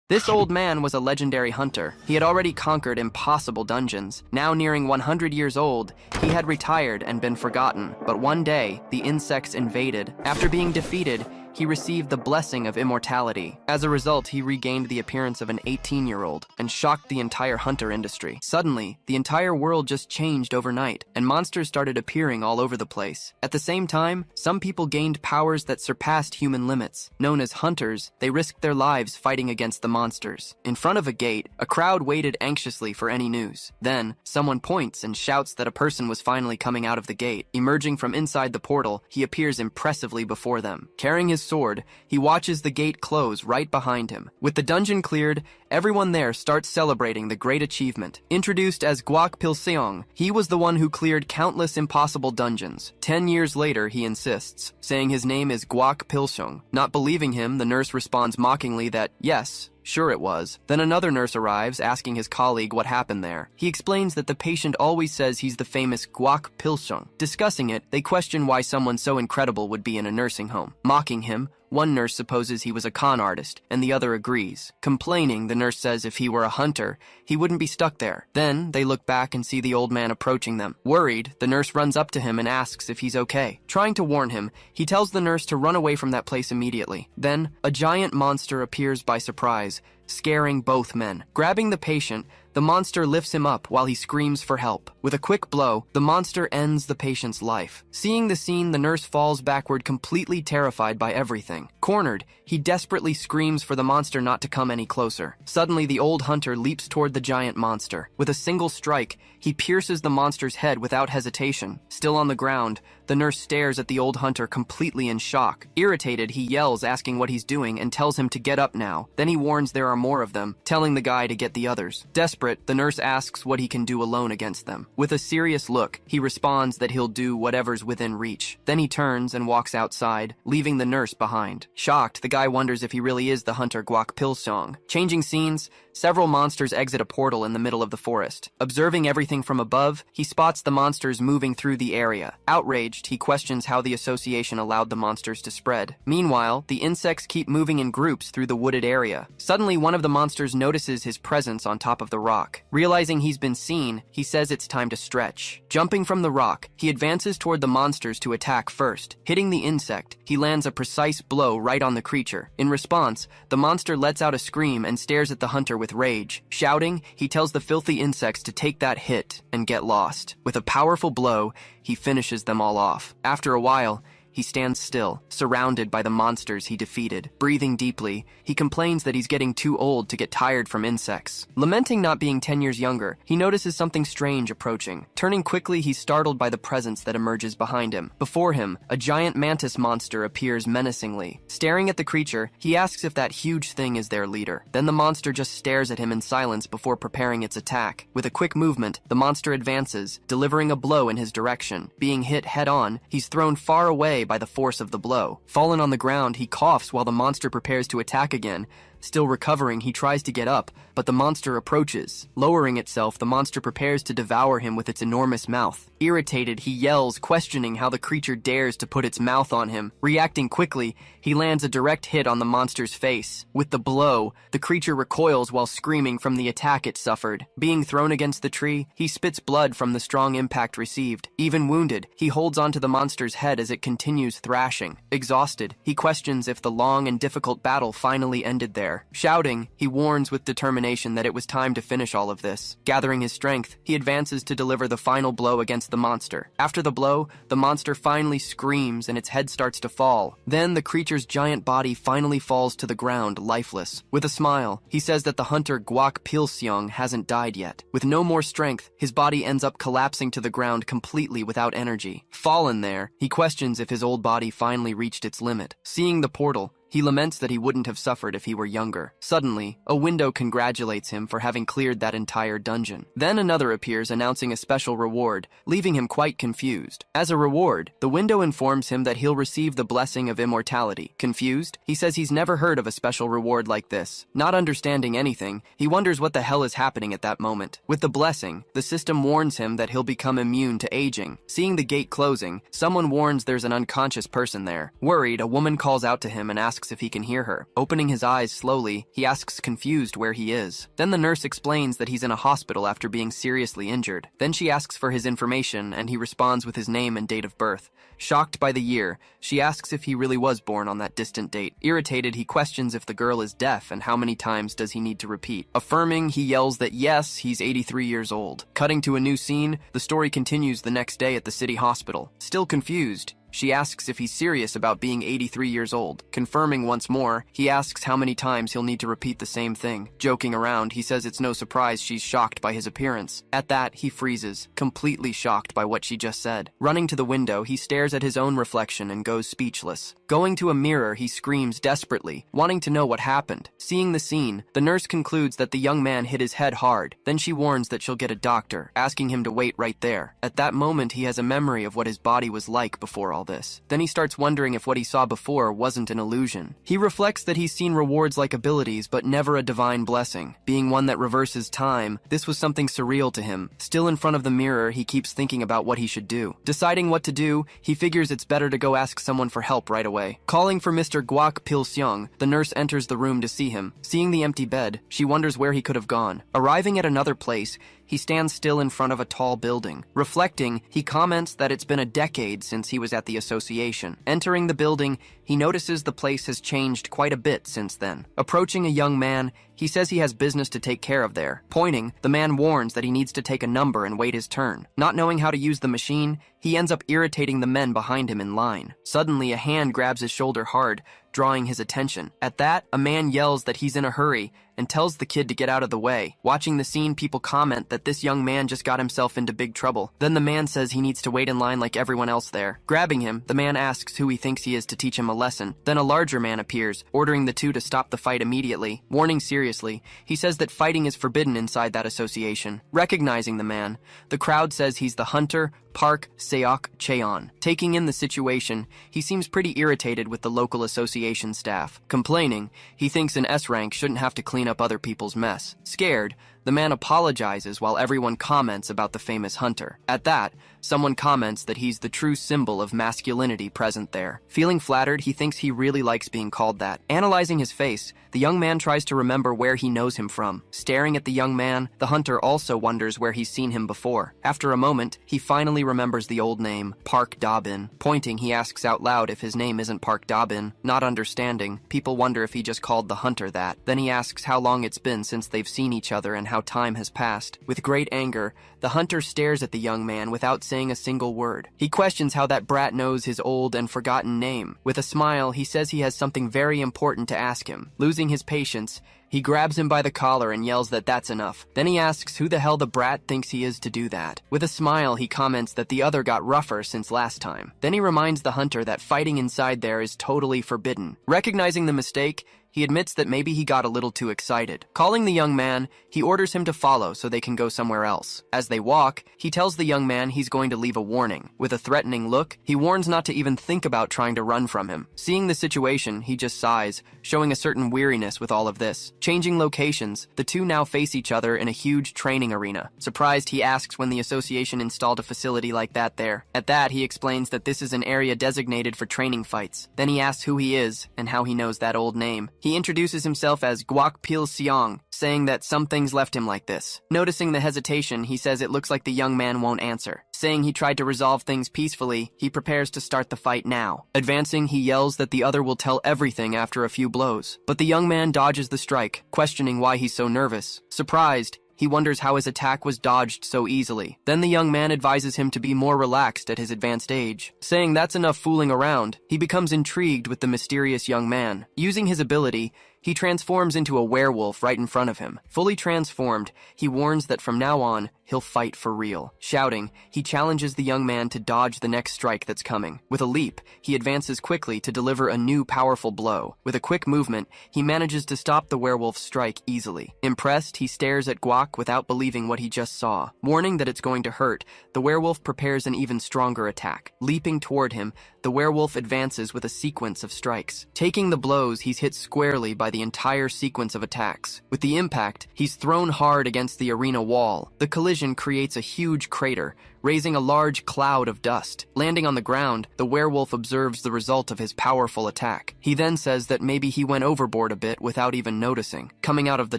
This old man was a legendary hunter. He had already conquered impossible dungeons. Now nearing 100 years old, he had retired and been forgotten. But one day, the insects invaded. After being defeated, he received the blessing of immortality. As a result, he regained the appearance of an 18-year-old and shocked the entire hunter industry. Suddenly, the entire world just changed overnight, and monsters started appearing all over the place. At the same time, some people gained powers that surpassed human limits. Known as hunters, they risked their lives fighting against the monsters. In front of a gate, a crowd waited anxiously for any news. Then, someone points and shouts that a person was finally coming out of the gate. Emerging from inside the portal, he appears impressively before them. Carrying his sword, he watches the gate close right behind him. With the dungeon cleared, everyone there starts celebrating the great achievement. Introduced as Guak Pilseong, he was the one who cleared countless impossible dungeons. 10 years later, he insists, saying his name is Guak Pilseong. Not believing him, the nurse responds mockingly that, yes, sure it was. Then another nurse arrives, asking his colleague what happened there. He explains that the patient always says he's the famous Guak Pilseong. Discussing it, they question why someone so incredible would be in a nursing home. Mocking him, one nurse supposes he was a con artist, and the other agrees. Complaining, the nurse says if he were a hunter, he wouldn't be stuck there. Then, they look back and see the old man approaching them. Worried, the nurse runs up to him and asks if he's okay. Trying to warn him, he tells the nurse to run away from that place immediately. Then, a giant monster appears by surprise, scaring both men. Grabbing the patient, the monster lifts him up while he screams for help. With a quick blow, the monster ends the patient's life. Seeing the scene, the nurse falls backward, completely terrified by everything. Cornered, he desperately screams for the monster not to come any closer. Suddenly, the old hunter leaps toward the giant monster. With a single strike, he pierces the monster's head without hesitation. Still on the ground, the nurse stares at the old hunter completely in shock. Irritated, he yells, asking what he's doing, and tells him to get up now. Then he warns there are more of them, telling the guy to get the others. Desperate, the nurse asks what he can do alone against them. With a serious look, he responds that he'll do whatever's within reach. Then he turns and walks outside, leaving the nurse behind. Shocked, the guy wonders if he really is the hunter Guak Pilseong. Changing scenes, several monsters exit a portal in the middle of the forest. Observing everything from above, he spots the monsters moving through the area. Outraged, he questions how the association allowed the monsters to spread. Meanwhile, the insects keep moving in groups through the wooded area. Suddenly, one of the monsters notices his presence on top of the rock. Realizing he's been seen, he says it's time to stretch. Jumping from the rock, he advances toward the monsters to attack first. Hitting the insect, he lands a precise blow right on the creature. In response, the monster lets out a scream and stares at the hunter with rage. Shouting, he tells the filthy insects to take that hit and get lost. With a powerful blow, he finishes them all off. After a while, he stands still, surrounded by the monsters he defeated. Breathing deeply, he complains that he's getting too old to get tired from insects. Lamenting not being 10 years younger, he notices something strange approaching. Turning quickly, he's startled by the presence that emerges behind him. Before him, a giant mantis monster appears menacingly. Staring at the creature, he asks if that huge thing is their leader. Then the monster just stares at him in silence before preparing its attack. With a quick movement, the monster advances, delivering a blow in his direction. Being hit head-on, he's thrown far away by the force of the blow. Fallen on the ground, he coughs while the monster prepares to attack again. Still recovering, he tries to get up, but the monster approaches. Lowering itself, the monster prepares to devour him with its enormous mouth. Irritated, he yells, questioning how the creature dares to put its mouth on him. Reacting quickly, he lands a direct hit on the monster's face. With the blow, the creature recoils while screaming from the attack it suffered. Being thrown against the tree, he spits blood from the strong impact received. Even wounded, he holds onto the monster's head as it continues thrashing. Exhausted, he questions if the long and difficult battle finally ended there. Shouting, he warns with determination that it was time to finish all of this. Gathering his strength, he advances to deliver the final blow against the monster. After the blow, the monster finally screams and its head starts to fall. Then the creature's giant body finally falls to the ground, lifeless. With a smile, he says that the hunter Guak Pilseong hasn't died yet. With no more strength, his body ends up collapsing to the ground completely without energy. Fallen there, he questions if his old body finally reached its limit. Seeing the portal, he laments that he wouldn't have suffered if he were younger. Suddenly, a window congratulates him for having cleared that entire dungeon. Then another appears announcing a special reward, leaving him quite confused. As a reward, the window informs him that he'll receive the blessing of immortality. Confused, he says he's never heard of a special reward like this. Not understanding anything, he wonders what the hell is happening at that moment. With the blessing, the system warns him that he'll become immune to aging. Seeing the gate closing, someone warns there's an unconscious person there. Worried, a woman calls out to him and asks asks if he can hear her. Opening his eyes slowly, he asks confused where he is. Then the nurse explains that he's in a hospital after being seriously injured. Then she asks for his information, and he responds with his name and date of birth. Shocked by the year, she asks if he really was born on that distant date. Irritated, he questions if the girl is deaf and how many times does he need to repeat. Affirming, he yells that yes, he's 83 years old. Cutting to a new scene, the story continues the next day at the city hospital. Still confused, she asks if he's serious about being 83 years old. Confirming once more, he asks how many times he'll need to repeat the same thing. Joking around, he says it's no surprise she's shocked by his appearance. At that, he freezes, completely shocked by what she just said. Running to the window, he stares at his own reflection and goes speechless. Going to a mirror, he screams desperately, wanting to know what happened. Seeing the scene, the nurse concludes that the young man hit his head hard. Then she warns that she'll get a doctor, asking him to wait right there. At that moment, he has a memory of what his body was like before all this. Then he starts wondering if what he saw before wasn't an illusion. He reflects that he's seen rewards like abilities, but never a divine blessing. Being one that reverses time, this was something surreal to him. Still in front of the mirror, he keeps thinking about what he should do. Deciding what to do, he figures it's better to go ask someone for help right away. Calling for Mr. Guak Pil-seong, the nurse enters the room to see him. Seeing the empty bed, she wonders where he could have gone. Arriving at another place, he stands still in front of a tall building. Reflecting, he comments that it's been a decade since he was at the association. Entering the building, he notices the place has changed quite a bit since then. Approaching a young man, he says he has business to take care of there. Pointing, the man warns that he needs to take a number and wait his turn. Not knowing how to use the machine, he ends up irritating the men behind him in line. Suddenly, a hand grabs his shoulder hard, drawing his attention. At that, a man yells that he's in a hurry and tells the kid to get out of the way. Watching the scene, people comment that this young man just got himself into big trouble. Then the man says he needs to wait in line like everyone else there. Grabbing him, the man asks who he thinks he is to teach him a lesson. Then a larger man appears, ordering the two to stop the fight immediately. Warning seriously, he says that fighting is forbidden inside that association. Recognizing the man, the crowd says he's the hunter, Park Seok Cheon. Taking in the situation, he seems pretty irritated with the local association staff. Complaining, he thinks an S rank shouldn't have to clean up other people's mess. Scared, the man apologizes while everyone comments about the famous hunter. At that, someone comments that he's the true symbol of masculinity present there. Feeling flattered, he thinks he really likes being called that. Analyzing his face, the young man tries to remember where he knows him from. Staring at the young man, the hunter also wonders where he's seen him before. After a moment, he finally remembers the old name, Park Da-bin. Pointing, he asks out loud if his name isn't Park Da-bin. Not understanding, people wonder if he just called the hunter that. Then he asks how long it's been since they've seen each other and how time has passed. With great anger, the hunter stares at the young man without saying a single word. He questions how that brat knows his old and forgotten name. With a smile, he says he has something very important to ask him. Losing his patience, he grabs him by the collar and yells that that's enough. Then he asks who the hell the brat thinks he is to do that. With a smile, he comments that the other got rougher since last time. Then he reminds the hunter that fighting inside there is totally forbidden. Recognizing the mistake, he admits that maybe he got a little too excited. Calling the young man, he orders him to follow so they can go somewhere else. As they walk, he tells the young man he's going to leave a warning. With a threatening look, he warns not to even think about trying to run from him. Seeing the situation, he just sighs, showing a certain weariness with all of this. Changing locations, the two now face each other in a huge training arena. Surprised, he asks when the association installed a facility like that there. At that, he explains that this is an area designated for training fights. Then he asks who he is and how he knows that old name. He introduces himself as Guak Pil-seong, saying that some things left him like this. Noticing the hesitation, he says it looks like the young man won't answer. Saying he tried to resolve things peacefully, he prepares to start the fight now. Advancing, he yells that the other will tell everything after a few blows. But the young man dodges the strike, questioning why he's so nervous. Surprised, he wonders how his attack was dodged so easily. Then the young man advises him to be more relaxed at his advanced age. Saying that's enough fooling around, he becomes intrigued with the mysterious young man. Using his ability, he transforms into a werewolf right in front of him. Fully transformed, he warns that from now on, he'll fight for real. Shouting, he challenges the young man to dodge the next strike that's coming. With a leap, he advances quickly to deliver a new powerful blow. With a quick movement, he manages to stop the werewolf's strike easily. Impressed, he stares at Guak without believing what he just saw. Warning that it's going to hurt, the werewolf prepares an even stronger attack. Leaping toward him, the werewolf advances with a sequence of strikes. Taking the blows, he's hit squarely by the entire sequence of attacks. With the impact, he's thrown hard against the arena wall. The collision creates a huge crater, raising a large cloud of dust. Landing on the ground, the werewolf observes the result of his powerful attack. He then says that maybe he went overboard a bit without even noticing. Coming out of the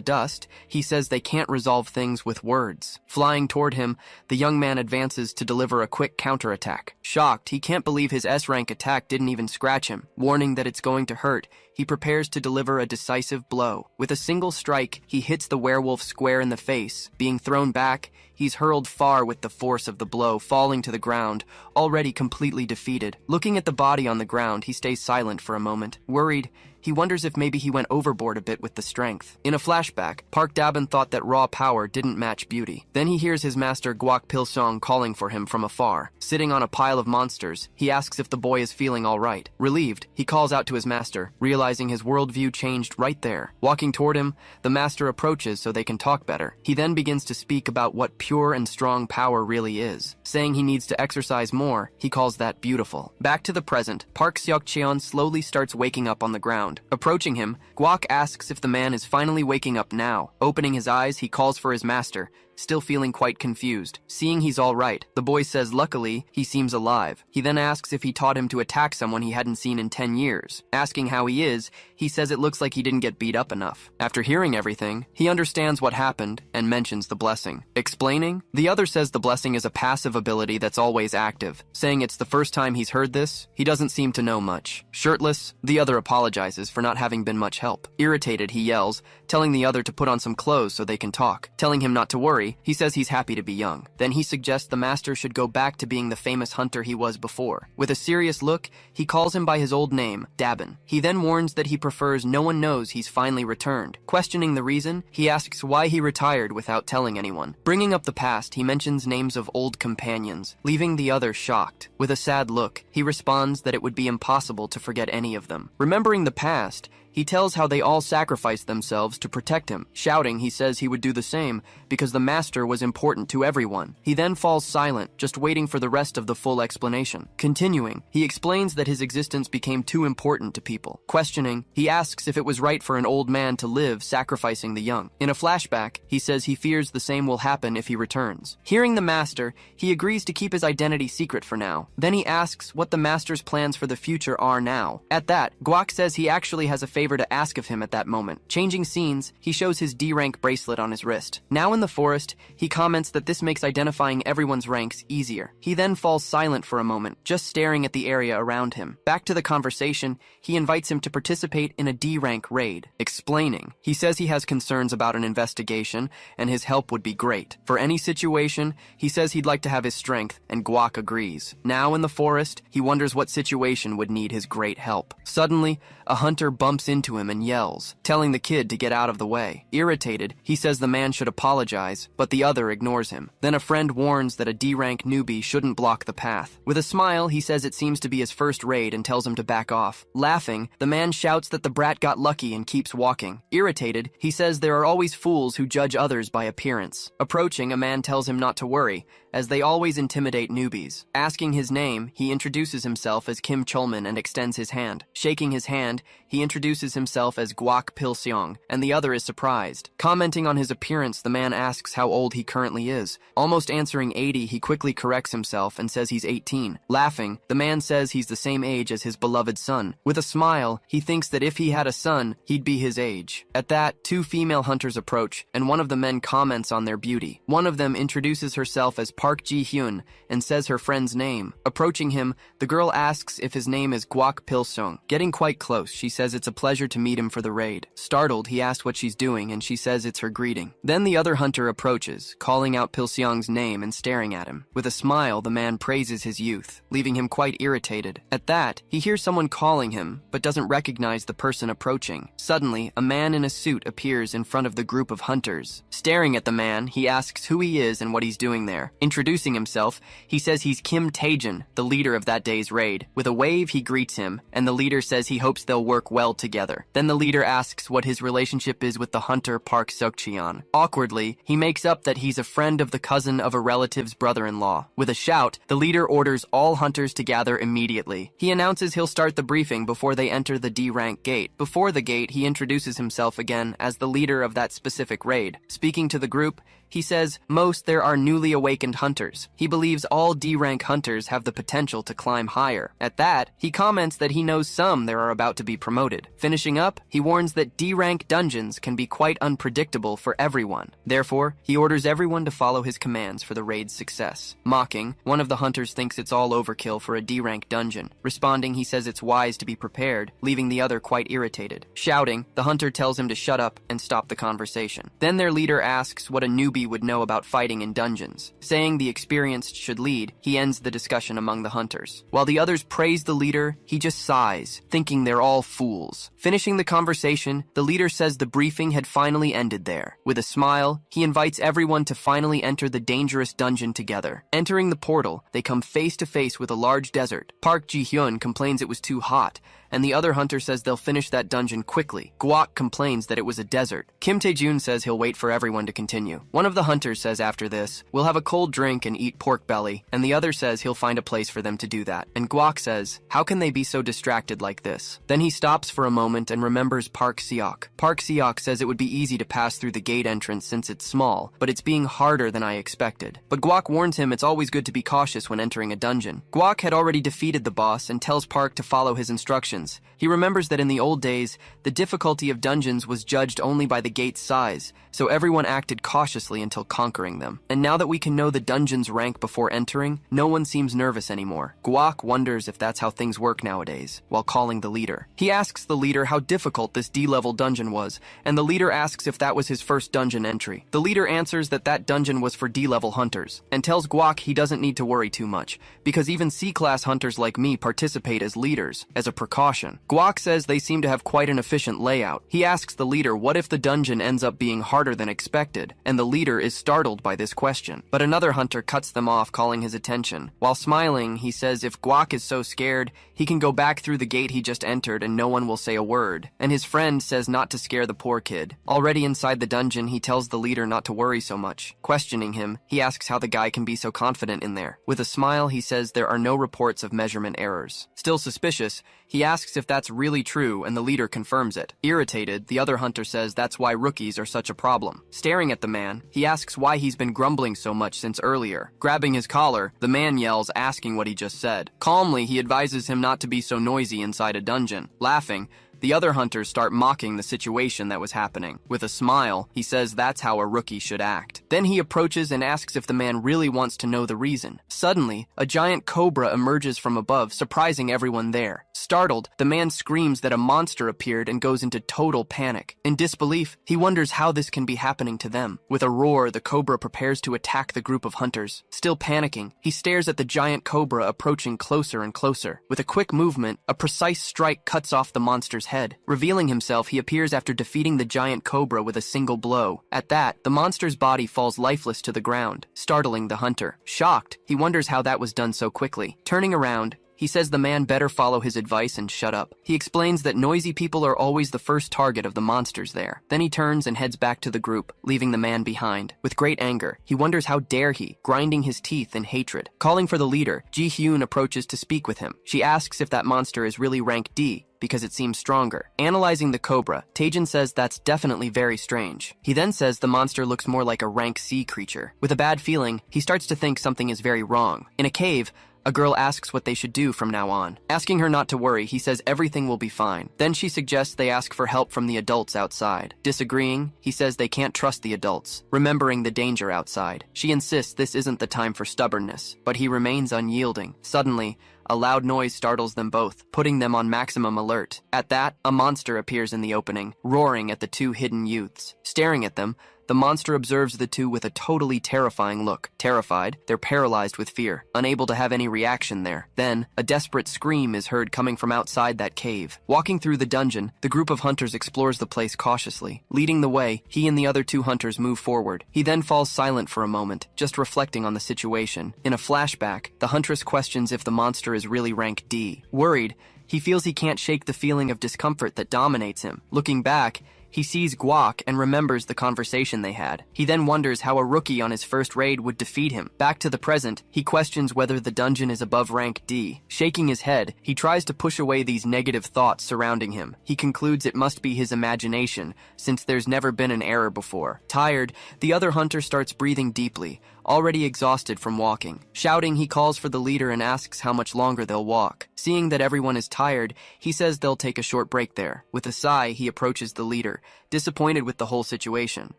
dust, he says they can't resolve things with words. Flying toward him, the young man advances to deliver a quick counterattack. Shocked, he can't believe his S-rank attack didn't even scratch him. Warning that it's going to hurt, he prepares to deliver a decisive blow. With a single strike, he hits the werewolf square in the face. Being thrown back, he's hurled far with the force of the blow, falling to the ground, already completely defeated. Looking at the body on the ground, he stays silent for a moment. Worried, he wonders if maybe he went overboard a bit with the strength. In a flashback, Park Dabin thought that raw power didn't match beauty. Then he hears his master Guak Pilsong calling for him from afar. Sitting on a pile of monsters, he asks if the boy is feeling all right. Relieved, he calls out to his master, realizing his worldview changed right there. Walking toward him, the master approaches so they can talk better. He then begins to speak about what pure and strong power really is. Saying he needs to exercise more, he calls that beautiful. Back to the present, Park Seok-cheon slowly starts waking up on the ground. Approaching him, Guak asks if the man is finally waking up now. Opening his eyes, he calls for his master, still feeling quite confused. Seeing he's all right, the boy says luckily he seems alive. He then asks if he taught him to attack someone he hadn't seen in 10 years. Asking how he is, he says it looks like he didn't get beat up enough. After hearing everything, he understands what happened and mentions the blessing. Explaining, the other says the blessing is a passive ability that's always active. Saying it's the first time he's heard this, he doesn't seem to know much. Shirtless, the other apologizes for not having been much help. Irritated, he yells, telling the other to put on some clothes so they can talk. Telling him not to worry, he says he's happy to be young. Then he suggests the master should go back to being the famous hunter he was before. With a serious look, he calls him by his old name, Dabin. He then warns that he prefers no one knows he's finally returned. Questioning the reason, he asks why he retired without telling anyone. Bringing up the past, he mentions names of old companions, leaving the other shocked. With a sad look, he responds that it would be impossible to forget any of them. Remembering the past, he tells how they all sacrificed themselves to protect him. Shouting, he says he would do the same because the master was important to everyone. He then falls silent, just waiting for the rest of the full explanation. Continuing, he explains that his existence became too important to people. Questioning, he asks if it was right for an old man to live sacrificing the young. In a flashback, he says he fears the same will happen if he returns. Hearing the master, he agrees to keep his identity secret for now. Then he asks what the master's plans for the future are now. At that, Guak says he actually has a favor to ask of him at that moment. Changing scenes, he shows his D-rank bracelet on his wrist. Now in the forest, he comments that this makes identifying everyone's ranks easier. He then falls silent for a moment, just staring at the area around him. Back to the conversation, he invites him to participate in a D-rank raid. Explaining, he says he has concerns about an investigation, and his help would be great. For any situation, he says he'd like to have his strength, and Guak agrees. Now in the forest, he wonders what situation would need his great help. Suddenly, a hunter bumps into him and yells, telling the kid to get out of the way. Irritated, he says the man should apologize, but the other ignores him. Then a friend warns that a D-rank newbie shouldn't block the path. With a smile, he says it seems to be his first raid and tells him to back off. Laughing, the man shouts that the brat got lucky and keeps walking. Irritated, he says there are always fools who judge others by appearance. Approaching, a man tells him not to worry, as they always intimidate newbies. Asking his name, he introduces himself as Kim Cholman and extends his hand. Shaking his hand, he introduces himself as Guak Pilseong, and the other is surprised. Commenting on his appearance, the man asks how old he currently is. Almost answering 80, he quickly corrects himself and says he's 18. Laughing, the man says he's the same age as his beloved son. With a smile, he thinks that if he had a son, he'd be his age. At that, two female hunters approach, and one of the men comments on their beauty. One of them introduces herself as Park Ji-hyun and says her friend's name. Approaching him, the girl asks if his name is Guak Pilseong. Getting quite close, she says it's a pleasure to meet him for the raid. Startled, he asks what she's doing, and she says it's her greeting. Then the other hunter approaches, calling out Pilseong's name and staring at him. With a smile, the man praises his youth, leaving him quite irritated. At that, he hears someone calling him, but doesn't recognize the person approaching. Suddenly, a man in a suit appears in front of the group of hunters. Staring at the man, he asks who he is and what he's doing there. Introducing himself, he says he's Kim Taejin, the leader of that day's raid. With a wave, he greets him, and the leader says he hopes they'll work well together. Then the leader asks what his relationship is with the hunter Park Seok-cheon. Awkwardly, he makes up that he's a friend of the cousin of a relative's brother-in-law. With a shout, the leader orders all hunters to gather immediately. He announces he'll start the briefing before they enter the D-rank gate. Before the gate, he introduces himself again as the leader of that specific raid. Speaking to the group, he says most there are newly awakened hunters. He believes all D-rank hunters have the potential to climb higher. At that, he comments that he knows some there are about to be promoted. Finishing up, he warns that D-rank dungeons can be quite unpredictable for everyone. Therefore, he orders everyone to follow his commands for the raid's success. Mocking, one of the hunters thinks it's all overkill for a D-rank dungeon. Responding, he says it's wise to be prepared, leaving the other quite irritated. Shouting, the hunter tells him to shut up and stop the conversation. Then their leader asks what a newbie would know about fighting in dungeons. Saying the experienced should lead, he ends the discussion among the hunters. While the others praise the leader, he just sighs, thinking they're all fools. Finishing the conversation, the leader says the briefing had finally ended there. With a smile, he invites everyone to finally enter the dangerous dungeon together. Entering the portal, they come face to face with a large desert. Park Ji-hyun complains it was too hot, and the other hunter says they'll finish that dungeon quickly. Guak complains that it was a desert. Kim Tae-jun says he'll wait for everyone to continue. One of the hunters says after this, we'll have a cold drink and eat pork belly, and the other says he'll find a place for them to do that. And Guak says, how can they be so distracted like this? Then he stops for a moment and remembers Park Seok. Park Seok says it would be easy to pass through the gate entrance since it's small, but it's being harder than I expected. But Guak warns him it's always good to be cautious when entering a dungeon. Guak had already defeated the boss and tells Park to follow his instructions. He remembers that in the old days, the difficulty of dungeons was judged only by the gate's size, so everyone acted cautiously until conquering them. And now that we can know the dungeon's rank before entering, no one seems nervous anymore. Guak wonders if that's how things work nowadays, while calling the leader. He asks the leader how difficult this D-level dungeon was, and the leader asks if that was his first dungeon entry. The leader answers that that dungeon was for D-level hunters, and tells Guak he doesn't need to worry too much, because even C-class hunters like me participate as leaders, as a precaution. Guak says they seem to have quite an efficient layout. He asks the leader what if the dungeon ends up being harder than expected, and the leader is startled by this question. But another hunter cuts them off, calling his attention. While smiling, he says if Guak is so scared, he can go back through the gate he just entered and no one will say a word. And his friend says not to scare the poor kid. Already inside the dungeon, he tells the leader not to worry so much. Questioning him, he asks how the guy can be so confident in there. With a smile, he says there are no reports of measurement errors. Still suspicious, he asks if that's really true, and the leader confirms it. Irritated, the other hunter says that's why rookies are such a problem. Staring at the man, he asks why he's been grumbling so much since earlier. Grabbing his collar, the man yells, asking what he just said. Calmly, he advises him not to be so noisy inside a dungeon. Laughing, the other hunters start mocking the situation that was happening. With a smile, he says that's how a rookie should act. Then he approaches and asks if the man really wants to know the reason. Suddenly, a giant cobra emerges from above, surprising everyone there. Startled, the man screams that a monster appeared and goes into total panic. In disbelief, he wonders how this can be happening to them. With a roar, the cobra prepares to attack the group of hunters. Still panicking, he stares at the giant cobra approaching closer and closer. With a quick movement, a precise strike cuts off the monster's head. Revealing himself, he appears after defeating the giant cobra with a single blow. At that, the monster's body falls lifeless to the ground, startling the hunter. Shocked, he wonders how that was done so quickly. Turning around, he says the man better follow his advice and shut up. He explains that noisy people are always the first target of the monsters there. Then he turns and heads back to the group, leaving the man behind. With great anger, he wonders how dare he, grinding his teeth in hatred. Calling for the leader, Ji-hyun approaches to speak with him. She asks if that monster is really rank D, because it seems stronger. Analyzing the cobra, Taejin says that's definitely very strange. He then says the monster looks more like a rank C creature. With a bad feeling, he starts to think something is very wrong. In a cave, a girl asks what they should do from now on. Asking her not to worry, he says everything will be fine. Then she suggests they ask for help from the adults outside. Disagreeing, he says they can't trust the adults, remembering the danger outside. She insists this isn't the time for stubbornness, but he remains unyielding. Suddenly, a loud noise startles them both, putting them on maximum alert. At that, a monster appears in the opening, roaring at the two hidden youths. Staring at them, the monster observes the two with a totally terrifying look. Terrified, they're paralyzed with fear, unable to have any reaction there. Then, a desperate scream is heard coming from outside that cave. Walking through the dungeon, the group of hunters explores the place cautiously. Leading the way, he and the other two hunters move forward. He then falls silent for a moment, just reflecting on the situation. In a flashback, the huntress questions if the monster is really rank D. Worried, he feels he can't shake the feeling of discomfort that dominates him. Looking back, he sees Guak and remembers the conversation they had. He then wonders how a rookie on his first raid would defeat him. Back to the present, he questions whether the dungeon is above rank D. Shaking his head, he tries to push away these negative thoughts surrounding him. He concludes it must be his imagination, since there's never been an error before. Tired, the other hunter starts breathing deeply, already exhausted from walking. Shouting, he calls for the leader and asks how much longer they'll walk. Seeing that everyone is tired, he says they'll take a short break there. With a sigh, he approaches the leader, disappointed with the whole situation.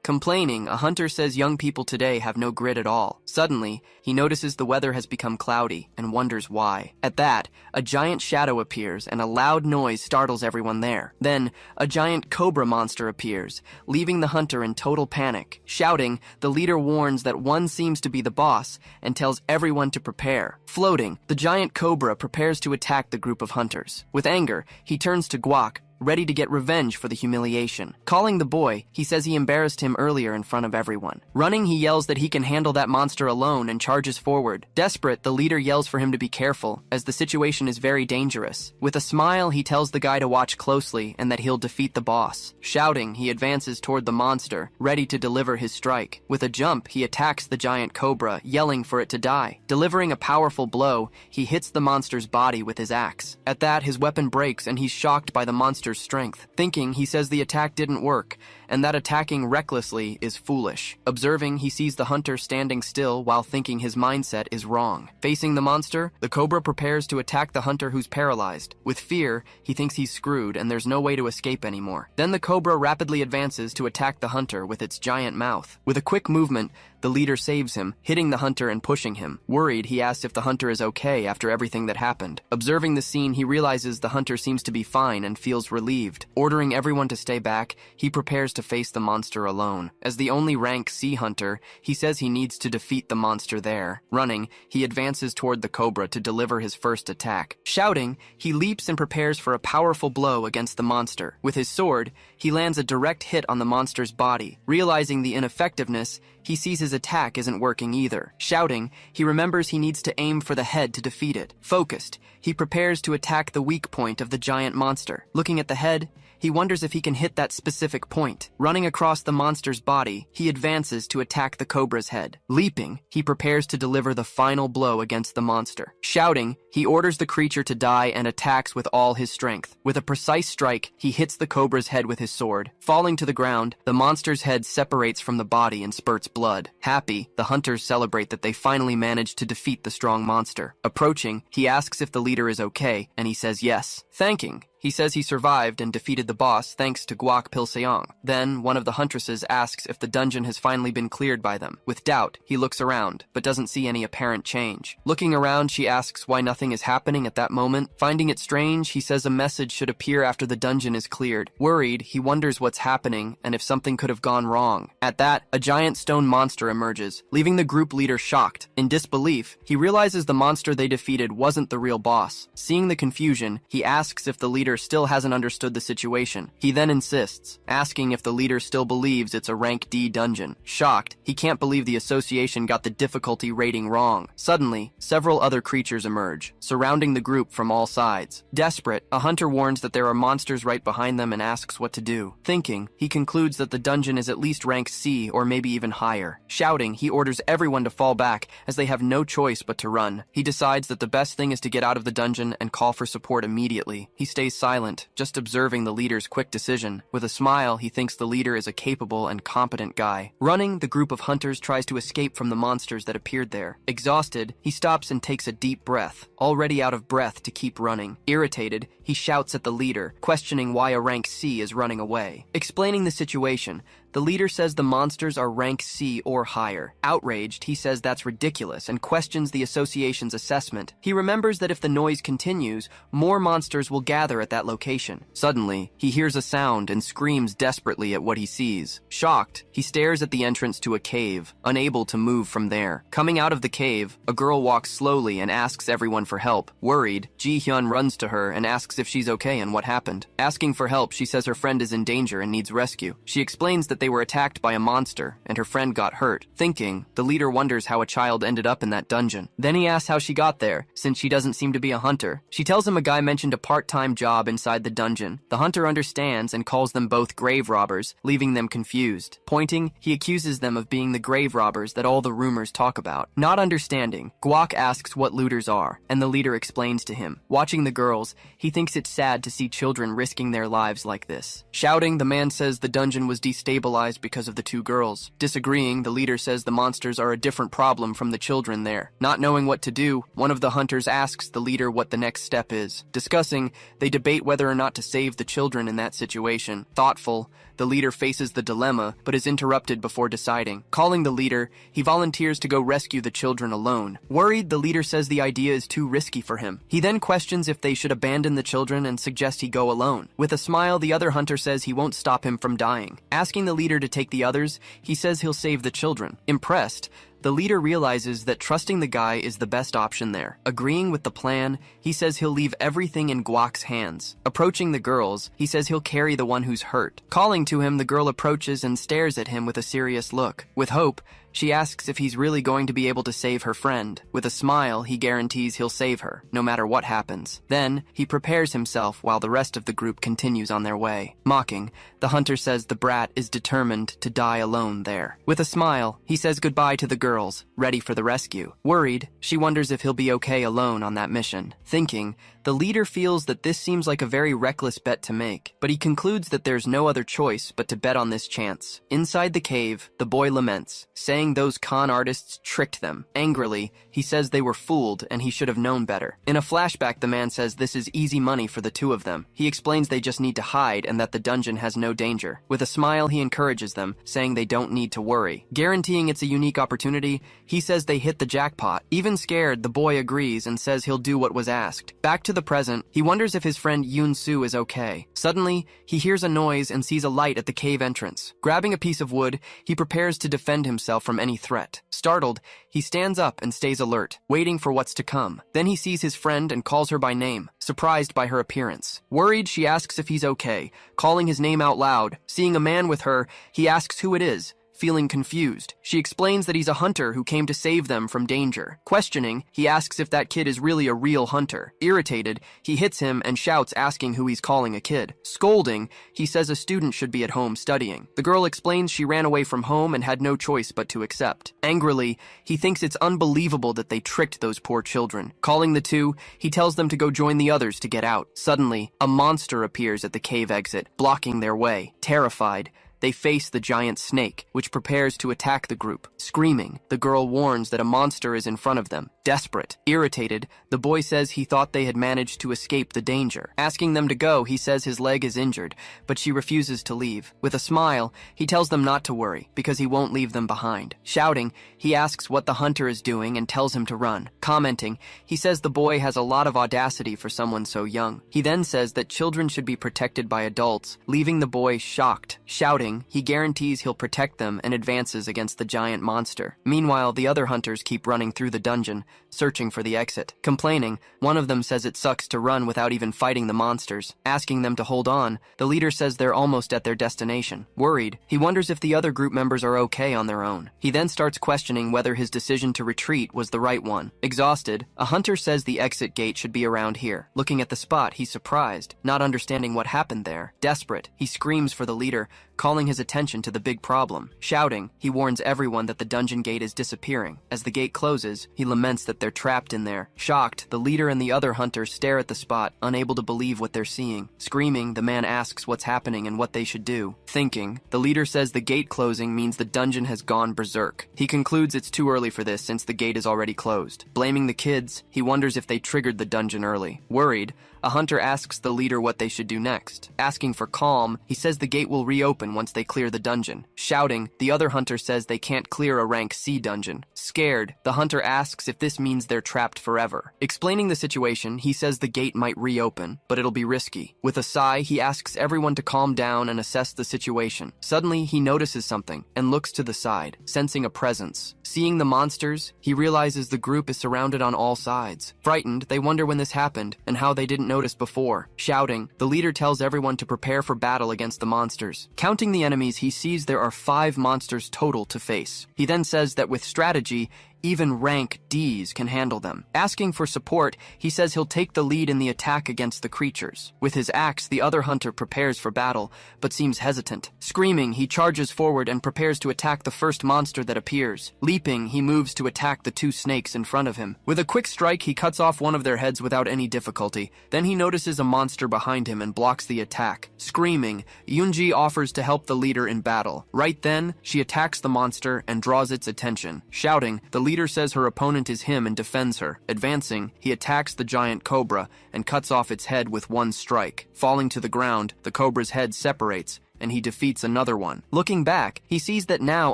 Complaining, a hunter says young people today have no grit at all. Suddenly, he notices the weather has become cloudy and wonders why. At that, a giant shadow appears and a loud noise startles everyone there. Then, a giant cobra monster appears, leaving the hunter in total panic. Shouting, the leader warns that one seems to be the boss and tells everyone to prepare. Floating, the giant cobra prepares to attack the group of hunters. With anger, he turns to Guak, ready to get revenge for the humiliation. Calling the boy, he says he embarrassed him earlier in front of everyone. Running, he yells that he can handle that monster alone and charges forward. Desperate, the leader yells for him to be careful, as the situation is very dangerous. With a smile, he tells the guy to watch closely and that he'll defeat the boss. Shouting, he advances toward the monster, ready to deliver his strike. With a jump, he attacks the giant cobra, yelling for it to die. Delivering a powerful blow, he hits the monster's body with his axe. At that, his weapon breaks and he's shocked by the monster's strength. Thinking, he says the attack didn't work, and that attacking recklessly is foolish. Observing, he sees the hunter standing still while thinking his mindset is wrong. Facing the monster, the cobra prepares to attack the hunter who's paralyzed. With fear, he thinks he's screwed and there's no way to escape anymore. Then the cobra rapidly advances to attack the hunter with its giant mouth. With a quick movement, the leader saves him, hitting the hunter and pushing him. Worried, he asks if the hunter is okay after everything that happened. Observing the scene, he realizes the hunter seems to be fine and feels relieved. Ordering everyone to stay back, he prepares to face the monster alone. As the only rank C hunter, he says he needs to defeat the monster there. Running, he advances toward the cobra to deliver his first attack. Shouting, he leaps and prepares for a powerful blow against the monster. With his sword, he lands a direct hit on the monster's body. Realizing the ineffectiveness, he sees his attack isn't working either. Shouting, he remembers he needs to aim for the head to defeat it. Focused, he prepares to attack the weak point of the giant monster. Looking at the head, he wonders if he can hit that specific point. Running across the monster's body, he advances to attack the cobra's head. Leaping, he prepares to deliver the final blow against the monster. Shouting, he orders the creature to die and attacks with all his strength. With a precise strike, he hits the cobra's head with his sword. Falling to the ground, the monster's head separates from the body and spurts blood. Happy, the hunters celebrate that they finally managed to defeat the strong monster. Approaching, he asks if the leader is okay, and he says yes. Thanking, he says he survived and defeated the boss thanks to Guak Pilseong. Then, one of the huntresses asks if the dungeon has finally been cleared by them. With doubt, he looks around, but doesn't see any apparent change. Looking around, she asks why nothing is happening at that moment. Finding it strange, he says a message should appear after the dungeon is cleared. Worried, he wonders what's happening and if something could have gone wrong. At that, a giant stone monster emerges, leaving the group leader shocked. In disbelief, he realizes the monster they defeated wasn't the real boss. Seeing the confusion, he asks if the leader still hasn't understood the situation. He then insists, asking if the leader still believes it's a rank D dungeon. Shocked, he can't believe the association got the difficulty rating wrong. Suddenly, several other creatures emerge, surrounding the group from all sides. Desperate, a hunter warns that there are monsters right behind them and asks what to do. Thinking, he concludes that the dungeon is at least rank C or maybe even higher. Shouting, he orders everyone to fall back as they have no choice but to run. He decides that the best thing is to get out of the dungeon and call for support immediately. He stays silent, just observing the leader's quick decision. With a smile, he thinks the leader is a capable and competent guy. Running, the group of hunters tries to escape from the monsters that appeared there. Exhausted, he stops and takes a deep breath, already out of breath to keep running. Irritated, he shouts at the leader, questioning why a rank C is running away. Explaining the situation, the leader says the monsters are rank C or higher. Outraged, he says that's ridiculous and questions the association's assessment. He remembers that if the noise continues, more monsters will gather at that location. Suddenly, he hears a sound and screams desperately at what he sees. Shocked, he stares at the entrance to a cave, unable to move from there. Coming out of the cave, a girl walks slowly and asks everyone for help. Worried, Ji-hyun runs to her and asks if she's okay and what happened. Asking for help, she says her friend is in danger and needs rescue. She explains that they were attacked by a monster and her friend got hurt. Thinking, the leader wonders how a child ended up in that dungeon. Then he asks how she got there, since she doesn't seem to be a hunter. She tells him a guy mentioned a part-time job inside the dungeon. The hunter understands and calls them both grave robbers, leaving them confused. Pointing, he accuses them of being the grave robbers that all the rumors talk about. Not understanding, Guak asks what looters are, and the leader explains to him. Watching the girls, he thinks it's sad to see children risking their lives like this. Shouting, the man says the dungeon was destabilized because of the two girls. Disagreeing, the leader says the monsters are a different problem from the children there. Not knowing what to do, one of the hunters asks the leader what the next step is. Discussing, they debate whether or not to save the children in that situation. Thoughtful, the leader faces the dilemma, but is interrupted before deciding. Calling the leader, he volunteers to go rescue the children alone. Worried, the leader says the idea is too risky for him. He then questions if they should abandon the children and suggests he go alone. With a smile, the other hunter says he won't stop him from dying. Asking the leader to take the others, he says he'll save the children. Impressed, the leader realizes that trusting the guy is the best option there. Agreeing with the plan, he says he'll leave everything in Guak's hands. Approaching the girls, he says he'll carry the one who's hurt. Calling to him, the girl approaches and stares at him with a serious look. With hope, she asks if he's really going to be able to save her friend. With a smile, he guarantees he'll save her, no matter what happens. Then, he prepares himself while the rest of the group continues on their way. Mocking, the hunter says the brat is determined to die alone there. With a smile, he says goodbye to the girls, ready for the rescue. Worried, she wonders if he'll be okay alone on that mission. Thinking, the leader feels that this seems like a very reckless bet to make, but he concludes that there's no other choice but to bet on this chance. Inside the cave, the boy laments, saying those con artists tricked them. Angrily, he says they were fooled and he should have known better. In a flashback, the man says this is easy money for the two of them. He explains they just need to hide and that the dungeon has no danger. With a smile, he encourages them, saying they don't need to worry. Guaranteeing it's a unique opportunity, he says they hit the jackpot. Even scared, the boy agrees and says he'll do what was asked. Back to the present, he wonders if his friend Yoon Soo is okay. Suddenly, he hears a noise and sees a light at the cave entrance. Grabbing a piece of wood, he prepares to defend himself from any threat. Startled, he stands up and stays alert, waiting for what's to come. Then he sees his friend and calls her by name, surprised by her appearance. Worried, she asks if he's okay, calling his name out loud. Seeing a man with her, he asks who it is. Feeling confused, she explains that he's a hunter who came to save them from danger. Questioning, he asks if that kid is really a real hunter. Irritated, he hits him and shouts asking who he's calling a kid. Scolding, he says a student should be at home studying. The girl explains she ran away from home and had no choice but to accept. Angrily, he thinks it's unbelievable that they tricked those poor children. Calling the two, he tells them to go join the others to get out. Suddenly, a monster appears at the cave exit, blocking their way. Terrified, they face the giant snake, which prepares to attack the group. Screaming, the girl warns that a monster is in front of them. Desperate, irritated, the boy says he thought they had managed to escape the danger. Asking them to go, he says his leg is injured, but she refuses to leave. With a smile, he tells them not to worry, because he won't leave them behind. Shouting, he asks what the hunter is doing and tells him to run. Commenting, he says the boy has a lot of audacity for someone so young. He then says that children should be protected by adults, leaving the boy shocked. Shouting, he guarantees he'll protect them and advances against the giant monster. Meanwhile, the other hunters keep running through the dungeon, searching for the exit. Complaining, one of them says it sucks to run without even fighting the monsters. Asking them to hold on, the leader says they're almost at their destination. Worried, he wonders if the other group members are okay on their own. He then starts questioning whether his decision to retreat was the right one. Exhausted, a hunter says the exit gate should be around here. Looking at the spot, he's surprised, not understanding what happened there. Desperate, he screams for the leader, calling his attention to the big problem. Shouting, he warns everyone that the dungeon gate is disappearing. As the gate closes, he laments that they're trapped in there. Shocked, the leader and the other hunters stare at the spot, unable to believe what they're seeing. Screaming, the man asks what's happening and what they should do. Thinking, the leader says the gate closing means the dungeon has gone berserk. He concludes it's too early for this since the gate is already closed. Blaming the kids, he wonders if they triggered the dungeon early. Worried, a hunter asks the leader what they should do next. Asking for calm, he says the gate will reopen once they clear the dungeon. Shouting, the other hunter says they can't clear a rank C dungeon. Scared, the hunter asks if this means they're trapped forever. Explaining the situation, he says the gate might reopen, but it'll be risky. With a sigh, he asks everyone to calm down and assess the situation. Suddenly, he notices something and looks to the side, sensing a presence. Seeing the monsters, he realizes the group is surrounded on all sides. Frightened, they wonder when this happened and how they didn't notice before. Shouting, the leader tells everyone to prepare for battle against the monsters. Counting the enemies, he sees there are 5 monsters total to face. He then says that with strategy, even rank Ds can handle them. Asking for support, he says he'll take the lead in the attack against the creatures. With his axe, the other hunter prepares for battle, but seems hesitant. Screaming, he charges forward and prepares to attack the first monster that appears. Leaping, he moves to attack the 2 snakes in front of him. With a quick strike, he cuts off one of their heads without any difficulty. Then he notices a monster behind him and blocks the attack. Screaming, Yunji offers to help the leader in battle. Right then, she attacks the monster and draws its attention. Shouting, the leader says her opponent is him and defends her. Advancing, he attacks the giant cobra and cuts off its head with 1 strike. Falling to the ground, the cobra's head separates, and he defeats another one. Looking back, he sees that now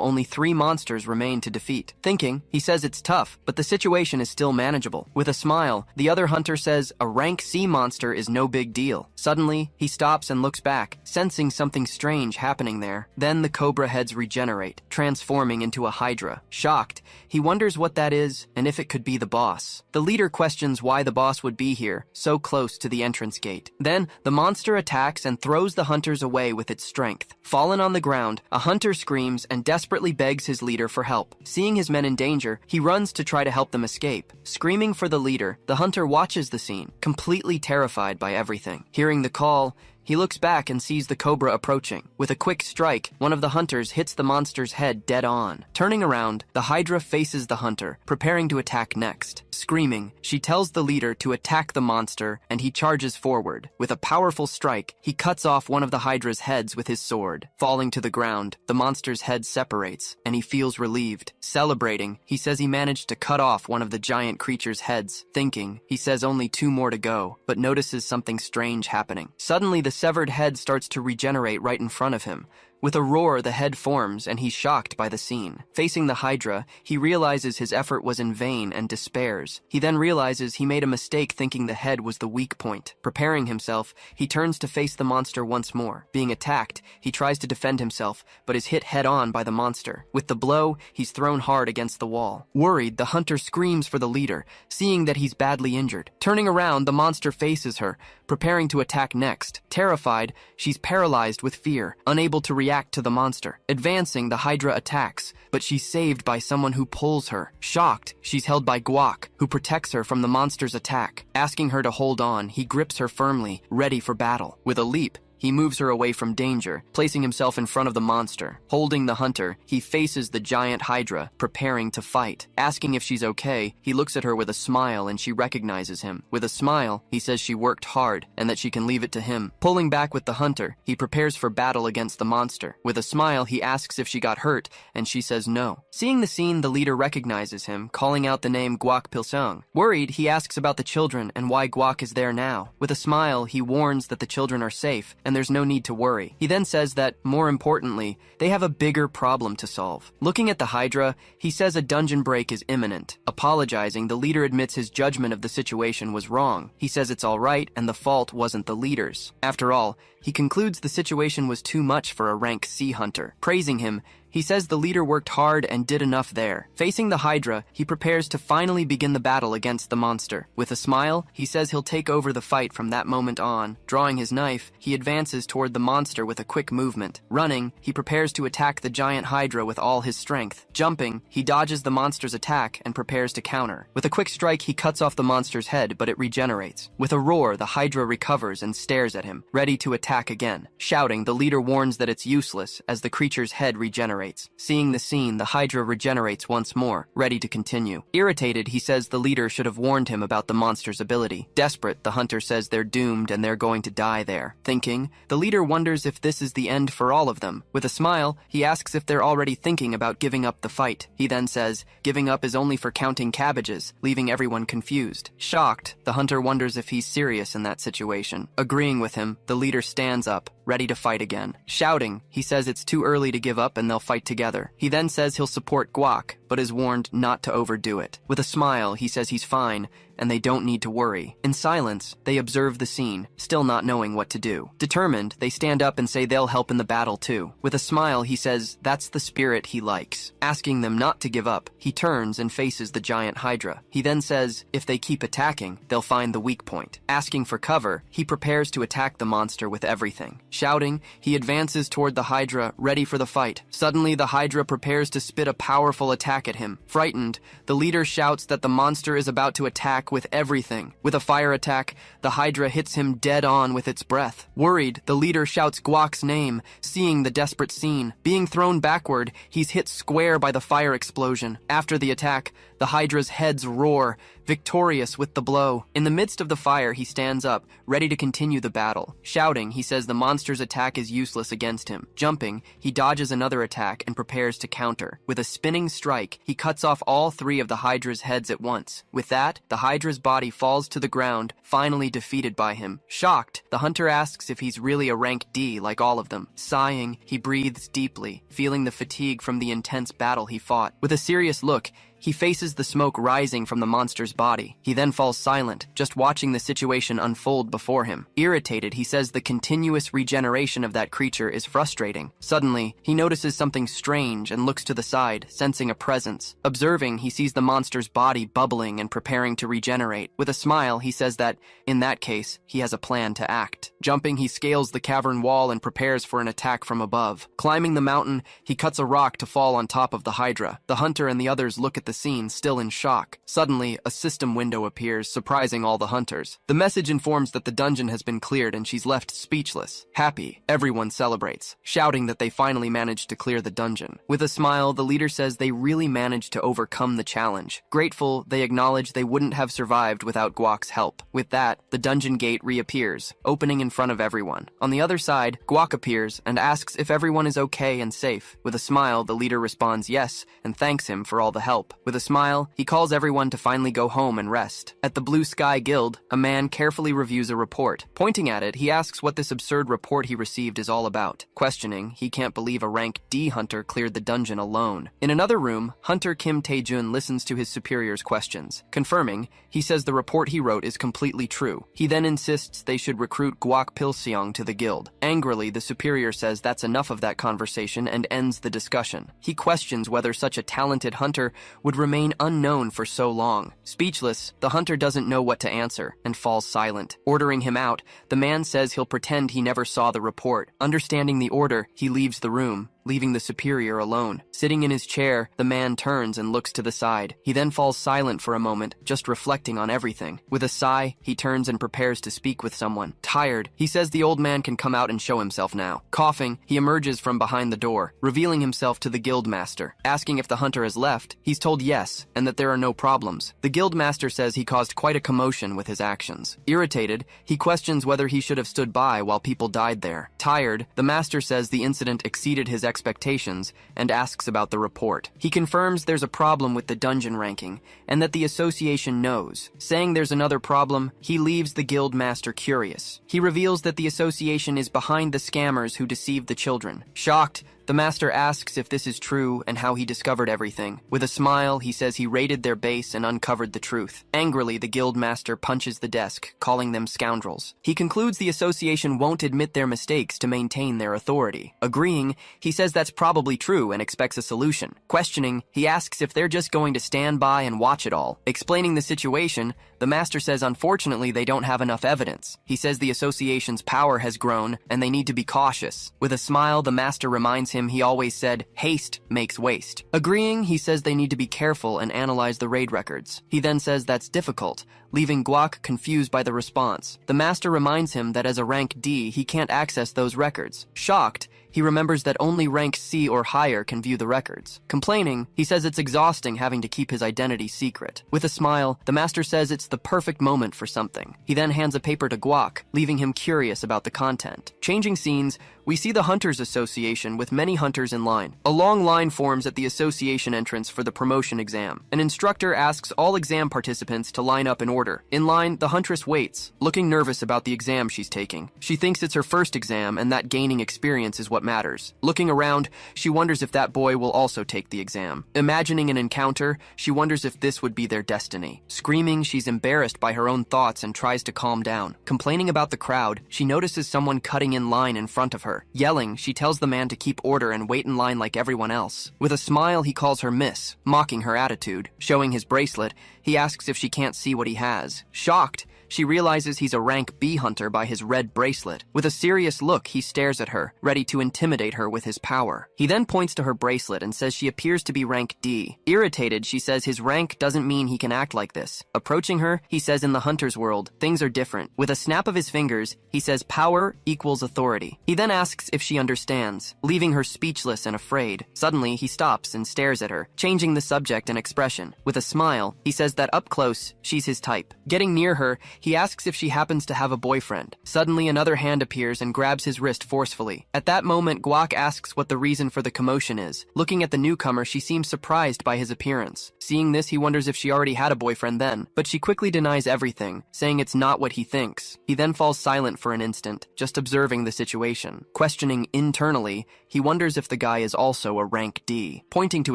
only 3 monsters remain to defeat. Thinking, he says it's tough, but the situation is still manageable. With a smile, the other hunter says a rank C monster is no big deal. Suddenly, he stops and looks back, sensing something strange happening there. Then the cobra heads regenerate, transforming into a hydra. Shocked, he wonders what that is and if it could be the boss. The leader questions why the boss would be here, so close to the entrance gate. Then, the monster attacks and throws the hunters away with its strength. Fallen on the ground, a hunter screams and desperately begs his leader for help. Seeing his men in danger, he runs to try to help them escape. Screaming for the leader, the hunter watches the scene, completely terrified by everything. Hearing the call, he looks back and sees the cobra approaching. With a quick strike, one of the hunters hits the monster's head dead on. Turning around, the hydra faces the hunter, preparing to attack next. Screaming, she tells the leader to attack the monster, and he charges forward. With a powerful strike, he cuts off one of the hydra's heads with his sword. Falling to the ground, the monster's head separates, and he feels relieved. Celebrating, he says he managed to cut off one of the giant creature's heads. Thinking, he says only 2 more to go, but notices something strange happening. Suddenly, the severed head starts to regenerate right in front of him. With a roar, the head forms, and he's shocked by the scene. Facing the hydra, he realizes his effort was in vain and despairs. He then realizes he made a mistake thinking the head was the weak point. Preparing himself, he turns to face the monster once more. Being attacked, he tries to defend himself, but is hit head-on by the monster. With the blow, he's thrown hard against the wall. Worried, the hunter screams for the leader, seeing that he's badly injured. Turning around, the monster faces her, preparing to attack next. Terrified, she's paralyzed with fear, unable to react to the monster. Advancing, the hydra attacks, but she's saved by someone who pulls her. Shocked, she's held by Guac, who protects her from the monster's attack. Asking her to hold on, he grips her firmly, ready for battle. With a leap, he moves her away from danger, placing himself in front of the monster. Holding the hunter, he faces the giant hydra, preparing to fight. Asking if she's okay, he looks at her with a smile and she recognizes him. With a smile, he says she worked hard and that she can leave it to him. Pulling back with the hunter, he prepares for battle against the monster. With a smile, he asks if she got hurt and she says no. Seeing the scene, the leader recognizes him, calling out the name Guac Pilsung. Worried, he asks about the children and why Guac is there now. With a smile, he warns that the children are safe and there's no need to worry. He then says that, more importantly, they have a bigger problem to solve. Looking at the hydra, he says a dungeon break is imminent. Apologizing, the leader admits his judgment of the situation was wrong. He says it's all right and the fault wasn't the leader's. After all, he concludes the situation was too much for a rank C hunter. Praising him, he says the leader worked hard and did enough there. Facing the hydra, he prepares to finally begin the battle against the monster. With a smile, he says he'll take over the fight from that moment on. Drawing his knife, he advances toward the monster with a quick movement. Running, he prepares to attack the giant hydra with all his strength. Jumping, he dodges the monster's attack and prepares to counter. With a quick strike, he cuts off the monster's head, but it regenerates. With a roar, the hydra recovers and stares at him, ready to attack again. Shouting, the leader warns that it's useless as the creature's head regenerates. Seeing the scene, the hydra regenerates once more, ready to continue. Irritated, he says the leader should have warned him about the monster's ability. Desperate, the hunter says they're doomed and they're going to die there. Thinking, the leader wonders if this is the end for all of them. With a smile, he asks if they're already thinking about giving up the fight. He then says, giving up is only for counting cabbages, leaving everyone confused. Shocked, the hunter wonders if he's serious in that situation. Agreeing with him, the leader stands up, ready to fight again. Shouting, he says it's too early to give up and they'll fight together. He then says he'll support Guac, but is warned not to overdo it. With a smile, he says he's fine, and they don't need to worry. In silence, they observe the scene, still not knowing what to do. Determined, they stand up and say they'll help in the battle too. With a smile, he says that's the spirit he likes. Asking them not to give up, he turns and faces the giant Hydra. He then says if they keep attacking, they'll find the weak point. Asking for cover, he prepares to attack the monster with everything. Shouting, he advances toward the Hydra, ready for the fight. Suddenly, the Hydra prepares to spit a powerful attack at him. Frightened, the leader shouts that the monster is about to attack with everything. With a fire attack, the Hydra hits him dead on with its breath. Worried, the leader shouts Guok's name, seeing the desperate scene. Being thrown backward, he's hit square by the fire explosion. After the attack, the Hydra's heads roar, victorious with the blow. In the midst of the fire, he stands up, ready to continue the battle. Shouting, he says the monster's attack is useless against him. Jumping, he dodges another attack and prepares to counter. With a spinning strike, he cuts off all 3 of the Hydra's heads at once. With that, the Hydra's body falls to the ground, finally defeated by him. Shocked, the hunter asks if he's really a rank D like all of them. Sighing, he breathes deeply, feeling the fatigue from the intense battle he fought. With a serious look, he faces the smoke rising from the monster's body. He then falls silent, just watching the situation unfold before him. Irritated, he says the continuous regeneration of that creature is frustrating. Suddenly, he notices something strange and looks to the side, sensing a presence. Observing, he sees the monster's body bubbling and preparing to regenerate. With a smile, he says that, in that case, he has a plan to act. Jumping, he scales the cavern wall and prepares for an attack from above. Climbing the mountain, he cuts a rock to fall on top of the Hydra. The hunter and the others look at the scene, still in shock. Suddenly, a system window appears, surprising all the hunters. The message informs that the dungeon has been cleared and she's left speechless. Happy, everyone celebrates, shouting that they finally managed to clear the dungeon. With a smile, the leader says they really managed to overcome the challenge. Grateful, they acknowledge they wouldn't have survived without Guok's help. With that, the dungeon gate reappears, opening in front of everyone. On the other side, Guok appears and asks if everyone is okay and safe. With a smile, the leader responds yes and thanks him for all the help. With a smile, he calls everyone to finally go home and rest. At the Blue Sky Guild, a man carefully reviews a report. Pointing at it, he asks what this absurd report he received is all about. Questioning, he can't believe a rank D hunter cleared the dungeon alone. In another room, Hunter Kim Tae-jun listens to his superior's questions. Confirming, he says the report he wrote is completely true. He then insists they should recruit Guok Pilseong to the guild. Angrily, the superior says that's enough of that conversation and ends the discussion. He questions whether such a talented hunter would remain unknown for so long. Speechless, the hunter doesn't know what to answer and falls silent. Ordering him out, the man says he'll pretend he never saw the report. Understanding the order, he leaves the room, leaving the superior alone. Sitting in his chair, the man turns and looks to the side. He then falls silent for a moment, just reflecting on everything. With a sigh, he turns and prepares to speak with someone. Tired, he says the old man can come out and show himself now. Coughing, he emerges from behind the door, revealing himself to the guildmaster. Asking if the hunter has left, he's told yes, and that there are no problems. The guildmaster says he caused quite a commotion with his actions. Irritated, he questions whether he should have stood by while people died there. Tired, the master says the incident exceeded his expectations and asks about the report. He confirms there's a problem with the dungeon ranking and that the association knows. Saying there's another problem, he leaves the guild master curious. He reveals that the association is behind the scammers who deceived the children. Shocked, the master asks if this is true and how he discovered everything. With a smile, he says he raided their base and uncovered the truth. Angrily, the guild master punches the desk, calling them scoundrels. He concludes the association won't admit their mistakes to maintain their authority. Agreeing, he says that's probably true and expects a solution. Questioning, he asks if they're just going to stand by and watch it all. Explaining the situation, the master says unfortunately they don't have enough evidence. He says the association's power has grown and they need to be cautious. With a smile, the master reminds him he always said, haste makes waste. Agreeing, he says they need to be careful and analyze the raid records. He then says that's difficult, leaving Guok confused by the response. The master reminds him that as a rank D, he can't access those records. Shocked, he remembers that only rank C or higher can view the records. Complaining, he says it's exhausting having to keep his identity secret. With a smile, the master says it's the perfect moment for something. He then hands a paper to Guok, leaving him curious about the content. Changing scenes, we see the Hunters Association with many hunters in line. A long line forms at the association entrance for the promotion exam. An instructor asks all exam participants to line up in order. In line, the huntress waits, looking nervous about the exam she's taking. She thinks it's her first exam and that gaining experience is what what matters. Looking around, she wonders if that boy will also take the exam. Imagining an encounter, she wonders if this would be their destiny. Screaming, she's embarrassed by her own thoughts and tries to calm down. Complaining about the crowd, she notices someone cutting in line in front of her. Yelling, she tells the man to keep order and wait in line like everyone else. With a smile, he calls her Miss, mocking her attitude. Showing his bracelet, he asks if she can't see what he has. Shocked, she realizes he's a rank B hunter by his red bracelet. With a serious look, he stares at her, ready to intimidate her with his power. He then points to her bracelet and says she appears to be rank D. Irritated, she says his rank doesn't mean he can act like this. Approaching her, he says in the hunter's world, things are different. With a snap of his fingers, he says power equals authority. He then asks if she understands, leaving her speechless and afraid. Suddenly, he stops and stares at her, changing the subject and expression. With a smile, he says that up close, she's his type. Getting near her, he asks if she happens to have a boyfriend. Suddenly, another hand appears and grabs his wrist forcefully. At that moment, Guak asks what the reason for the commotion is. Looking at the newcomer, she seems surprised by his appearance. Seeing this, he wonders if she already had a boyfriend then, but she quickly denies everything, saying it's not what he thinks. He then falls silent for an instant, just observing the situation. Questioning internally, he wonders if the guy is also a rank D. Pointing to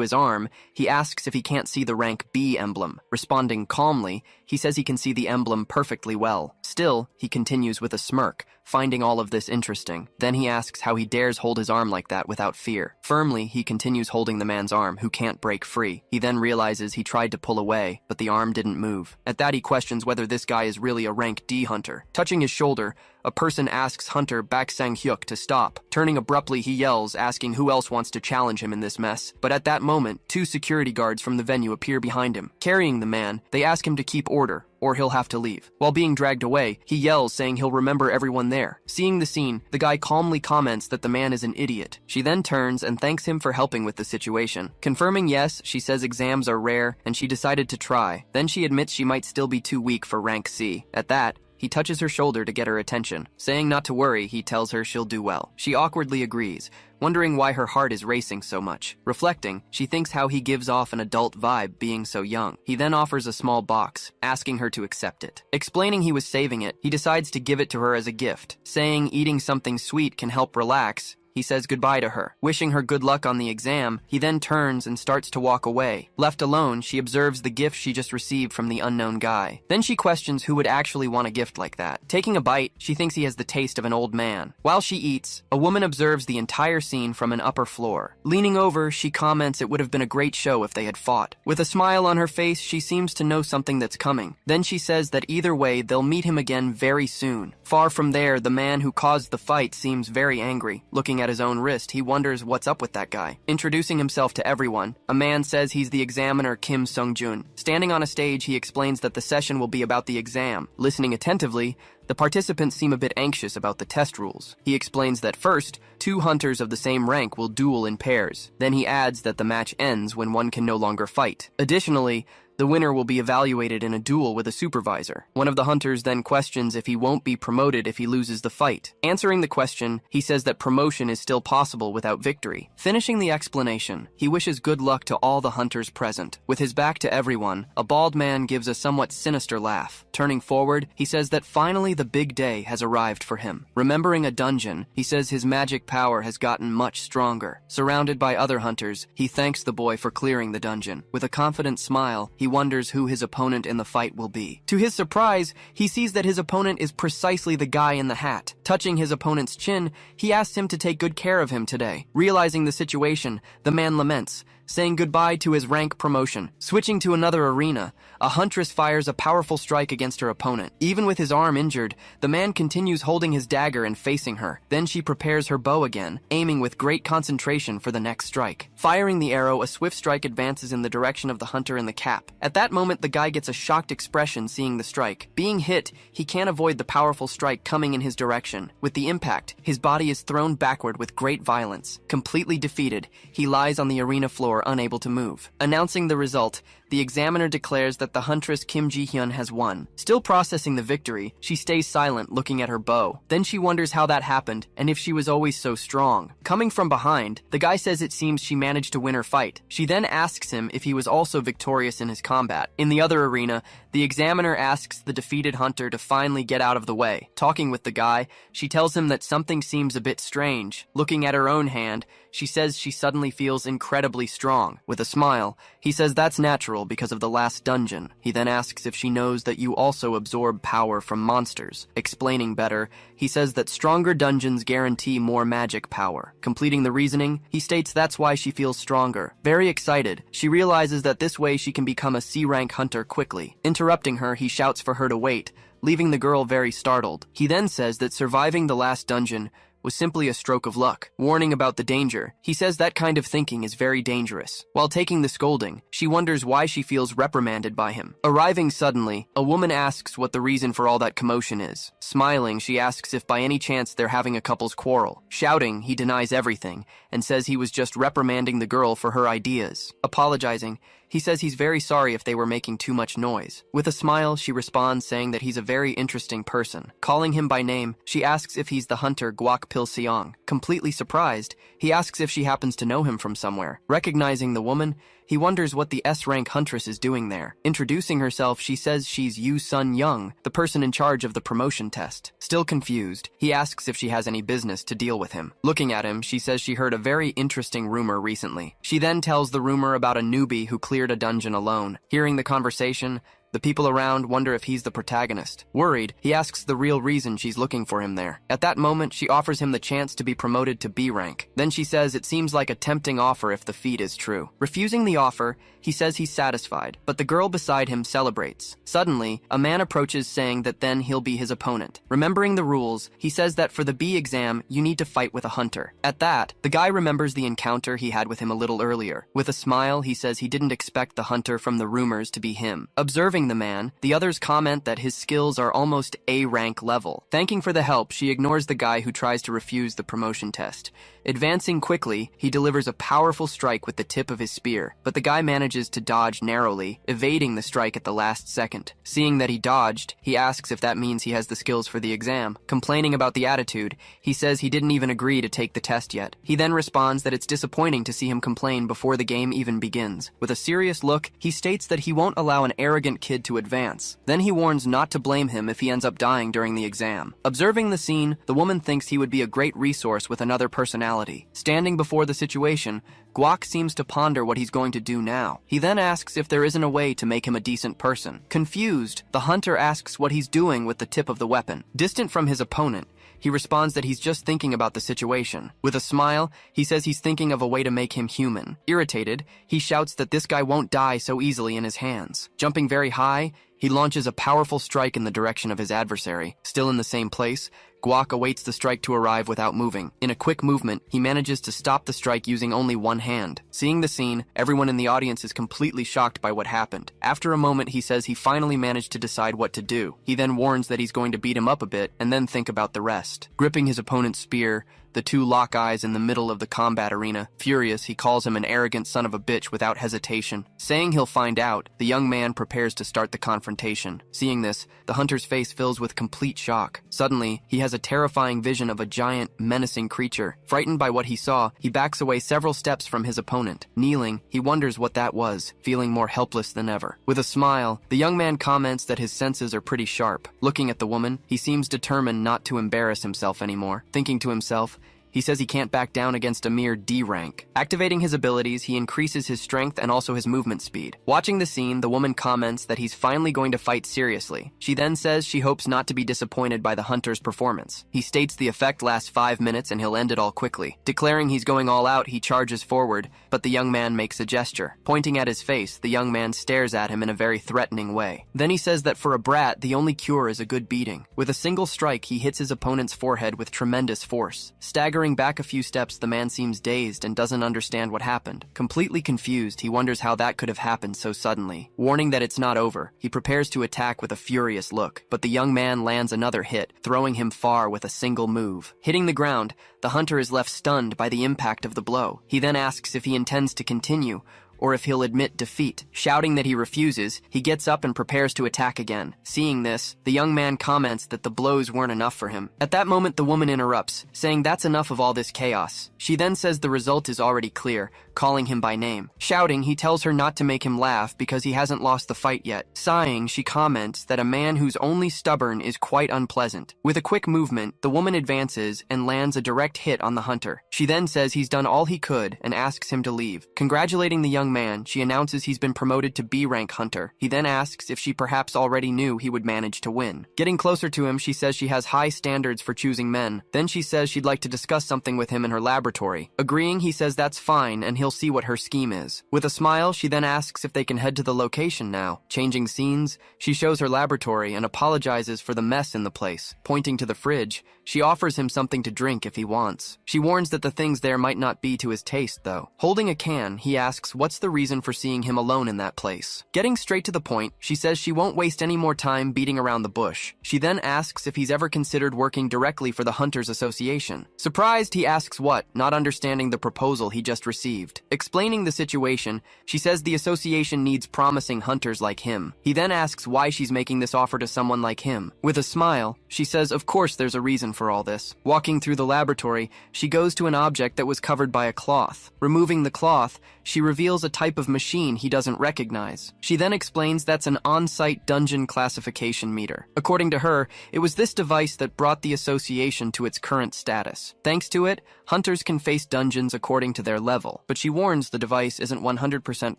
his arm, he asks if he can't see the rank B emblem. Responding calmly, he says he can see the emblem perfectly well. Still, he continues with a smirk, finding all of this interesting. Then he asks how he dares hold his arm like that without fear. Firmly, he continues holding the man's arm, who can't break free. He then realizes he tried to pull away, but the arm didn't move. At that, he questions whether this guy is really a rank D hunter. Touching his shoulder, a person asks Hunter Bak Sang-hyuk to stop. Turning abruptly, he yells, asking who else wants to challenge him in this mess. But at that moment, two security guards from the venue appear behind him. Carrying the man, they ask him to keep order, or he'll have to leave. While being dragged away, he yells, saying he'll remember everyone there. Seeing the scene, the guy calmly comments that the man is an idiot. She then turns and thanks him for helping with the situation. Confirming yes, she says exams are rare, and she decided to try. Then she admits she might still be too weak for rank C. At that, he touches her shoulder to get her attention. Saying not to worry, he tells her she'll do well. She awkwardly agrees, wondering why her heart is racing so much. Reflecting, she thinks how he gives off an adult vibe being so young. He then offers a small box, asking her to accept it. Explaining he was saving it, he decides to give it to her as a gift. Saying eating something sweet can help relax, he says goodbye to her. Wishing her good luck on the exam, he then turns and starts to walk away. Left alone, she observes the gift she just received from the unknown guy. Then she questions who would actually want a gift like that. Taking a bite, she thinks he has the taste of an old man. While she eats, a woman observes the entire scene from an upper floor. Leaning over, she comments it would have been a great show if they had fought. With a smile on her face, she seems to know something that's coming. Then she says that either way, they'll meet him again very soon. Far from there, the man who caused the fight seems very angry. Looking at his own wrist, he wonders what's up with that guy. Introducing himself to everyone, a man says he's the examiner Kim Sung-jun. Standing on a stage, he explains that the session will be about the exam. Listening attentively, the participants seem a bit anxious about the test rules. He explains that first, two hunters of the same rank will duel in pairs. Then he adds that the match ends when one can no longer fight. Additionally, the winner will be evaluated in a duel with a supervisor. One of the hunters then questions if he won't be promoted if he loses the fight. Answering the question, he says that promotion is still possible without victory. Finishing the explanation, he wishes good luck to all the hunters present. With his back to everyone, a bald man gives a somewhat sinister laugh. Turning forward, he says that finally the big day has arrived for him. Remembering a dungeon, he says his magic power has gotten much stronger. Surrounded by other hunters, he thanks the boy for clearing the dungeon. With a confident smile, he wonders who his opponent in the fight will be. To his surprise, he sees that his opponent is precisely the guy in the hat. Touching his opponent's chin, he asks him to take good care of him today. Realizing the situation, the man laments, saying goodbye to his rank promotion. Switching to another arena, a huntress fires a powerful strike against her opponent. Even with his arm injured, the man continues holding his dagger and facing her. Then she prepares her bow again, aiming with great concentration for the next strike. Firing the arrow, a swift strike advances in the direction of the hunter in the cap. At that moment, the guy gets a shocked expression seeing the strike. Being hit, he can't avoid the powerful strike coming in his direction. With the impact, his body is thrown backward with great violence. Completely defeated, he lies on the arena floor floor, unable to move. Announcing the result, the examiner declares that the huntress Kim Ji-hyun has won. Still processing the victory, she stays silent, looking at her bow. Then she wonders how that happened, and if she was always so strong. Coming from behind, the guy says it seems she managed to win her fight. She then asks him if he was also victorious in his combat. In the other arena, the examiner asks the defeated hunter to finally get out of the way. Talking with the guy, she tells him that something seems a bit strange. Looking at her own hand, she says she suddenly feels incredibly strong. With a smile, he says that's natural because of the last dungeon. He then asks if she knows that you also absorb power from monsters. Explaining better, he says that stronger dungeons guarantee more magic power. Completing the reasoning, he states that's why she feels stronger. Very excited, she realizes that this way she can become a C-rank hunter quickly. Interrupting her, he shouts for her to wait, leaving the girl very startled. He then says that surviving the last dungeon was simply a stroke of luck. Warning about the danger, he says that kind of thinking is very dangerous. While taking the scolding, she wonders why she feels reprimanded by him. Arriving suddenly, a woman asks what the reason for all that commotion is. Smiling, she asks if by any chance they're having a couple's quarrel. Shouting, he denies everything and says he was just reprimanding the girl for her ideas. Apologizing, he says he's very sorry if they were making too much noise. With a smile, she responds saying that he's a very interesting person. Calling him by name, she asks if he's the hunter Guak Pil Seong. Completely surprised, he asks if she happens to know him from somewhere. Recognizing the woman, he wonders what the S-rank huntress is doing there. Introducing herself, she says she's Yu Sun Young, the person in charge of the promotion test. Still confused, he asks if she has any business to deal with him. Looking at him, she says she heard a very interesting rumor recently. She then tells the rumor about a newbie who cleared a dungeon alone. Hearing the conversation, the people around wonder if he's the protagonist. Worried, he asks the real reason she's looking for him there. At that moment, she offers him the chance to be promoted to B rank. Then she says it seems like a tempting offer if the feat is true. Refusing the offer, he says he's satisfied, but the girl beside him celebrates. Suddenly, a man approaches saying that then he'll be his opponent. Remembering the rules, he says that for the B exam, you need to fight with a hunter. At that, the guy remembers the encounter he had with him a little earlier. With a smile, he says he didn't expect the hunter from the rumors to be him. Observing the man, the others comment that his skills are almost A-rank level. Thanking for the help, she ignores the guy who tries to refuse the promotion test. Advancing quickly, he delivers a powerful strike with the tip of his spear, but the guy manages to dodge narrowly, evading the strike at the last second. Seeing that he dodged, he asks if that means he has the skills for the exam. Complaining about the attitude, he says he didn't even agree to take the test yet. He then responds that it's disappointing to see him complain before the game even begins. With a serious look, he states that he won't allow an arrogant kid to advance. Then he warns not to blame him if he ends up dying during the exam. Observing the scene, the woman thinks he would be a great resource with another personality. Standing before the situation, Guak seems to ponder what he's going to do now. He then asks if there isn't a way to make him a decent person. Confused, the hunter asks what he's doing with the tip of the weapon. Distant from his opponent, he responds that he's just thinking about the situation. With a smile, he says he's thinking of a way to make him human. Irritated, he shouts that this guy won't die so easily in his hands. Jumping very high, he launches a powerful strike in the direction of his adversary. Still in the same place, Guak awaits the strike to arrive without moving. In a quick movement, he manages to stop the strike using only one hand. Seeing the scene, everyone in the audience is completely shocked by what happened. After a moment, he says he finally managed to decide what to do. He then warns that he's going to beat him up a bit and then think about the rest. Gripping his opponent's spear, the two lock eyes in the middle of the combat arena. Furious, he calls him an arrogant son of a bitch without hesitation. Saying he'll find out, the young man prepares to start the confrontation. Seeing this, the hunter's face fills with complete shock. Suddenly, he has a terrifying vision of a giant, menacing creature. Frightened by what he saw, he backs away several steps from his opponent. Kneeling, he wonders what that was, feeling more helpless than ever. With a smile, the young man comments that his senses are pretty sharp. Looking at the woman, he seems determined not to embarrass himself anymore. Thinking to himself, he says he can't back down against a mere D rank. Activating his abilities, he increases his strength and also his movement speed. Watching the scene, the woman comments that he's finally going to fight seriously. She then says she hopes not to be disappointed by the hunter's performance. He states the effect lasts 5 minutes and he'll end it all quickly. Declaring he's going all out, he charges forward, but the young man makes a gesture. Pointing at his face, the young man stares at him in a very threatening way. Then he says that for a brat, the only cure is a good beating. With a single strike, he hits his opponent's forehead with tremendous force. Staggering Stuttering back a few steps, the man seems dazed and doesn't understand what happened. Completely confused, he wonders how that could have happened so suddenly. Warning that it's not over, he prepares to attack with a furious look, but the young man lands another hit, throwing him far with a single move. Hitting the ground, the hunter is left stunned by the impact of the blow. He then asks if he intends to continue, or if he'll admit defeat. Shouting that he refuses, he gets up and prepares to attack again. Seeing this, the young man comments that the blows weren't enough for him. At that moment, the woman interrupts, saying that's enough of all this chaos. She then says the result is already clear, calling him by name. Shouting, he tells her not to make him laugh because he hasn't lost the fight yet. Sighing, she comments that a man who's only stubborn is quite unpleasant. With a quick movement, the woman advances and lands a direct hit on the hunter. She then says he's done all he could and asks him to leave. Congratulating the young man, she announces he's been promoted to B-rank hunter. He then asks if she perhaps already knew he would manage to win. Getting closer to him, she says she has high standards for choosing men. Then she says she'd like to discuss something with him in her laboratory. Agreeing, he says that's fine and he'll see what her scheme is. With a smile, she then asks if they can head to the location now. Changing scenes, she shows her laboratory and apologizes for the mess in the place. Pointing to the fridge, she offers him something to drink if he wants. She warns that the things there might not be to his taste, though. Holding a can, he asks what's the reason for seeing him alone in that place. Getting straight to the point, she says she won't waste any more time beating around the bush. She then asks if he's ever considered working directly for the Hunters Association. Surprised, he asks what, not understanding the proposal he just received. Explaining the situation, she says the association needs promising hunters like him. He then asks why she's making this offer to someone like him. With a smile, she says of course there's a reason for all this. Walking through the laboratory, she goes to an object that was covered by a cloth. Removing the cloth, she reveals a type of machine he doesn't recognize. She then explains that's an on-site dungeon classification meter. According to her, it was this device that brought the association to its current status. Thanks to it, hunters can face dungeons according to their level, but she warns the device isn't 100%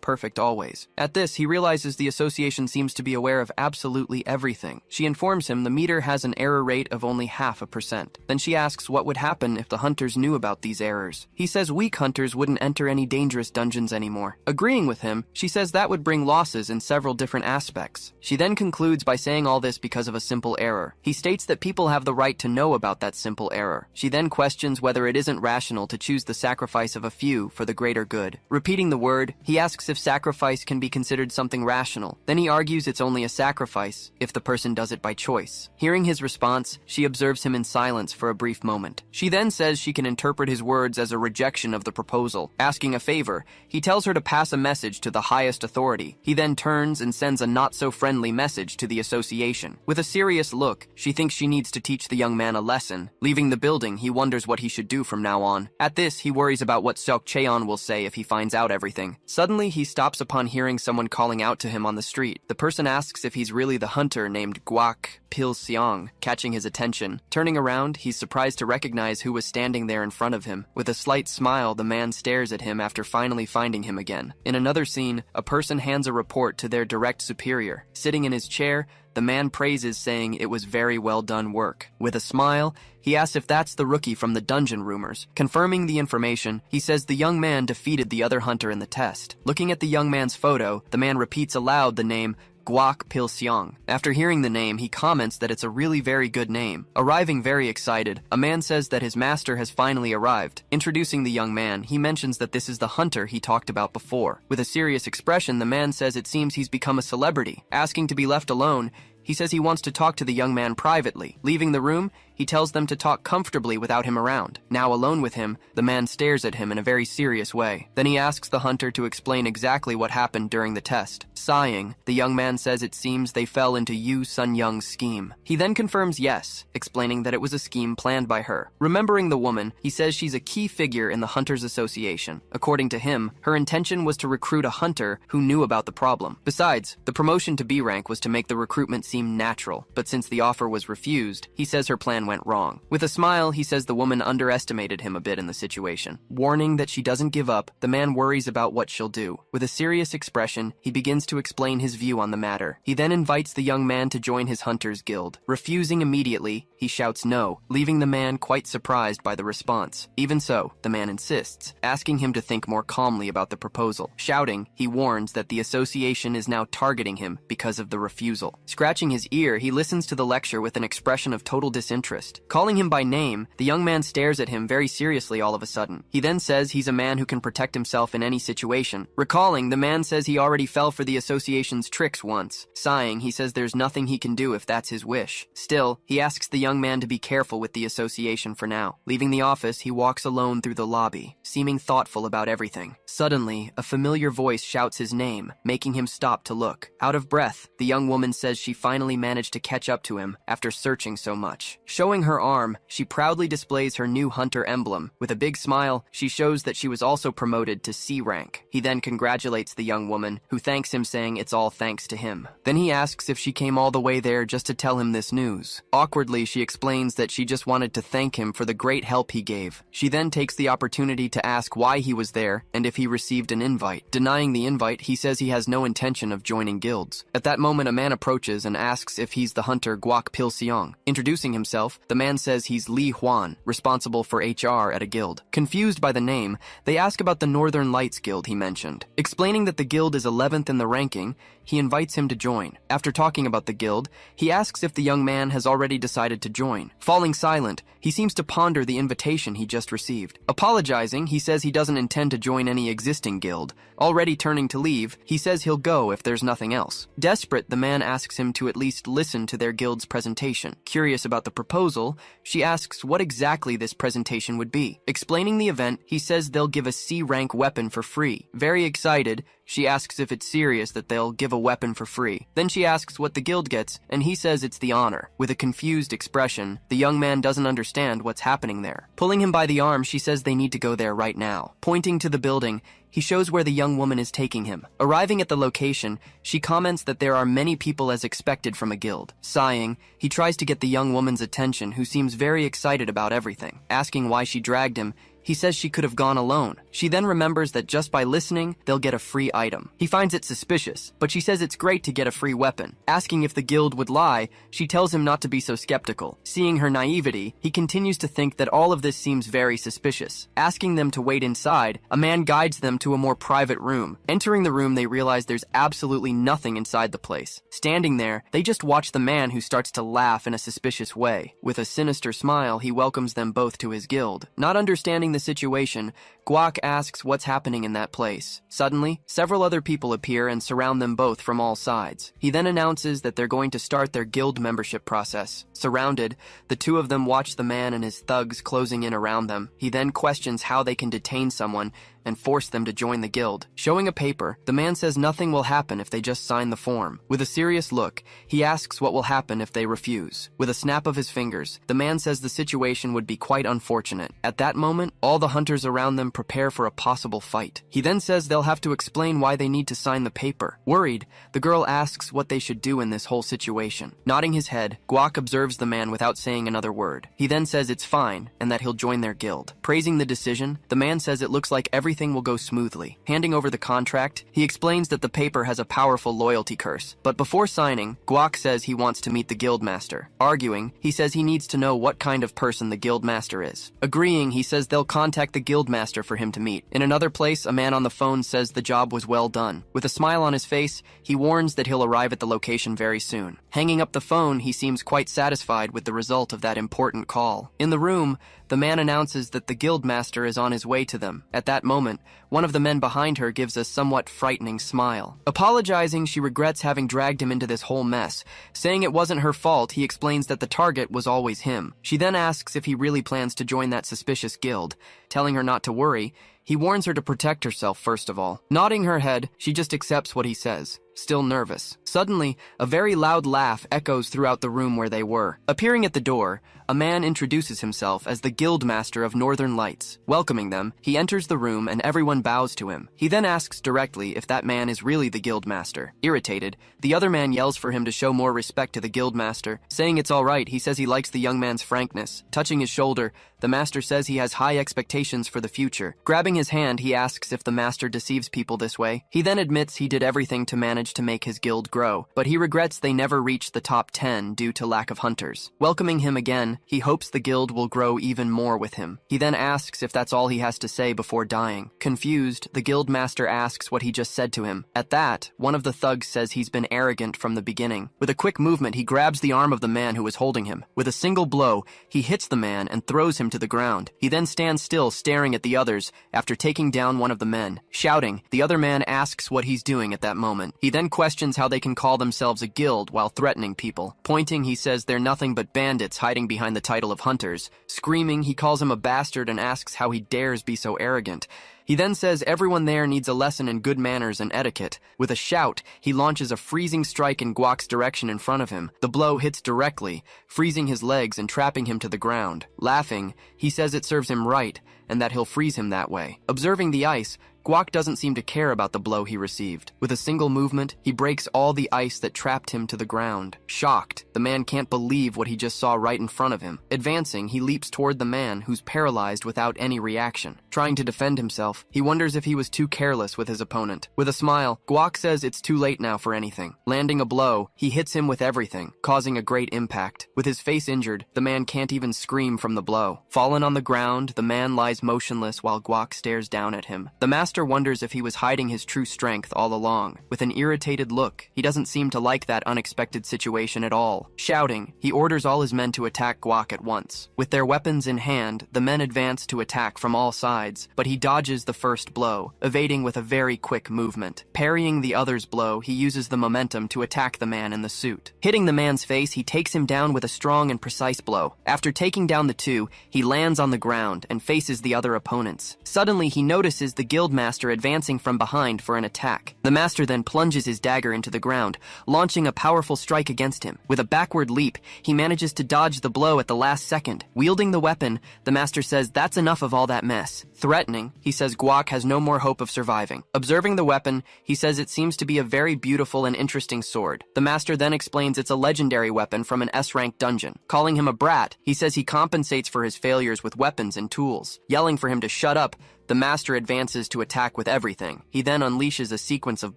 perfect always. At this, he realizes the association seems to be aware of absolutely everything. She informs him the meter has an error rate of only 0.5%. Then she asks what would happen if the hunters knew about these errors. He says weak hunters wouldn't enter any dangerous dungeons anymore. Agreeing with him, she says that would bring losses in several different aspects. She then concludes by saying all this because of a simple error. He states that people have the right to know about that simple error. She then questions whether it isn't rational to choose the sacrifice of a few for the greater good. Repeating the word, he asks if sacrifice can be considered something rational. Then he argues it's only a sacrifice if the person does it by choice. Hearing his response, she observes him in silence for a brief moment. She then says she can interpret his words as a rejection of the proposal. Asking a favor, he tells her to pass a message to the highest authority. He then turns and sends a not-so-friendly message to the association. With a serious look, she thinks she needs to teach the young man a lesson. Leaving the building, he wonders what he should do from now on. At this, he worries about what Seok Cheon will say if he finds out everything. Suddenly, he stops upon hearing someone calling out to him on the street. The person asks if he's really the hunter named Guak Pil Seong, catching his attention. Turning around, he's surprised to recognize who was standing there in front of him. With a slight smile, the man stares at him after finally finding him again. In another scene, a person hands a report to their direct superior. Sitting in his chair, the man praises, saying it was very well done work. With a smile, he asks if that's the rookie from the dungeon rumors. Confirming the information, he says the young man defeated the other hunter in the test. Looking at the young man's photo, the man repeats aloud the name Guak Pil Seong. After hearing the name, he comments that it's a really very good name. Arriving very excited, a man says that his master has finally arrived. Introducing the young man, he mentions that this is the hunter he talked about before. With a serious expression, the man says it seems he's become a celebrity. Asking to be left alone, he says he wants to talk to the young man privately. Leaving the room, he tells them to talk comfortably without him around. Now alone with him, the man stares at him in a very serious way. Then he asks the hunter to explain exactly what happened during the test. Sighing, the young man says it seems they fell into Yu Sun Young's scheme. He then confirms yes, explaining that it was a scheme planned by her. Remembering the woman, he says she's a key figure in the Hunters Association. According to him, her intention was to recruit a hunter who knew about the problem. Besides, the promotion to B rank was to make the recruitment seem natural, but since the offer was refused, he says her plan went wrong. With a smile, he says the woman underestimated him a bit in the situation. Warning that she doesn't give up, the man worries about what she'll do. With a serious expression, he begins to explain his view on the matter. He then invites the young man to join his hunter's guild. Refusing immediately, he shouts no, leaving the man quite surprised by the response. Even so, the man insists, asking him to think more calmly about the proposal. Shouting, he warns that the association is now targeting him because of the refusal. Scratching his ear, he listens to the lecture with an expression of total disinterest. interest. Calling him by name, the young man stares at him very seriously all of a sudden. He then says he's a man who can protect himself in any situation. Recalling, the man says he already fell for the association's tricks once. Sighing, he says there's nothing he can do if that's his wish. Still, he asks the young man to be careful with the association for now. Leaving the office, he walks alone through the lobby, seeming thoughtful about everything. Suddenly, a familiar voice shouts his name, making him stop to look. Out of breath, the young woman says she finally managed to catch up to him after searching so much. Showing her arm, she proudly displays her new hunter emblem. With a big smile, she shows that she was also promoted to C rank. He then congratulates the young woman, who thanks him, saying it's all thanks to him. Then he asks if she came all the way there just to tell him this news. Awkwardly, she explains that she just wanted to thank him for the great help he gave. She then takes the opportunity to ask why he was there and if he received an invite. Denying the invite, he says he has no intention of joining guilds. At that moment, a man approaches and asks if he's the hunter Guak Pil Siong. Introducing himself, the man says he's Li Huan, responsible for HR at a guild. Confused by the name, they ask about the Northern Lights Guild he mentioned. Explaining that the guild is 11th in the ranking, he invites him to join. After talking about the guild, he asks if the young man has already decided to join. Falling silent, he seems to ponder the invitation he just received. Apologizing, he says he doesn't intend to join any existing guild. Already turning to leave, he says he'll go if there's nothing else. Desperate, the man asks him to at least listen to their guild's presentation. Curious about the proposal, she asks what exactly this presentation would be. Explaining the event, he says they'll give a C-rank weapon for free. Very excited, she asks if it's serious that they'll give a weapon for free. Then she asks what the guild gets, and he says it's the honor. With a confused expression, the young man doesn't understand what's happening there. Pulling him by the arm, she says they need to go there right now. Pointing to the building, he shows where the young woman is taking him. Arriving at the location, she comments that there are many people as expected from a guild. Sighing, he tries to get the young woman's attention, who seems very excited about everything. Asking why she dragged him, he says she could have gone alone. She then remembers that just by listening, they'll get a free item. He finds it suspicious, but she says it's great to get a free weapon. Asking if the guild would lie, she tells him not to be so skeptical. Seeing her naivety, he continues to think that all of this seems very suspicious. Asking them to wait inside, a man guides them to a more private room. Entering the room, they realize there's absolutely nothing inside the place. Standing there, they just watch the man, who starts to laugh in a suspicious way. With a sinister smile, he welcomes them both to his guild. Not understanding the situation, Guak asks what's happening in that place. Suddenly, several other people appear and surround them both from all sides. He then announces that they're going to start their guild membership process. Surrounded, the two of them watch the man and his thugs closing in around them. He then questions how they can detain someone and force them to join the guild. Showing a paper, the man says nothing will happen if they just sign the form. With a serious look, he asks what will happen if they refuse. With a snap of his fingers, the man says the situation would be quite unfortunate. At that moment, all the hunters around them prepare for a possible fight. He then says they'll have to explain why they need to sign the paper. Worried, the girl asks what they should do in this whole situation. Nodding his head, Guak observes the man without saying another word. He then says it's fine and that he'll join their guild. Praising the decision, the man says it looks like everything will go smoothly. Handing over the contract, he explains that the paper has a powerful loyalty curse. But before signing, Guak says he wants to meet the guildmaster. Arguing, he says he needs to know what kind of person the guildmaster is. Agreeing, he says they'll contact the guildmaster for him to meet. In another place, a man on the phone says the job was well done. With a smile on his face, he warns that he'll arrive at the location very soon. Hanging up the phone, he seems quite satisfied with the result of that important call. In the room, the man announces that the guildmaster is on his way to them. At that moment, one of the men behind her gives a somewhat frightening smile. Apologizing, she regrets having dragged him into this whole mess. Saying it wasn't her fault, he explains that the target was always him. She then asks if he really plans to join that suspicious guild. Telling her not to worry, he warns her to protect herself first of all. Nodding her head, she just accepts what he says. Still nervous. Suddenly, a very loud laugh echoes throughout the room where they were. Appearing at the door, a man introduces himself as the Guildmaster of Northern Lights. Welcoming them, he enters the room and everyone bows to him. He then asks directly if that man is really the Guildmaster. Irritated, the other man yells for him to show more respect to the Guildmaster. Saying it's alright, he says he likes the young man's frankness. Touching his shoulder, the master says he has high expectations for the future. Grabbing his hand, he asks if the master deceives people this way. He then admits he did everything to manage managed to make his guild grow, but he regrets they never reached the top 10 due to lack of hunters. Welcoming him again, he hopes the guild will grow even more with him. He then asks if that's all he has to say before dying. Confused, the guild master asks what he just said to him. At that, one of the thugs says he's been arrogant from the beginning. With a quick movement, he grabs the arm of the man who was holding him. With a single blow, he hits the man and throws him to the ground. He then stands still, staring at the others after taking down one of the men. Shouting, the other man asks what he's doing at that moment. He then questions how they can call themselves a guild while threatening people. Pointing, he says they're nothing but bandits hiding behind the title of hunters. Screaming, he calls him a bastard and asks how he dares be so arrogant. He then says everyone there needs a lesson in good manners and etiquette. With a shout, he launches a freezing strike in Guak's direction in front of him. The blow hits directly, freezing his legs and trapping him to the ground. Laughing, he says it serves him right, and that he'll freeze him that way. Observing the ice, Guak doesn't seem to care about the blow he received. With a single movement, he breaks all the ice that trapped him to the ground. Shocked, the man can't believe what he just saw right in front of him. Advancing, he leaps toward the man, who's paralyzed without any reaction. Trying to defend himself, he wonders if he was too careless with his opponent. With a smile, Guak says it's too late now for anything. Landing a blow, he hits him with everything, causing a great impact. With his face injured, the man can't even scream from the blow. Fallen on the ground, the man lies motionless while Guak stares down at him. The master wonders if he was hiding his true strength all along. With an irritated look, he doesn't seem to like that unexpected situation at all. Shouting, he orders all his men to attack Guak at once. With their weapons in hand, the men advance to attack from all sides, but he dodges the first blow, evading with a very quick movement. Parrying the other's blow, he uses the momentum to attack the man in the suit. Hitting the man's face, he takes him down with a strong and precise blow. After taking down the two, he lands on the ground and faces the other opponents. Suddenly, he notices the guildmaster advancing from behind for an attack. The master then plunges his dagger into the ground, launching a powerful strike against him. With a backward leap, he manages to dodge the blow at the last second. Wielding the weapon, the master says that's enough of all that mess. Threatening, he says Guak has no more hope of surviving. Observing the weapon, he says it seems to be a very beautiful and interesting sword. The master then explains it's a legendary weapon from an S-rank dungeon. Calling him a brat, he says he compensates for his failures with weapons and tools. Yelling for him to shut up, the master advances to attack with everything. He then unleashes a sequence of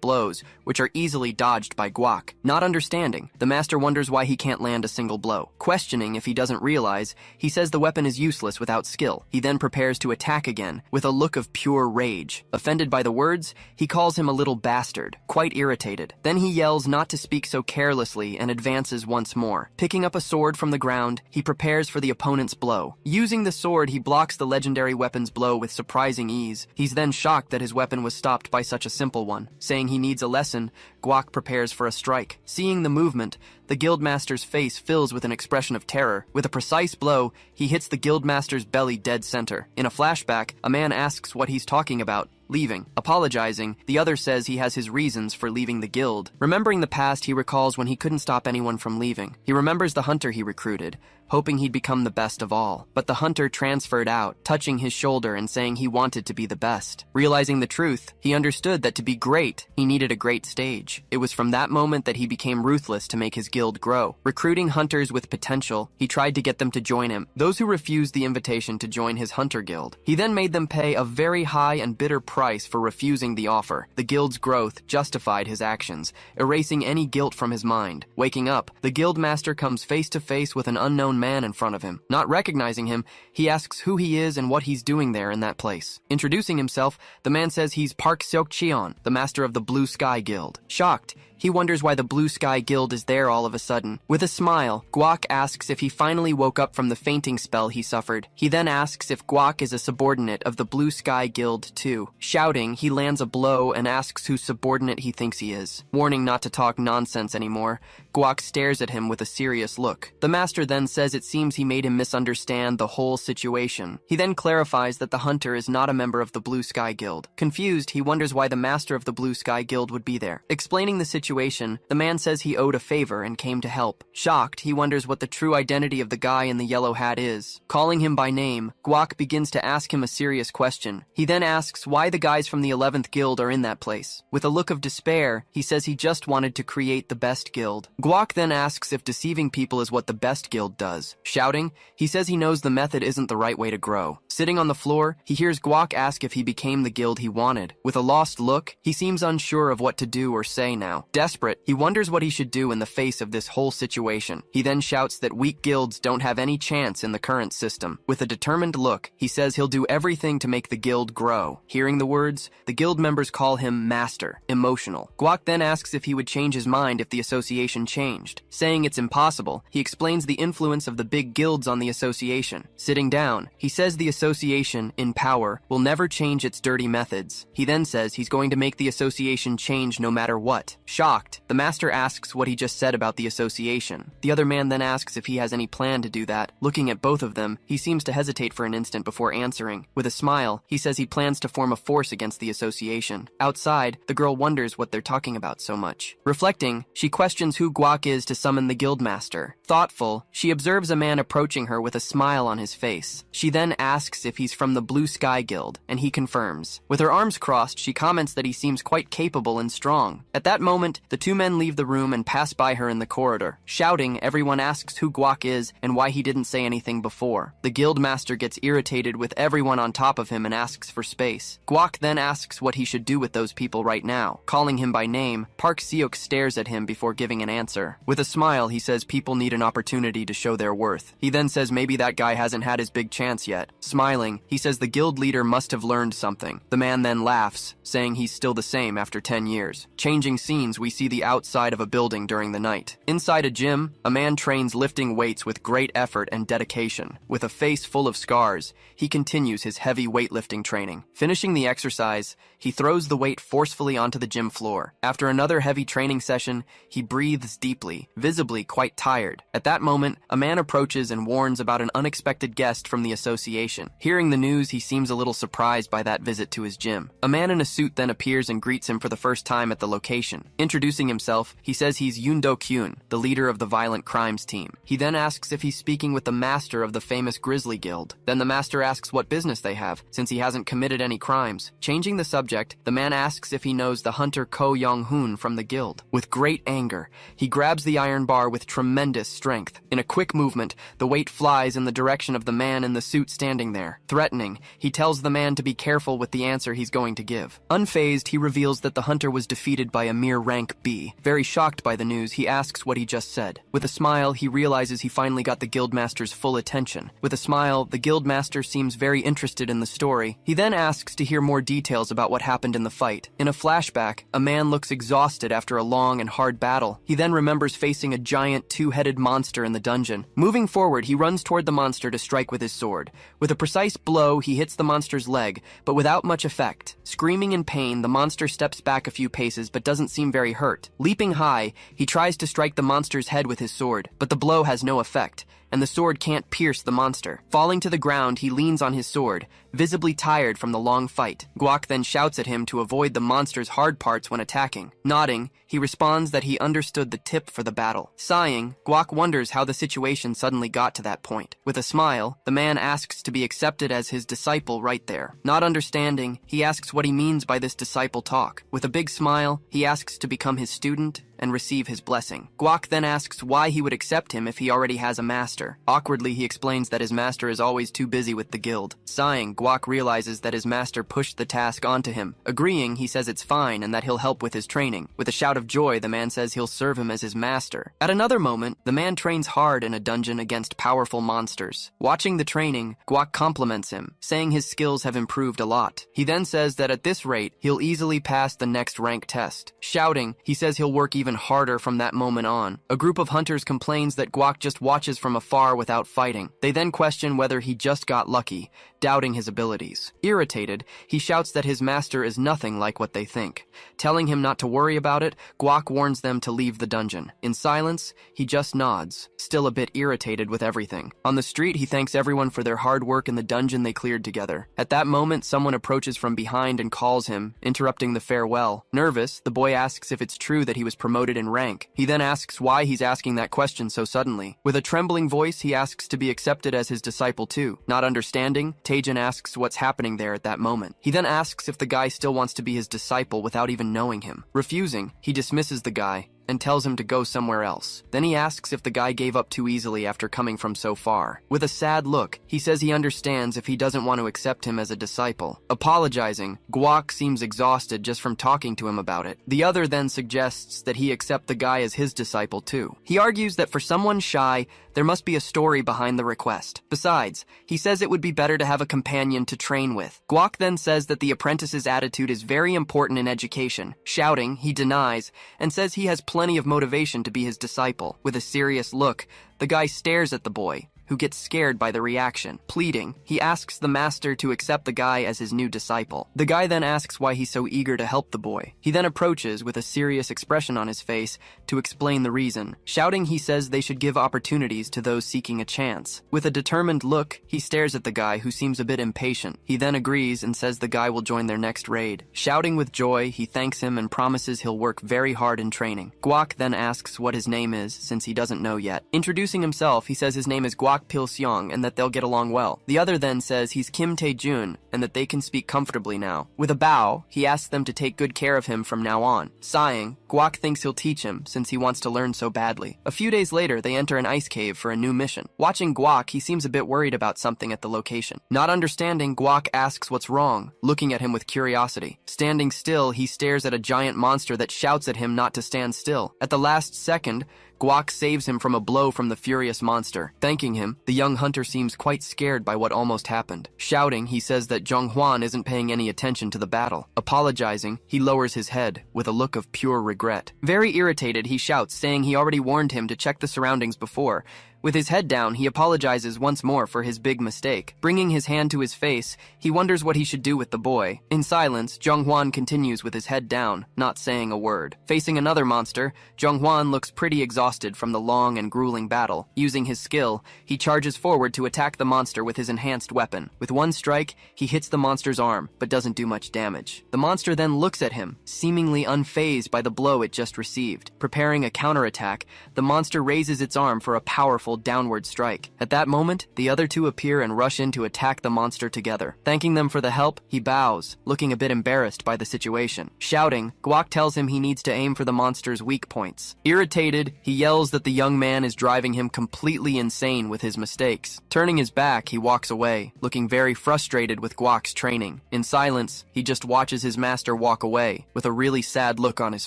blows, which are easily dodged by Guak. Not understanding, the master wonders why he can't land a single blow. Questioning if he doesn't realize, he says the weapon is useless without skill. He then prepares to attack again, with a look of pure rage. Offended by the words, he calls him a little bastard, quite irritated. Then he yells not to speak so carelessly and advances once more. Picking up a sword from the ground, he prepares for the opponent's blow. Using the sword, he blocks the legendary weapon's blow with surprising ease. He's then shocked that his weapon was stopped by such a simple one. Saying he needs a lesson, Guak prepares for a strike. Seeing the movement, the guildmaster's face fills with an expression of terror. With a precise blow, he hits the guildmaster's belly dead center. In a flashback, a man asks what he's talking about. Leaving. Apologizing, the other says he has his reasons for leaving the guild. Remembering the past, he recalls when he couldn't stop anyone from leaving. He remembers the hunter he recruited, hoping he'd become the best of all. But the hunter transferred out, touching his shoulder and saying he wanted to be the best. Realizing the truth, he understood that to be great, he needed a great stage. It was from that moment that he became ruthless to make his guild grow. Recruiting hunters with potential, he tried to get them to join him. Those who refused the invitation to join his hunter guild, he then made them pay a very high and bitter price for refusing the offer. The guild's growth justified his actions, erasing any guilt from his mind. Waking up, the guild master comes face to face with an unknown man in front of him. Not recognizing him, he asks who he is and what he's doing there in that place. Introducing himself, the man says he's Park Seok-cheon, the master of the Blue Sky Guild. Shocked, he wonders why the Blue Sky Guild is there all of a sudden. With a smile, Guak asks if he finally woke up from the fainting spell he suffered. He then asks if Guak is a subordinate of the Blue Sky Guild too. Shouting, he lands a blow and asks whose subordinate he thinks he is. Warning not to talk nonsense anymore, Guak stares at him with a serious look. The master then says it seems he made him misunderstand the whole situation. He then clarifies that the hunter is not a member of the Blue Sky Guild. Confused, he wonders why the master of the Blue Sky Guild would be there. Explaining the situation, the man says he owed a favor and came to help. Shocked, he wonders what the true identity of the guy in the yellow hat is. Calling him by name, Guak begins to ask him a serious question. He then asks why the guys from the 11th Guild are in that place. With a look of despair, he says he just wanted to create the best guild. Guak then asks if deceiving people is what the best guild does. Shouting, he says he knows the method isn't the right way to grow. Sitting on the floor, he hears Guak ask if he became the guild he wanted. With a lost look, he seems unsure of what to do or say now. Desperate, he wonders what he should do in the face of this whole situation. He then shouts that weak guilds don't have any chance in the current system. With a determined look, he says he'll do everything to make the guild grow. Hearing the words, the guild members call him Master, emotional. Guac then asks if he would change his mind if the association changed. Saying it's impossible, he explains the influence of the big guilds on the association. Sitting down, he says the association, in power, will never change its dirty methods. He then says he's going to make the association change no matter what. Shocked, the master asks what he just said about the association. The other man then asks if he has any plan to do that. Looking at both of them, he seems to hesitate for an instant before answering. With a smile, he says he plans to form a force against the association. Outside, the girl wonders what they're talking about so much. Reflecting, she questions who Guac is to summon the guildmaster. Thoughtful, she observes a man approaching her with a smile on his face. She then asks if he's from the Blue Sky Guild, and he confirms. With her arms crossed, she comments that he seems quite capable and strong. At that moment, the two men leave the room and pass by her in the corridor. Shouting, everyone asks who Guac is and why he didn't say anything before. The guildmaster gets irritated with everyone on top of him and asks for space. Guac then asks what he should do with those people right now. Calling him by name, Park Seok stares at him before giving an answer. With a smile, he says people need an opportunity to show their worth. He then says maybe that guy hasn't had his big chance yet. Smiling, he says the guild leader must have learned something. The man then laughs, saying he's still the same after 10 years. Changing scenes, we see the outside of a building during the night. Inside a gym, a man trains lifting weights with great effort and dedication. With a face full of scars, he continues his heavy weightlifting training. Finishing the exercise, he throws the weight forcefully onto the gym floor. After another heavy training session, he breathes deeply, visibly quite tired. At that moment, a man approaches and warns about an unexpected guest from the association. Hearing the news, he seems a little surprised by that visit to his gym. A man in a suit then appears and greets him for the first time at the location. Introducing himself, he says he's Yoon Do-kyun, the leader of the violent crimes team. He then asks if he's speaking with the master of the famous Grizzly Guild. Then the master asks what business they have, since he hasn't committed any crimes. Changing the subject, the man asks if he knows the hunter Ko Young-hoon from the guild. With great anger, he grabs the iron bar with tremendous strength. In a quick movement, the weight flies in the direction of the man in the suit standing there. Threatening, he tells the man to be careful with the answer he's going to give. Unfazed, he reveals that the hunter was defeated by a mere rank B. Very shocked by the news, he asks what he just said. With a smile, he realizes he finally got the guildmaster's full attention. With a smile, the guildmaster seems very interested in the story. He then asks to hear more details about what happened in the fight. In a flashback, a man looks exhausted after a long and hard battle. He then remembers facing a giant two-headed monster in the dungeon. Moving forward, he runs toward the monster to strike with his sword. With a precise blow, he hits the monster's leg, but without much effect. Screaming in pain, the monster steps back a few paces but doesn't seem very hurt. Leaping high, he tries to strike the monster's head with his sword, but the blow has no effect, and the sword can't pierce the monster. Falling to the ground, he leans on his sword, visibly tired from the long fight. Guac then shouts at him to avoid the monster's hard parts when attacking. Nodding, he responds that he understood the tip for the battle. Sighing, Guac wonders how the situation suddenly got to that point. With a smile, the man asks to be accepted as his disciple right there. Not understanding, he asks what he means by this disciple talk. With a big smile, he asks to become his student and receive his blessing. Guac then asks why he would accept him if he already has a master. Awkwardly, he explains that his master is always too busy with the guild. Sighing, Guac realizes that his master pushed the task onto him. Agreeing, he says it's fine and that he'll help with his training. With a shout of joy, the man says he'll serve him as his master. At another moment, the man trains hard in a dungeon against powerful monsters. Watching the training, Guac compliments him, saying his skills have improved a lot. He then says that at this rate, he'll easily pass the next rank test. Shouting, he says he'll work even harder from that moment on. A group of hunters complains that Guac just watches from afar without fighting. They then question whether he just got lucky, doubting his abilities. Irritated, he shouts that his master is nothing like what they think. Telling him not to worry about it, Guac warns them to leave the dungeon. In silence, he just nods, still a bit irritated with everything. On the street, he thanks everyone for their hard work in the dungeon they cleared together. At that moment, someone approaches from behind and calls him, interrupting the farewell. Nervous, the boy asks if it's true that he was promoted in rank. He then asks why he's asking that question so suddenly. With a trembling voice, he asks to be accepted as his disciple too. Not understanding, Taejin asks what's happening there at that moment. He then asks if the guy still wants to be his disciple without even knowing him. Refusing, he dismisses the guy and tells him to go somewhere else. Then he asks if the guy gave up too easily after coming from so far. With a sad look, he says he understands if he doesn't want to accept him as a disciple. Apologizing, Guak seems exhausted just from talking to him about it. The other then suggests that he accept the guy as his disciple too. He argues that for someone shy, there must be a story behind the request. Besides, he says it would be better to have a companion to train with. Guak then says that the apprentice's attitude is very important in education. Shouting, he denies, and says he has plenty of motivation to be his disciple. With a serious look, the guy stares at the boy, who gets scared by the reaction. Pleading, he asks the master to accept the guy as his new disciple. The guy then asks why he's so eager to help the boy. He then approaches with a serious expression on his face to explain the reason. Shouting, he says they should give opportunities to those seeking a chance. With a determined look, he stares at the guy, who seems a bit impatient. He then agrees and says the guy will join their next raid. Shouting with joy, he thanks him and promises he'll work very hard in training. Guak then asks what his name is, since he doesn't know yet. Introducing himself, he says his name is Guak Pil-seong and that they'll get along well. The other then says he's Kim Tae-jun and that they can speak comfortably now. With a bow, he asks them to take good care of him from now on. Sighing, Guak thinks he'll teach him since he wants to learn so badly. A few days later, they enter an ice cave for a new mission. Watching Guak, he seems a bit worried about something at the location. Not understanding, Guak asks what's wrong, looking at him with curiosity. Standing still, he stares at a giant monster that shouts at him not to stand still. At the last second, Guak saves him from a blow from the furious monster. Thanking him, the young hunter seems quite scared by what almost happened. Shouting, he says that Zhonghwan isn't paying any attention to the battle. Apologizing, he lowers his head with a look of pure regret. Very irritated, he shouts, saying he already warned him to check the surroundings before. With his head down, he apologizes once more for his big mistake. Bringing his hand to his face, he wonders what he should do with the boy. In silence, Zhonghwan continues with his head down, not saying a word. Facing another monster, Zhonghwan looks pretty exhausted from the long and grueling battle. Using his skill, he charges forward to attack the monster with his enhanced weapon. With one strike, he hits the monster's arm, but doesn't do much damage. The monster then looks at him, seemingly unfazed by the blow it just received. Preparing a counterattack, the monster raises its arm for a powerful downward strike. At that moment, the other two appear and rush in to attack the monster together. Thanking them for the help, he bows, looking a bit embarrassed by the situation. Shouting, Guak tells him he needs to aim for the monster's weak points. Irritated, he yells that the young man is driving him completely insane with his mistakes. Turning his back, he walks away, looking very frustrated with Guak's training. In silence, he just watches his master walk away, with a really sad look on his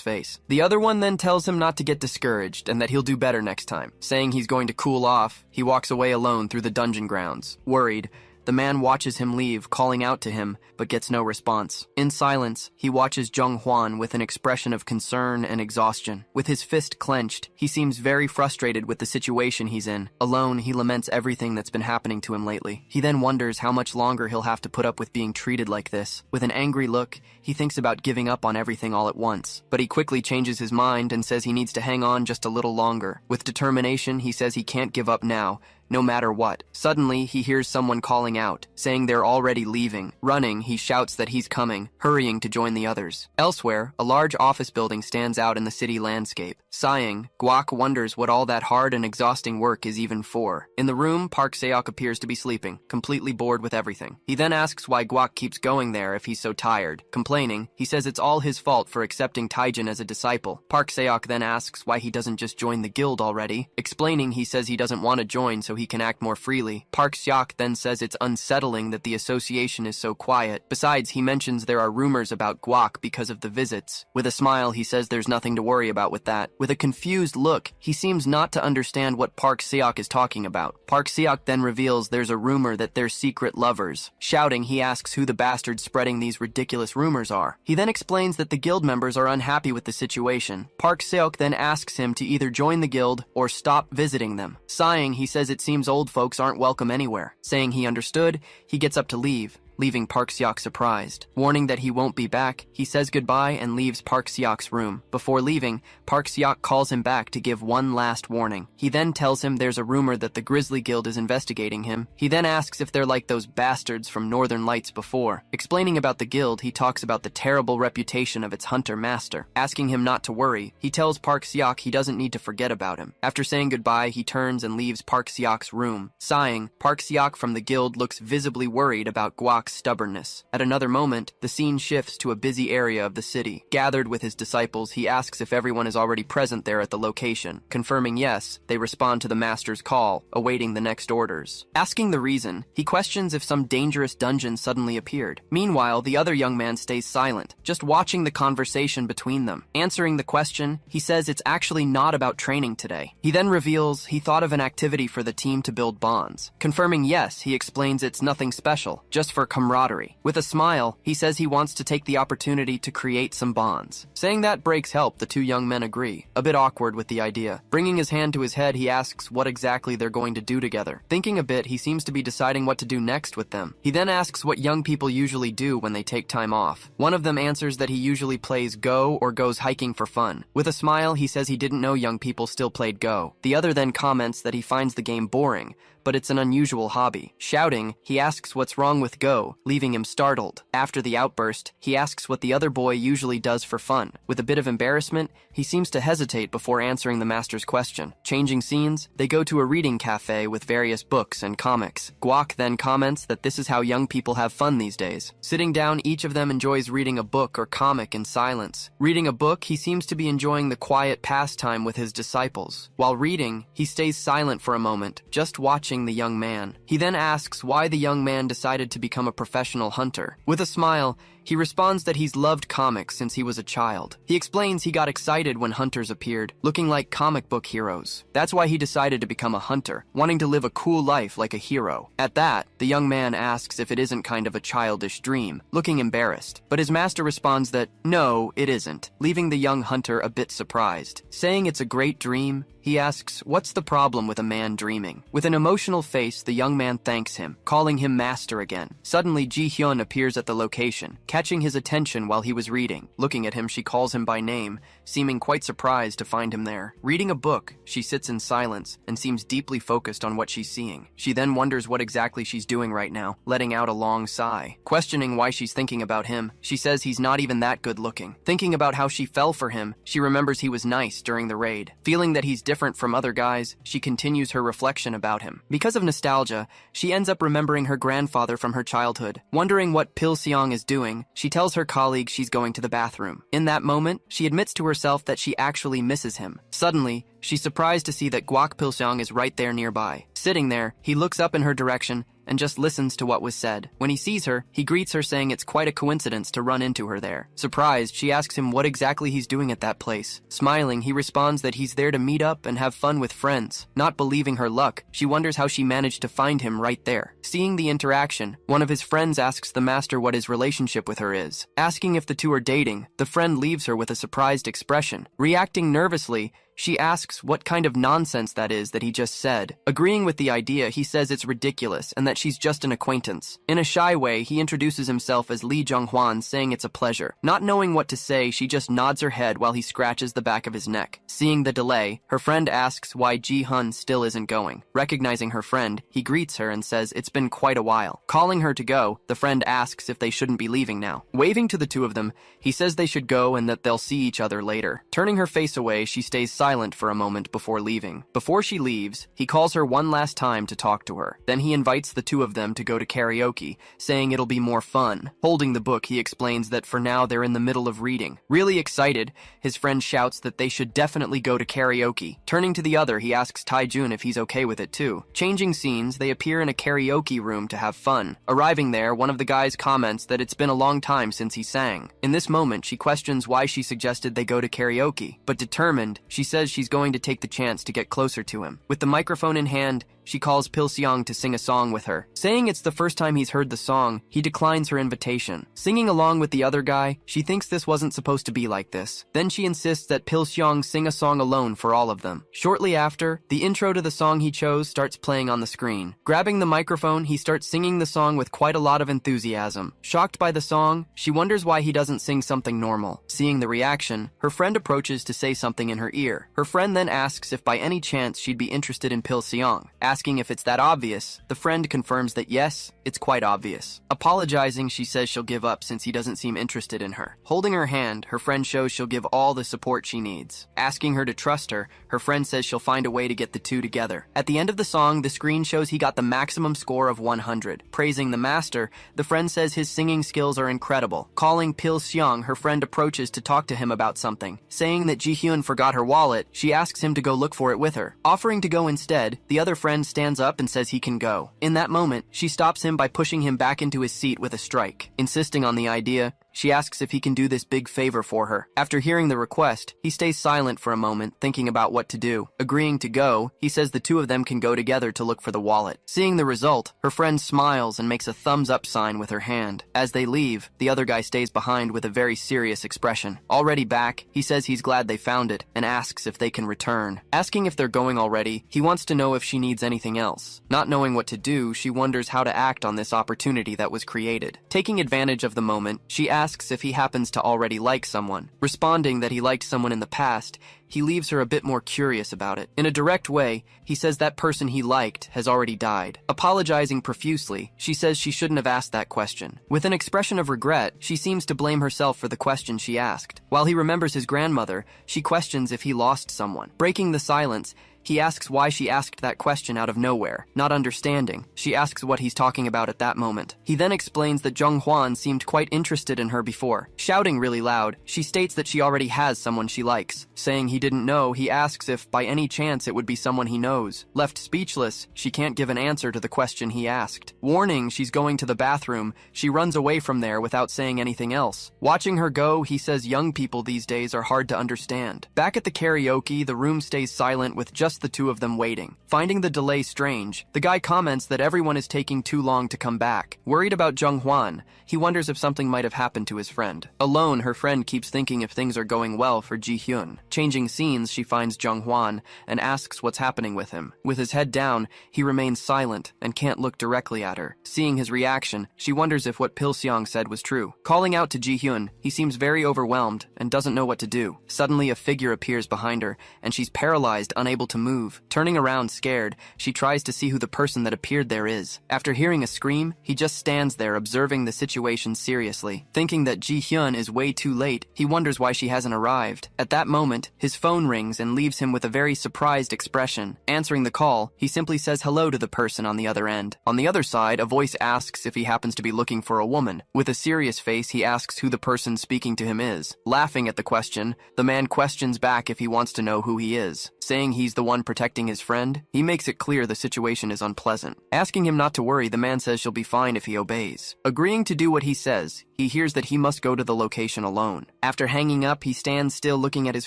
face. The other one then tells him not to get discouraged and that he'll do better next time. Saying he's going to cool off, he walks away alone through the dungeon grounds. Worried, the man watches him leave, calling out to him, but gets no response. In silence, he watches Zhonghwan with an expression of concern and exhaustion. With his fist clenched, he seems very frustrated with the situation he's in. Alone, he laments everything that's been happening to him lately. He then wonders how much longer he'll have to put up with being treated like this. With an angry look, he thinks about giving up on everything all at once. But he quickly changes his mind and says he needs to hang on just a little longer. With determination, he says he can't give up now, no matter what. Suddenly, he hears someone calling out, saying they're already leaving. Running, he shouts that he's coming, hurrying to join the others. Elsewhere, a large office building stands out in the city landscape. Sighing, Guak wonders what all that hard and exhausting work is even for. In the room, Park Seok appears to be sleeping, completely bored with everything. He then asks why Guak keeps going there if he's so tired. Complaining, he says it's all his fault for accepting Taijin as a disciple. Park Seok then asks why he doesn't just join the guild already. Explaining, he says he doesn't want to join so he can act more freely. Park Seok then says it's unsettling that the association is so quiet. Besides, he mentions there are rumors about Guak because of the visits. With a smile, he says there's nothing to worry about with that. With a confused look, he seems not to understand what Park Seok is talking about. Park Seok then reveals there's a rumor that they're secret lovers. Shouting, he asks who the bastards spreading these ridiculous rumors are. He then explains that the guild members are unhappy with the situation. Park Seok then asks him to either join the guild or stop visiting them. Sighing, he says it seems old folks aren't welcome anywhere. Saying he understood, he gets up to leave, leaving Park Seok surprised. Warning that he won't be back, he says goodbye and leaves Park Seok's room. Before leaving, Park Seok calls him back to give one last warning. He then tells him there's a rumor that the Grizzly Guild is investigating him. He then asks if they're like those bastards from Northern Lights before. Explaining about the guild, he talks about the terrible reputation of its hunter master. Asking him not to worry, he tells Park Seok he doesn't need to forget about him. After saying goodbye, he turns and leaves Park Seok's room. Sighing, Park Seok from the guild looks visibly worried about Guak Gwok's stubbornness. At another moment, the scene shifts to a busy area of the city. Gathered with his disciples, he asks if everyone is already present there at the location. Confirming yes, they respond to the master's call, awaiting the next orders. Asking the reason, he questions if some dangerous dungeon suddenly appeared. Meanwhile, the other young man stays silent, just watching the conversation between them. Answering the question, he says it's actually not about training today. He then reveals he thought of an activity for the team to build bonds. Confirming yes, he explains it's nothing special, just for camaraderie. With a smile, he says he wants to take the opportunity to create some bonds. Saying that breaks help, the two young men agree, a bit awkward with the idea. Bringing his hand to his head, he asks what exactly they're going to do together. Thinking a bit, he seems to be deciding what to do next with them. He then asks what young people usually do when they take time off. One of them answers that he usually plays Go or goes hiking for fun. With a smile, he says he didn't know young people still played Go. The other then comments that he finds the game boring, but it's an unusual hobby. Shouting, he asks what's wrong with Go, leaving him startled. After the outburst, he asks what the other boy usually does for fun. With a bit of embarrassment, he seems to hesitate before answering the master's question. Changing scenes, they go to a reading cafe with various books and comics. Gwok then comments that this is how young people have fun these days. Sitting down, each of them enjoys reading a book or comic in silence. Reading a book, he seems to be enjoying the quiet pastime with his disciples. While reading, he stays silent for a moment, just watching the young man. He then asks why the young man decided to become a professional hunter. With a smile, he responds that he's loved comics since he was a child. He explains he got excited when hunters appeared, looking like comic book heroes. That's why he decided to become a hunter, wanting to live a cool life like a hero. At that, the young man asks if it isn't kind of a childish dream, looking embarrassed. But his master responds that, no, it isn't, leaving the young hunter a bit surprised. Saying it's a great dream, he asks, what's the problem with a man dreaming? With an emotional face, the young man thanks him, calling him master again. Suddenly, Ji-hyun appears at the location, catching his attention while he was reading. Looking at him, she calls him by name, seeming quite surprised to find him there. Reading a book, she sits in silence and seems deeply focused on what she's seeing. She then wonders what exactly she's doing right now, letting out a long sigh. Questioning why she's thinking about him, she says he's not even that good looking. Thinking about how she fell for him, she remembers he was nice during the raid. Feeling that he's different from other guys, she continues her reflection about him. Because of nostalgia, she ends up remembering her grandfather from her childhood. Wondering what Pil-seong is doing, she tells her colleague she's going to the bathroom. In that moment, she admits to herself that she actually misses him. Suddenly, she's surprised to see that Gwok Pil-seong is right there nearby. Sitting there, he looks up in her direction and just listens to what was said. When he sees her, he greets her saying it's quite a coincidence to run into her there. Surprised, she asks him what exactly he's doing at that place. Smiling, he responds that he's there to meet up and have fun with friends. Not believing her luck, she wonders how she managed to find him right there. Seeing the interaction, one of his friends asks the master what his relationship with her is. Asking if the two are dating, the friend leaves her with a surprised expression. Reacting nervously, she asks what kind of nonsense that is that he just said. Agreeing with the idea, he says it's ridiculous and that she's just an acquaintance. In a shy way, he introduces himself as Lee Jung-hwan, saying it's a pleasure. Not knowing what to say, she just nods her head while he scratches the back of his neck. Seeing the delay, her friend asks why Ji-hun still isn't going. Recognizing her friend, he greets her and says it's been quite a while. Calling her to go, the friend asks if they shouldn't be leaving now. Waving to the two of them, he says they should go and that they'll see each other later. Turning her face away, she stays silent for a moment before leaving. Before she leaves, he calls her one last time to talk to her. Then he invites the two of them to go to karaoke, saying it'll be more fun. Holding the book, he explains that for now they're in the middle of reading. Really excited, his friend shouts that they should definitely go to karaoke. Turning to the other, he asks Tae-jun if he's okay with it too. Changing scenes, they appear in a karaoke room to have fun. Arriving there, one of the guys comments that it's been a long time since he sang. In this moment, she questions why she suggested they go to karaoke, but determined, she says she's going to take the chance to get closer to him. With the microphone in hand, she calls Pil-seong to sing a song with her. Saying it's the first time he's heard the song, he declines her invitation. Singing along with the other guy, she thinks this wasn't supposed to be like this. Then she insists that Pil-seong sing a song alone for all of them. Shortly after, the intro to the song he chose starts playing on the screen. Grabbing the microphone, he starts singing the song with quite a lot of enthusiasm. Shocked by the song, she wonders why he doesn't sing something normal. Seeing the reaction, her friend approaches to say something in her ear. Her friend then asks if by any chance she'd be interested in Pil-seong. Asking if it's that obvious, the friend confirms that yes, it's quite obvious. Apologizing, she says she'll give up since he doesn't seem interested in her. Holding her hand, her friend shows she'll give all the support she needs. Asking her to trust her, her friend says she'll find a way to get the two together. At the end of the song, the screen shows he got the maximum score of 100. Praising the master, the friend says his singing skills are incredible. Calling Pil Seong, her friend approaches to talk to him about something. Saying that Ji-hyun forgot her wallet, she asks him to go look for it with her. Offering to go instead, the other friend stands up and says he can go. In that moment, she stops him by pushing him back into his seat with a strike. Insisting on the idea, she asks if he can do this big favor for her. After hearing the request, he stays silent for a moment, thinking about what to do. Agreeing to go, he says the two of them can go together to look for the wallet. Seeing the result, her friend smiles and makes a thumbs up sign with her hand. As they leave, the other guy stays behind with a very serious expression. Already back, he says he's glad they found it and asks if they can return. Asking if they're going already, he wants to know if she needs anything else. Not knowing what to do, she wonders how to act on this opportunity that was created. Taking advantage of the moment, she asks if he happens to already like someone. Responding that he liked someone in the past, he leaves her a bit more curious about it. In a direct way, he says that person he liked has already died. Apologizing profusely, she says she shouldn't have asked that question. With an expression of regret, she seems to blame herself for the question she asked. While he remembers his grandmother, she questions if he lost someone. Breaking the silence, he asks why she asked that question out of nowhere. Not understanding, she asks what he's talking about at that moment. He then explains that Jung Hwan seemed quite interested in her before. Shouting really loud, she states that she already has someone she likes. Saying he didn't know, he asks if by any chance it would be someone he knows. Left speechless, she can't give an answer to the question he asked. Warning she's going to the bathroom, she runs away from there without saying anything else. Watching her go, he says young people these days are hard to understand. Back at the karaoke, the room stays silent with just the two of them waiting. Finding the delay strange, the guy comments that everyone is taking too long to come back. Worried about Jung Hwan, he wonders if something might have happened to his friend. Alone, her friend keeps thinking if things are going well for Ji-hyun. Changing scenes, she finds Jung Hwan and asks what's happening with him. With his head down, he remains silent and can't look directly at her. Seeing his reaction, she wonders if what Pil Seong said was true. Calling out to Ji-hyun, he seems very overwhelmed and doesn't know what to do. Suddenly, a figure appears behind her, and she's paralyzed, unable to move. Turning around scared, she tries to see who the person that appeared there is. After hearing a scream, he just stands there observing the situation seriously. Thinking that Ji-hyun is way too late, he wonders why she hasn't arrived. At that moment, his phone rings and leaves him with a very surprised expression. Answering the call, he simply says hello to the person on the other end. On the other side, a voice asks if he happens to be looking for a woman. With a serious face, he asks who the person speaking to him is. Laughing at the question, the man questions back if he wants to know who he is. Saying he's the one protecting his friend, he makes it clear the situation is unpleasant. Asking him not to worry, the man says she'll be fine if he obeys. Agreeing to do what he says, he hears that he must go to the location alone. After hanging up, he stands still looking at his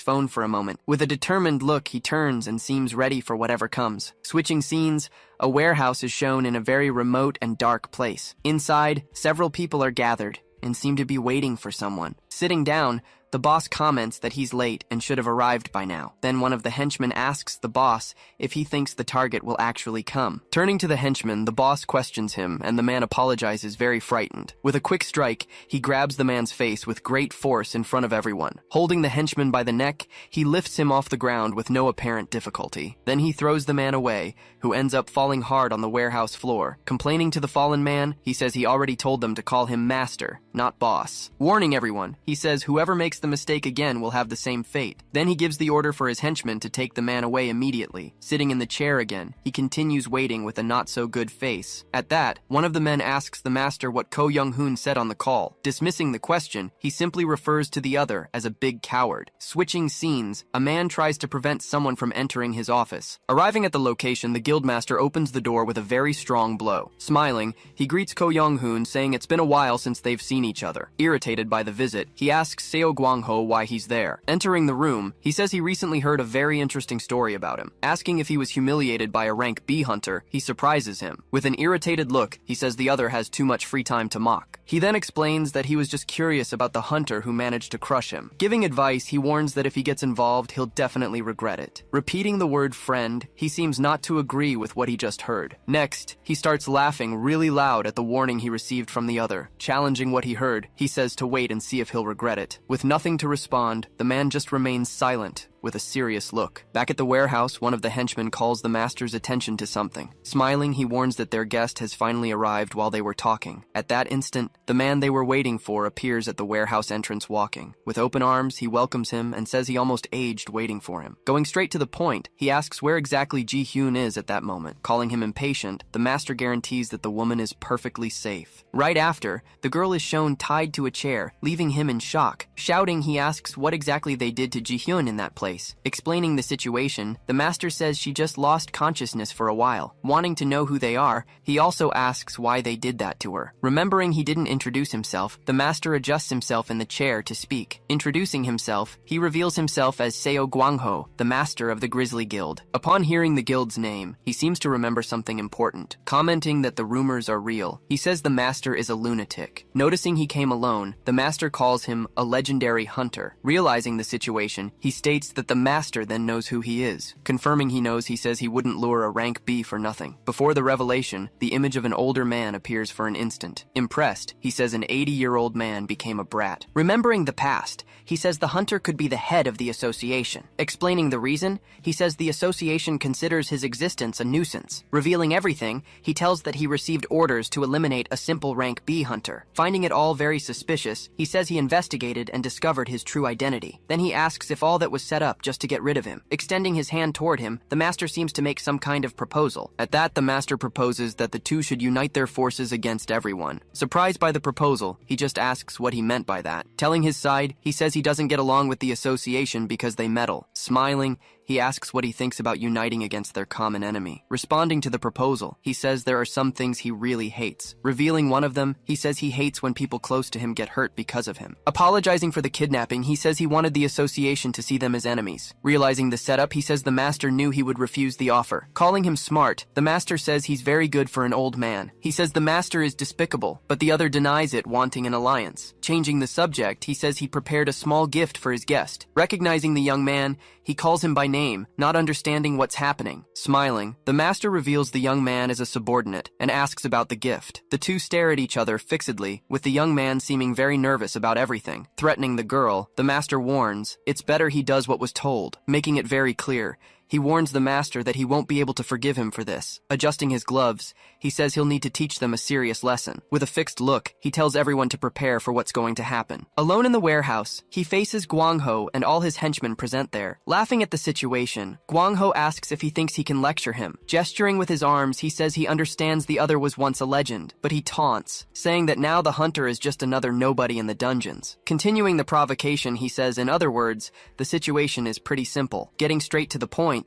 phone for a moment. With a determined look, he turns and seems ready for whatever comes. Switching scenes, a warehouse is shown in a very remote and dark place. Inside, several people are gathered and seem to be waiting for someone. Sitting down, the boss comments that he's late and should have arrived by now. Then one of the henchmen asks the boss if he thinks the target will actually come. Turning to the henchman, the boss questions him, and the man apologizes, very frightened. With a quick strike, he grabs the man's face with great force in front of everyone. Holding the henchman by the neck, he lifts him off the ground with no apparent difficulty. Then he throws the man away, who ends up falling hard on the warehouse floor. Complaining to the fallen man, he says he already told them to call him master, not boss. Warning everyone, he says whoever makes the mistake again will have the same fate. Then he gives the order for his henchmen to take the man away immediately. Sitting in the chair again, he continues waiting with a not-so-good face. At that, one of the men asks the master what Ko Young-hoon said on the call. Dismissing the question, he simply refers to the other as a big coward. Switching scenes, a man tries to prevent someone from entering his office. Arriving at the location, the guildmaster opens the door with a very strong blow. Smiling, he greets Ko Young-hoon, saying it's been a while since they've seen each other. Irritated by the visit, he asks Seo Guangho why he's there. Entering the room, he says he recently heard a very interesting story about him. Asking if he was humiliated by a rank B hunter, he surprises him. With an irritated look, he says the other has too much free time to mock. He then explains that he was just curious about the hunter who managed to crush him. Giving advice, he warns that if he gets involved, he'll definitely regret it. Repeating the word friend, he seems not to agree with what he just heard. Next, he starts laughing really loud at the warning he received from the other. Challenging what he heard, he says to wait and see if he'll regret it. With nothing to respond, the man just remains silent, with a serious look. Back at the warehouse, one of the henchmen calls the master's attention to something. Smiling, he warns that their guest has finally arrived while they were talking. At that instant, the man they were waiting for appears at the warehouse entrance walking. With open arms, he welcomes him and says he almost aged waiting for him. Going straight to the point, he asks where exactly Ji-hyun is at that moment. Calling him impatient, the master guarantees that the woman is perfectly safe. Right after, the girl is shown tied to a chair, leaving him in shock. Shouting, he asks what exactly they did to Ji-hyun in that place. Explaining the situation, the master says she just lost consciousness for a while. Wanting to know who they are, he also asks why they did that to her. Remembering he didn't introduce himself, the master adjusts himself in the chair to speak. Introducing himself, he reveals himself as Seo Gwangho, the master of the Grizzly Guild. Upon hearing the guild's name, he seems to remember something important. Commenting that the rumors are real, he says the master is a lunatic. Noticing he came alone, the master calls him a legendary hunter. Realizing the situation, he states that the master then knows who he is. Confirming he knows, he says he wouldn't lure a rank B for nothing. Before the revelation, the image of an older man appears for an instant. Impressed, he says an 80-year-old man became a brat. Remembering the past, he says the hunter could be the head of the association. Explaining the reason, he says the association considers his existence a nuisance. Revealing everything, he tells that he received orders to eliminate a simple rank B hunter. Finding it all very suspicious, he says he investigated and discovered his true identity. Then he asks if all that was set up just to get rid of him. Extending his hand toward him, the master seems to make some kind of proposal. At that, the master proposes that the two should unite their forces against everyone. Surprised by the proposal, he just asks what he meant by that. Telling his side, he says he doesn't get along with the association because they meddle. Smiling, he asks what he thinks about uniting against their common enemy. Responding to the proposal, he says there are some things he really hates. Revealing one of them, he says he hates when people close to him get hurt because of him. Apologizing for the kidnapping, he says he wanted the association to see them as enemies. Realizing the setup, he says the master knew he would refuse the offer. Calling him smart, the master says he's very good for an old man. He says the master is despicable, but the other denies it, wanting an alliance. Changing the subject, he says he prepared a small gift for his guest. Recognizing the young man, he calls him by name, not understanding what's happening. Smiling, the master reveals the young man as a subordinate and asks about the gift. The two stare at each other fixedly, with the young man seeming very nervous about everything. Threatening the girl, the master warns, it's better he does what was told, making it very clear. He warns the master that he won't be able to forgive him for this. Adjusting his gloves, he says he'll need to teach them a serious lesson. With a fixed look, he tells everyone to prepare for what's going to happen. Alone in the warehouse, he faces Gwangho and all his henchmen present there. Laughing at the situation, Gwangho asks if he thinks he can lecture him. Gesturing with his arms, he says he understands the other was once a legend, but he taunts, saying that now the hunter is just another nobody in the dungeons. Continuing the provocation, he says, in other words, the situation is pretty simple. Getting straight to the point,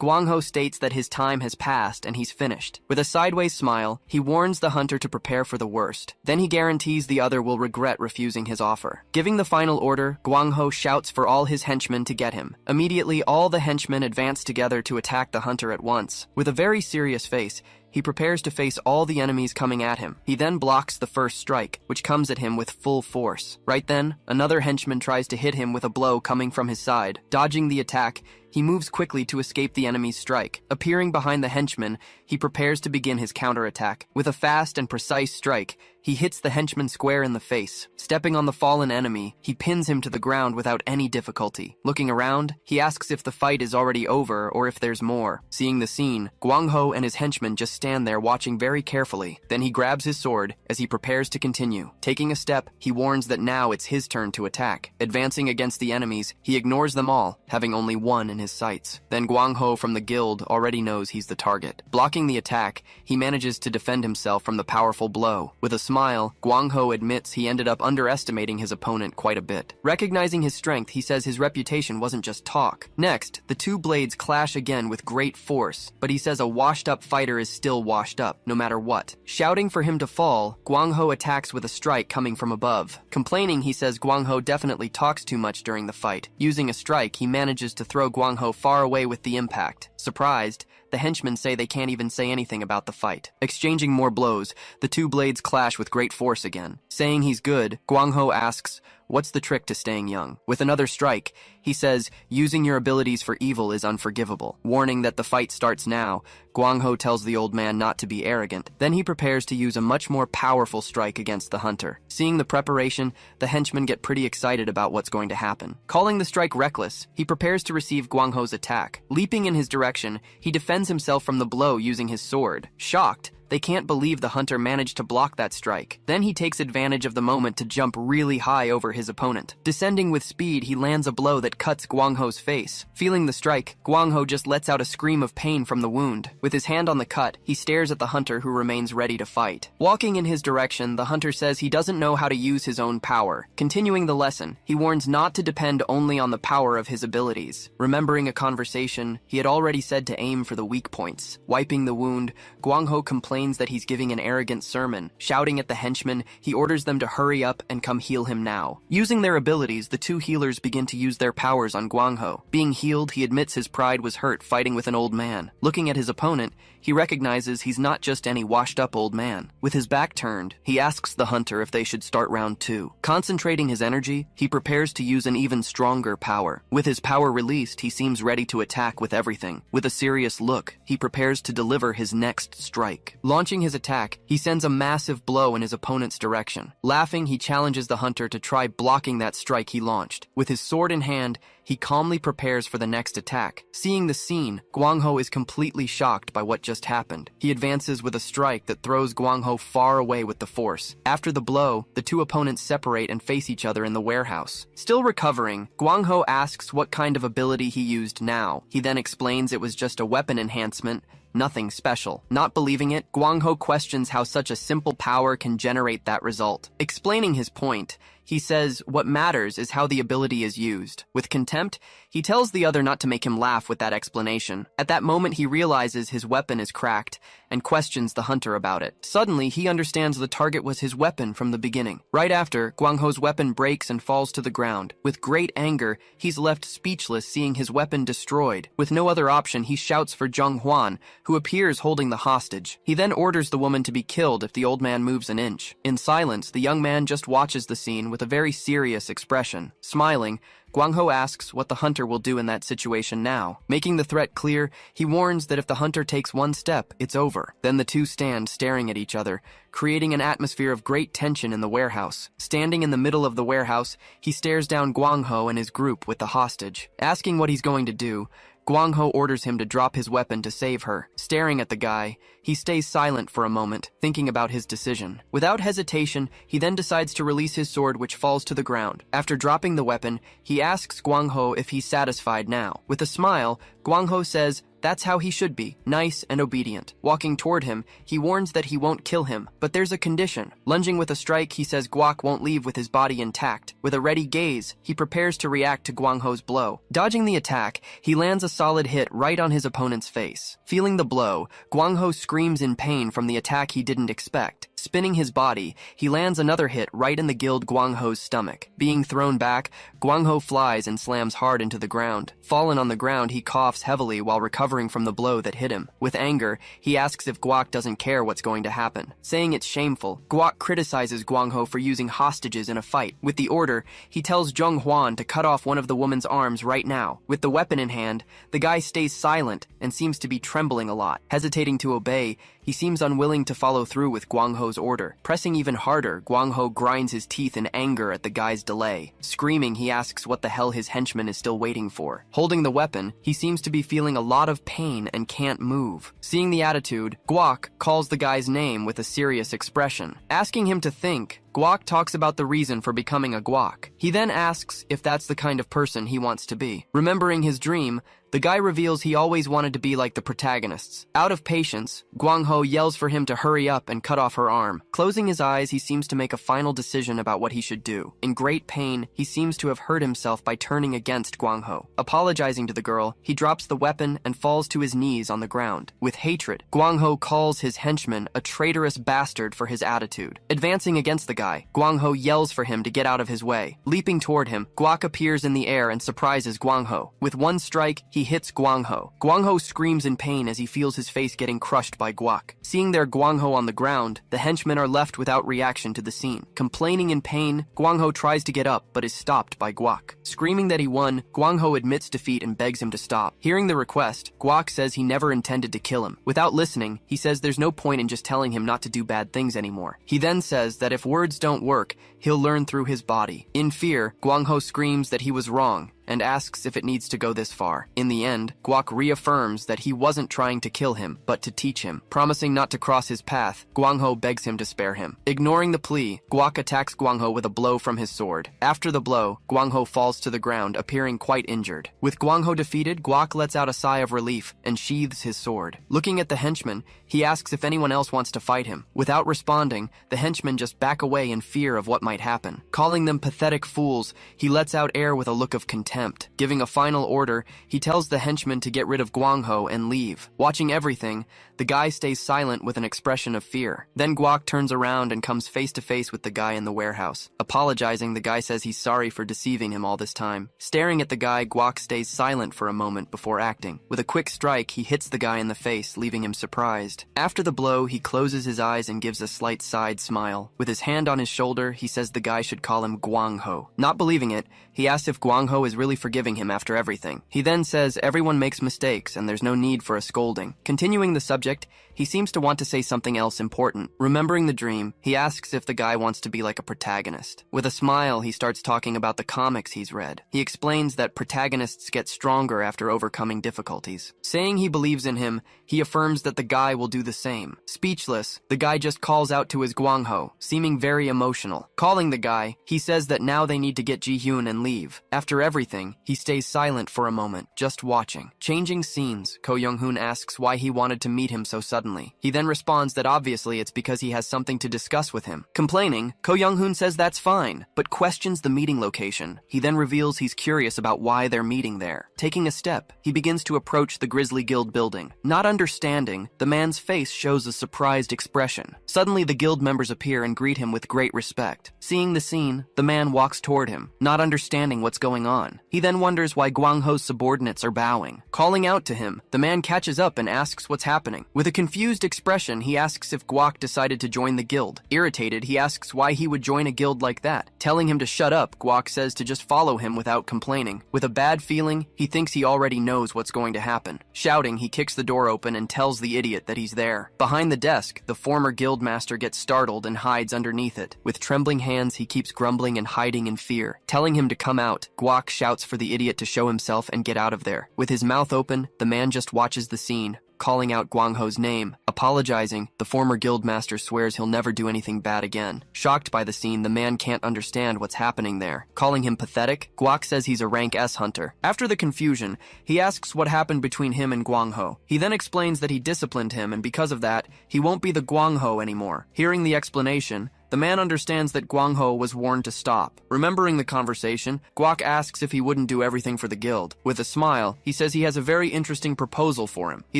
Gwangho states that his time has passed and he's finished. With a sideways smile, he warns the hunter to prepare for the worst. Then he guarantees the other will regret refusing his offer. Giving the final order, Gwangho shouts for all his henchmen to get him. Immediately, all the henchmen advance together to attack the hunter at once. With a very serious face, he prepares to face all the enemies coming at him. He then blocks the first strike, which comes at him with full force. Right then, another henchman tries to hit him with a blow coming from his side. Dodging the attack, he moves quickly to escape the enemy's strike. Appearing behind the henchman, he prepares to begin his counterattack. With a fast and precise strike, he hits the henchman square in the face. Stepping on the fallen enemy, he pins him to the ground without any difficulty. Looking around, he asks if the fight is already over or if there's more. Seeing the scene, Gwangho and his henchmen just stand there watching very carefully. Then he grabs his sword as he prepares to continue. Taking a step, he warns that now it's his turn to attack. Advancing against the enemies, he ignores them all, having only one in his sights. Then Gwangho from the guild already knows he's the target. Blocking the attack, he manages to defend himself from the powerful blow. With a smile, Gwangho admits he ended up underestimating his opponent quite a bit. Recognizing his strength, he says his reputation wasn't just talk. Next, the two blades clash again with great force, but he says a washed-up fighter is still washed up, no matter what. Shouting for him to fall, Gwangho attacks with a strike coming from above. Complaining, he says Gwangho definitely talks too much during the fight. Using a strike, he manages to throw Gwangho far away with the impact. Surprised, the henchmen say they can't even say anything about the fight. Exchanging more blows, the two blades clash with great force again. Saying he's good, Gwangho asks, what's the trick to staying young? With another strike, he says, using your abilities for evil is unforgivable. Warning that the fight starts now, Guangho tells the old man not to be arrogant. Then he prepares to use a much more powerful strike against the hunter. Seeing the preparation, the henchmen get pretty excited about what's going to happen. Calling the strike reckless, he prepares to receive Guangho's attack. Leaping in his direction, he defends himself from the blow using his sword. Shocked, they can't believe the hunter managed to block that strike. Then he takes advantage of the moment to jump really high over his opponent. Descending with speed, he lands a blow that cuts Guangho's face. Feeling the strike, Guangho just lets out a scream of pain from the wound. With his hand on the cut, he stares at the hunter who remains ready to fight. Walking in his direction, the hunter says he doesn't know how to use his own power. Continuing the lesson, he warns not to depend only on the power of his abilities. Remembering a conversation, he had already said to aim for the weak points. Wiping the wound, Guangho complains that he's giving an arrogant sermon. Shouting at the henchmen, he orders them to hurry up and come heal him now. Using their abilities, the two healers begin to use their powers on Guangho. Being healed, he admits his pride was hurt fighting with an old man. Looking at his opponent, he recognizes he's not just any washed-up old man. With his back turned, he asks the hunter if they should start round 2. Concentrating his energy, he prepares to use an even stronger power. With his power released, he seems ready to attack with everything. With a serious look, he prepares to deliver his next strike. Launching his attack, he sends a massive blow in his opponent's direction. Laughing, he challenges the hunter to try blocking that strike he launched. With his sword in hand, he calmly prepares for the next attack. Seeing the scene, Guangho is completely shocked by what just happened. He advances with a strike that throws Guangho far away with the force. After the blow, the two opponents separate and face each other in the warehouse. Still recovering, Guangho asks what kind of ability he used now. He then explains it was just a weapon enhancement, nothing special. Not believing it, Guangho questions how such a simple power can generate that result. Explaining his point, he says what matters is how the ability is used. With contempt, he tells the other not to make him laugh with that explanation. At that moment, he realizes his weapon is cracked and questions the hunter about it. Suddenly, he understands the target was his weapon from the beginning. Right after, Guangho's weapon breaks and falls to the ground. With great anger, he's left speechless seeing his weapon destroyed. With no other option, he shouts for Zheng Huan, who appears holding the hostage. He then orders the woman to be killed if the old man moves an inch. In silence, the young man just watches the scene with a very serious expression. Smiling, Guangho asks what the hunter will do in that situation now. Making the threat clear, he warns that if the hunter takes one step, it's over. Then the two stand staring at each other, creating an atmosphere of great tension in the warehouse. Standing in the middle of the warehouse, he stares down Guangho and his group with the hostage. Asking what he's going to do, Guangho orders him to drop his weapon to save her. Staring at the guy, he stays silent for a moment, thinking about his decision. Without hesitation, he then decides to release his sword, which falls to the ground. After dropping the weapon, he asks Guangho if he's satisfied now. With a smile, Guangho says that's how he should be, nice and obedient. Walking toward him, he warns that he won't kill him, but there's a condition. Lunging with a strike, he says Guak won't leave with his body intact. With a ready gaze, he prepares to react to Guangho's blow. Dodging the attack, he lands a solid hit right on his opponent's face. Feeling the blow, Guangho screams in pain from the attack he didn't expect. Spinning his body, he lands another hit right in the guild Guangho's stomach. Being thrown back, Guangho flies and slams hard into the ground. Fallen on the ground, he coughs heavily while recovering from the blow that hit him. With anger, he asks if Guak doesn't care what's going to happen. Saying it's shameful, Guak criticizes Guangho for using hostages in a fight. With the order, he tells Zheng Huan to cut off one of the woman's arms right now. With the weapon in hand, the guy stays silent and seems to be trembling a lot. Hesitating to obey, he seems unwilling to follow through with Guangho's order. Pressing even harder, Guangho grinds his teeth in anger at the guy's delay. Screaming, he asks what the hell his henchman is still waiting for. Holding the weapon, he seems to be feeling a lot of pain and can't move. Seeing the attitude, Guak calls the guy's name with a serious expression. Asking him to think, Guak talks about the reason for becoming a Guak. He then asks if that's the kind of person he wants to be. Remembering his dream, the guy reveals he always wanted to be like the protagonists. Out of patience, Guangho yells for him to hurry up and cut off her arm. Closing his eyes, he seems to make a final decision about what he should do. In great pain, he seems to have hurt himself by turning against Guangho. Apologizing to the girl, he drops the weapon and falls to his knees on the ground. With hatred, Guangho calls his henchman a traitorous bastard for his attitude. Advancing against the guy, Guangho yells for him to get out of his way. Leaping toward him, Guak appears in the air and surprises Guangho. With one strike, he hits Guangho. Guangho screams in pain as he feels his face getting crushed by Guak. Seeing their Guangho on the ground, the henchmen are left without reaction to the scene. Complaining in pain, Guangho tries to get up but is stopped by Guak. Screaming that he won, Guangho admits defeat and begs him to stop. Hearing the request, Guak says he never intended to kill him. Without listening, he says there's no point in just telling him not to do bad things anymore. He then says that if words don't work, he'll learn through his body. In fear, Guangho screams that he was wrong and asks if it needs to go this far. In the end, Guak reaffirms that he wasn't trying to kill him, but to teach him. Promising not to cross his path, Guangho begs him to spare him. Ignoring the plea, Guak attacks Guangho with a blow from his sword. After the blow, Guangho falls to the ground, appearing quite injured. With Guangho defeated, Guak lets out a sigh of relief and sheathes his sword. Looking at the henchmen, he asks if anyone else wants to fight him. Without responding, the henchmen just back away in fear of what might happen. Calling them pathetic fools, he lets out air with a look of contempt. Giving a final order, he tells the henchmen to get rid of Guangho and leave. Watching everything, the guy stays silent with an expression of fear. Then Guak turns around and comes face to face with the guy in the warehouse. Apologizing, the guy says he's sorry for deceiving him all this time. Staring at the guy, Guak stays silent for a moment before acting. With a quick strike, he hits the guy in the face, leaving him surprised. After the blow, he closes his eyes and gives a slight side smile. With his hand on his shoulder, he says the guy should call him Guangho. Not believing it, he asks if Guangho is really forgiving him after everything. He then says everyone makes mistakes and there's no need for a scolding. Continuing the subject, he seems to want to say something else important. Remembering the dream, he asks if the guy wants to be like a protagonist. With a smile, he starts talking about the comics he's read. He explains that protagonists get stronger after overcoming difficulties. Saying he believes in him, he affirms that the guy will do the same. Speechless, the guy just calls out to his Guangho, seeming very emotional. Calling the guy, he says that now they need to get Ji-hyun and leave. After everything, he stays silent for a moment, just watching. Changing scenes, Ko Young-hoon asks why he wanted to meet him so suddenly. He then responds that obviously it's because he has something to discuss with him. Complaining, Ko Young-hoon says that's fine, but questions the meeting location. He then reveals he's curious about why they're meeting there. Taking a step, he begins to approach the Grizzly Guild building. Not understanding, the man's face shows a surprised expression. Suddenly, the guild members appear and greet him with great respect. Seeing the scene, the man walks toward him, not understanding what's going on. He then wonders why Guangho's subordinates are bowing. Calling out to him, the man catches up and asks what's happening. With a confused expression, he asks if Guak decided to join the guild. Irritated, he asks why he would join a guild like that. Telling him to shut up, Guak says to just follow him without complaining. With a bad feeling, he thinks he already knows what's going to happen. Shouting, he kicks the door open and tells the idiot that he's there. Behind the desk, the former guild master gets startled and hides underneath it. With trembling hands, he keeps grumbling and hiding in fear. Telling him to come out, Guak shouts for the idiot to show himself and get out of there. With his mouth open, the man just watches the scene, calling out Guangho's name. Apologizing, the former guildmaster swears he'll never do anything bad again. Shocked by the scene, the man can't understand what's happening there. Calling him pathetic, Guak says he's a rank S hunter. After the confusion, he asks what happened between him and Guangho. He then explains that he disciplined him and because of that, he won't be the Guangho anymore. Hearing the explanation, the man understands that Guangho was warned to stop. Remembering the conversation, Guak asks if he wouldn't do everything for the guild. With a smile, he says he has a very interesting proposal for him. He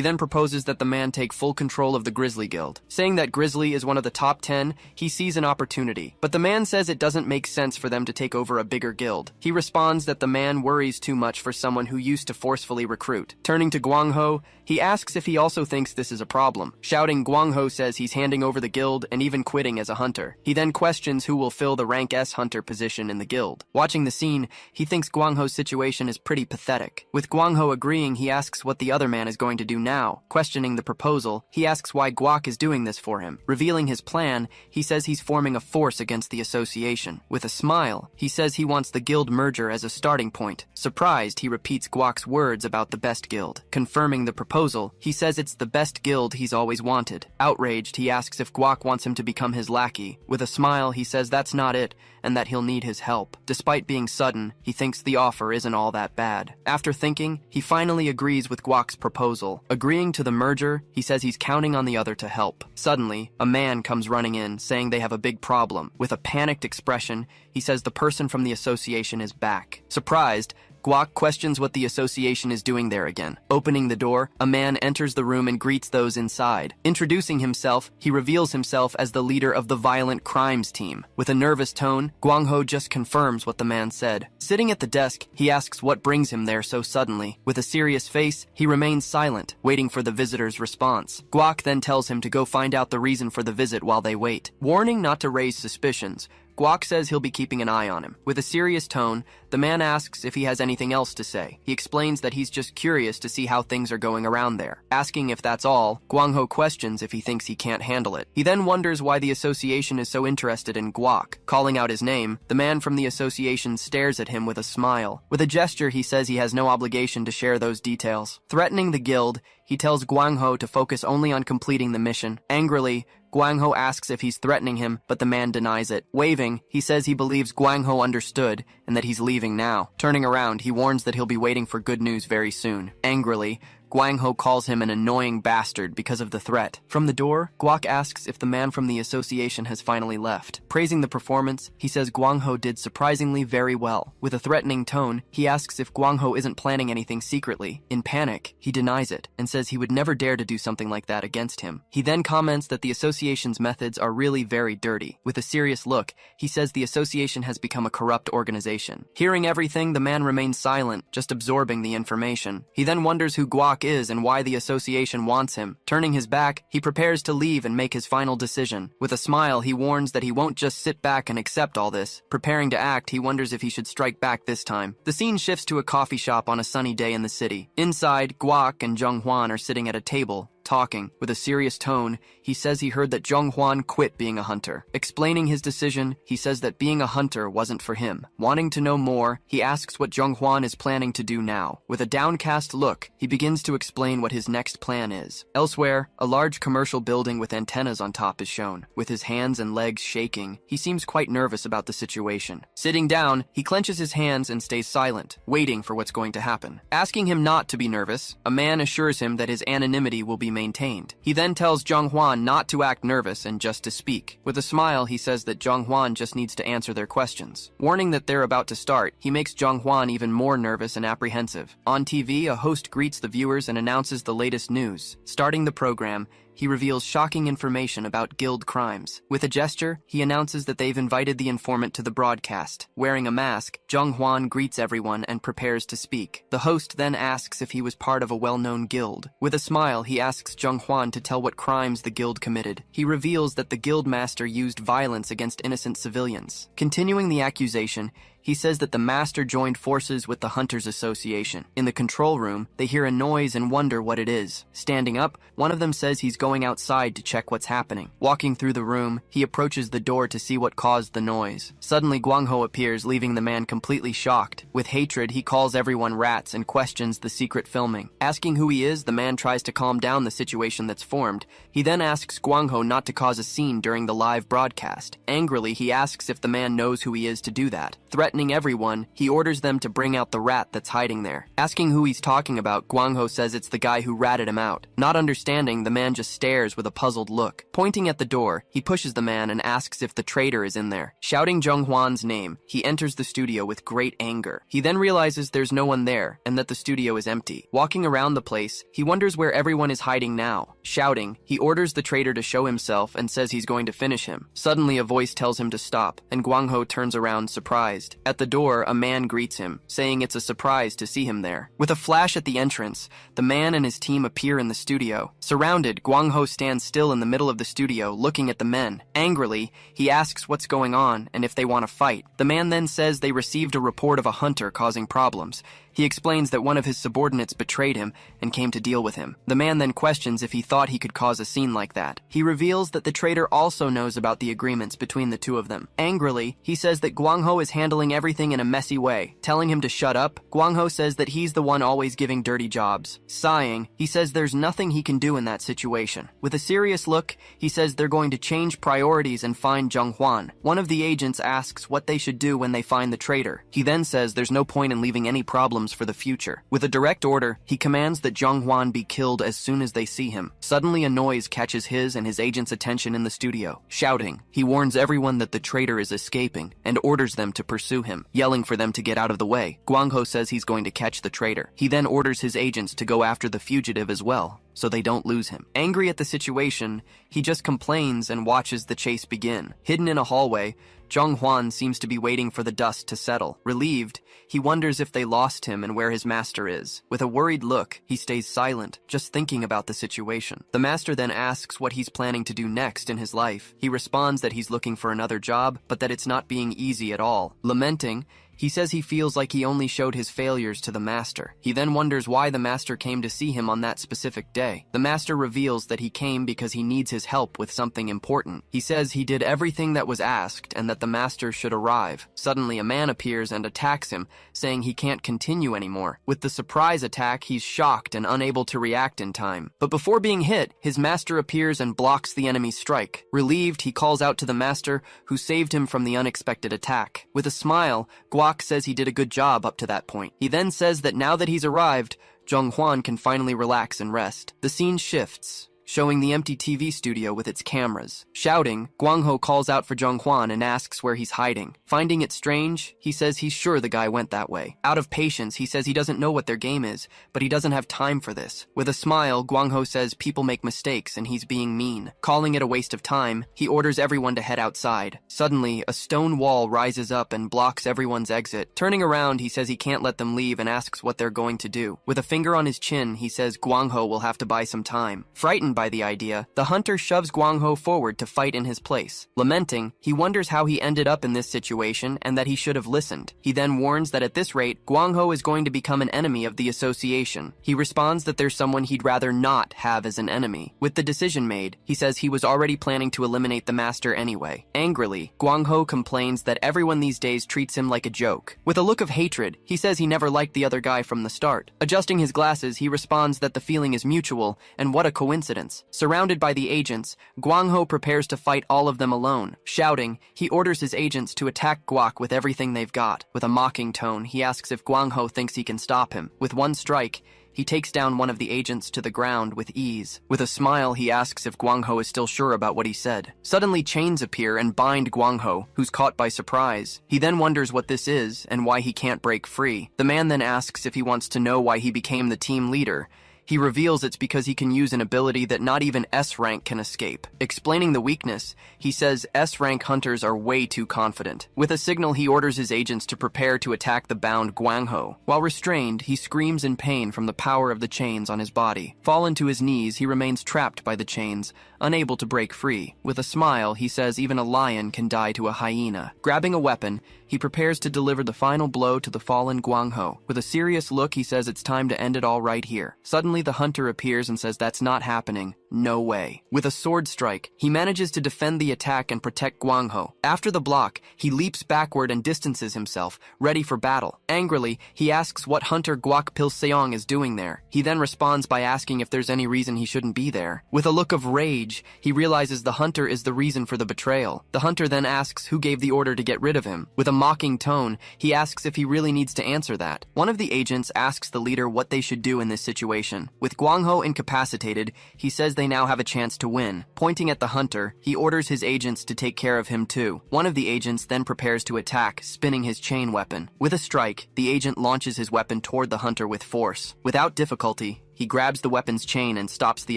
then proposes that the man take full control of the Grizzly Guild. Saying that Grizzly is one of the top 10, he sees an opportunity. But the man says it doesn't make sense for them to take over a bigger guild. He responds that the man worries too much for someone who used to forcefully recruit. Turning to Guangho, he asks if he also thinks this is a problem. Shouting, Guangho says he's handing over the guild and even quitting as a hunter. He then questions who will fill the rank S hunter position in the guild. Watching the scene, he thinks Guangho's situation is pretty pathetic. With Guangho agreeing, he asks what the other man is going to do now. Questioning the proposal, he asks why Guak is doing this for him. Revealing his plan, he says he's forming a force against the association. With a smile, he says he wants the guild merger as a starting point. Surprised, he repeats Guak's words about the best guild. Confirming the proposal, he says it's the best guild he's always wanted. Outraged, he asks if Guak wants him to become his lackey. With a smile, he says that's not it, and that he'll need his help. Despite being sudden, he thinks the offer isn't all that bad. After thinking, he finally agrees with Guak's proposal. Agreeing to the merger, he says he's counting on the other to help. Suddenly, a man comes running in, saying they have a big problem. With a panicked expression, he says the person from the association is back. Surprised, Guak questions what the association is doing there again. Opening the door, a man enters the room and greets those inside. Introducing himself, he reveals himself as the leader of the violent crimes team. With a nervous tone, Guangho just confirms what the man said. Sitting at the desk, he asks what brings him there so suddenly. With a serious face, he remains silent, waiting for the visitor's response. Guak then tells him to go find out the reason for the visit while they wait. Warning not to raise suspicions, Guak says he'll be keeping an eye on him. With a serious tone, the man asks if he has anything else to say. He explains that he's just curious to see how things are going around there. Asking if that's all, Guangho questions if he thinks he can't handle it. He then wonders why the association is so interested in Guak. Calling out his name, the man from the association stares at him with a smile. With a gesture, he says he has no obligation to share those details. Threatening the guild, he tells Guangho to focus only on completing the mission. Angrily, Guangho asks if he's threatening him, but the man denies it. Waving, he says he believes Guangho understood and that he's leaving now. Turning around, he warns that he'll be waiting for good news very soon. Angrily, Guangho calls him an annoying bastard because of the threat. From the door, Guak asks if the man from the association has finally left. Praising the performance, he says Guangho did surprisingly very well. With a threatening tone, he asks if Guangho isn't planning anything secretly. In panic, he denies it and says he would never dare to do something like that against him. He then comments that the association's methods are really very dirty. With a serious look, he says the association has become a corrupt organization. Hearing everything, the man remains silent, just absorbing the information. He then wonders who Guak is and why the association wants him. Turning his back, he prepares to leave and make his final decision. With a smile, he warns that he won't just sit back and accept all this. Preparing to act, he wonders if he should strike back this time. The scene shifts to a coffee shop on a sunny day in the city. Inside, Guak and Zhonghuan are sitting at a table, talking. With a serious tone, he says he heard that Zhonghuan quit being a hunter. Explaining his decision, he says that being a hunter wasn't for him. Wanting to know more, he asks what Zhonghuan is planning to do now. With a downcast look, he begins to explain what his next plan is. Elsewhere, a large commercial building with antennas on top is shown. With his hands and legs shaking, he seems quite nervous about the situation. Sitting down, he clenches his hands and stays silent, waiting for what's going to happen. Asking him not to be nervous, a man assures him that his anonymity will be maintained. He then tells Zhonghuan not to act nervous and just to speak. With a smile, he says that Zhonghuan just needs to answer their questions. Warning that they're about to start, he makes Zhonghuan even more nervous and apprehensive. On TV, a host greets the viewers and announces the latest news. Starting the program, he reveals shocking information about guild crimes. With a gesture, he announces that they've invited the informant to the broadcast. Wearing a mask, Zhonghuan greets everyone and prepares to speak. The host then asks if he was part of a well-known guild. With a smile, he asks Zhonghuan to tell what crimes the guild committed. He reveals that the guild master used violence against innocent civilians. Continuing the accusation, he says that the master joined forces with the Hunters Association. In the control room, they hear a noise and wonder what it is. Standing up, one of them says he's going outside to check what's happening. Walking through the room, he approaches the door to see what caused the noise. Suddenly, Guangho appears, leaving the man completely shocked. With hatred, he calls everyone rats and questions the secret filming. Asking who he is, the man tries to calm down the situation that's formed. He then asks Guangho not to cause a scene during the live broadcast. Angrily, he asks if the man knows who he is to do that. Threatening everyone, he orders them to bring out the rat that's hiding there. Asking who he's talking about, Guangho says it's the guy who ratted him out. Not understanding, the man just stares with a puzzled look. Pointing at the door, he pushes the man and asks if the traitor is in there. Shouting Zhonghuan's name, he enters the studio with great anger. He then realizes there's no one there and that the studio is empty. Walking around the place, he wonders where everyone is hiding now. Shouting, he orders the traitor to show himself and says he's going to finish him. Suddenly, a voice tells him to stop, and Guangho turns around surprised. At the door, a man greets him, saying it's a surprise to see him there. With a flash at the entrance, the man and his team appear in the studio. Surrounded, Guangho stands still in the middle of the studio, looking at the men. Angrily, he asks what's going on and if they want to fight. The man then says they received a report of a hunter causing problems. He explains that one of his subordinates betrayed him and came to deal with him. The man then questions if he thought he could cause a scene like that. He reveals that the traitor also knows about the agreements between the two of them. Angrily, he says that Guangho is handling everything in a messy way. Telling him to shut up, Guangho says that he's the one always giving dirty jobs. Sighing, he says there's nothing he can do in that situation. With a serious look, he says they're going to change priorities and find Zhonghuan. One of the agents asks what they should do when they find the traitor. He then says there's no point in leaving any problems problems for the future. With a direct order, he commands that Zhonghwan be killed as soon as they see him. Suddenly, a noise catches his and his agent's attention in the studio. Shouting, he warns everyone that the traitor is escaping and orders them to pursue him, yelling for them to get out of the way. Guangho says he's going to catch the traitor. He then orders his agents to go after the fugitive as well, so they don't lose him. Angry at the situation, he just complains and watches the chase begin. Hidden in a hallway, Zhonghwan seems to be waiting for the dust to settle. Relieved, he wonders if they lost him and where his master is. With a worried look, he stays silent, just thinking about the situation. The master then asks what he's planning to do next in his life. He responds that he's looking for another job, but that it's not being easy at all. Lamenting, he says he feels like he only showed his failures to the master. He then wonders why the master came to see him on that specific day. The master reveals that he came because he needs his help with something important. He says he did everything that was asked and that the master should arrive. Suddenly, a man appears and attacks him, saying he can't continue anymore. With the surprise attack, he's shocked and unable to react in time. But before being hit, his master appears and blocks the enemy's strike. Relieved, he calls out to the master, who saved him from the unexpected attack. With a smile, Guak says he did a good job up to that point. He then says that now that he's arrived, Zhonghwan can finally relax and rest. The scene shifts, showing the empty TV studio with its cameras. Shouting, Guangho calls out for Zhonghwan and asks where he's hiding. Finding it strange, he says he's sure the guy went that way. Out of patience, he says he doesn't know what their game is, but he doesn't have time for this. With a smile, Guangho says people make mistakes and he's being mean. Calling it a waste of time, he orders everyone to head outside. Suddenly, a stone wall rises up and blocks everyone's exit. Turning around, he says he can't let them leave and asks what they're going to do. With a finger on his chin, he says Guangho will have to buy some time. Frightened by the idea, the hunter shoves Guangho forward to fight in his place. Lamenting, he wonders how he ended up in this situation and that he should have listened. He then warns that at this rate, Guangho is going to become an enemy of the association. He responds that there's someone he'd rather not have as an enemy. With the decision made, he says he was already planning to eliminate the master anyway. Angrily, Guangho complains that everyone these days treats him like a joke. With a look of hatred, he says he never liked the other guy from the start. Adjusting his glasses, he responds that the feeling is mutual, and what a coincidence. Surrounded by the agents, Guangho prepares to fight all of them alone. Shouting, he orders his agents to attack Guak with everything they've got. With a mocking tone, he asks if Guangho thinks he can stop him. With one strike, he takes down one of the agents to the ground with ease. With a smile, he asks if Guangho is still sure about what he said. Suddenly, chains appear and bind Guangho, who's caught by surprise. He then wonders what this is and why he can't break free. The man then asks if he wants to know why he became the team leader. He reveals it's because he can use an ability that not even S-rank can escape. Explaining the weakness, he says S-rank hunters are way too confident. With a signal, he orders his agents to prepare to attack the bound Guangho. While restrained, he screams in pain from the power of the chains on his body. Fallen to his knees, he remains trapped by the chains, unable to break free. With a smile, he says even a lion can die to a hyena. Grabbing a weapon, he prepares to deliver the final blow to the fallen Guangho. With a serious look, he says it's time to end it all right here. Suddenly, the hunter appears and says that's not happening. No way. With a sword strike, he manages to defend the attack and protect Guangho. After the block, he leaps backward and distances himself, ready for battle. Angrily, he asks what hunter Guak Pilseong is doing there. He then responds by asking if there's any reason he shouldn't be there. With a look of rage, he realizes the hunter is the reason for the betrayal. The hunter then asks who gave the order to get rid of him. With a mocking tone, he asks if he really needs to answer that. One of the agents asks the leader what they should do in this situation. With Guangho incapacitated, he says they now have a chance to win. Pointing at the hunter, he orders his agents to take care of him too. One of the agents then prepares to attack, spinning his chain weapon. With a strike, the agent launches his weapon toward the hunter with force. Without difficulty, he grabs the weapon's chain and stops the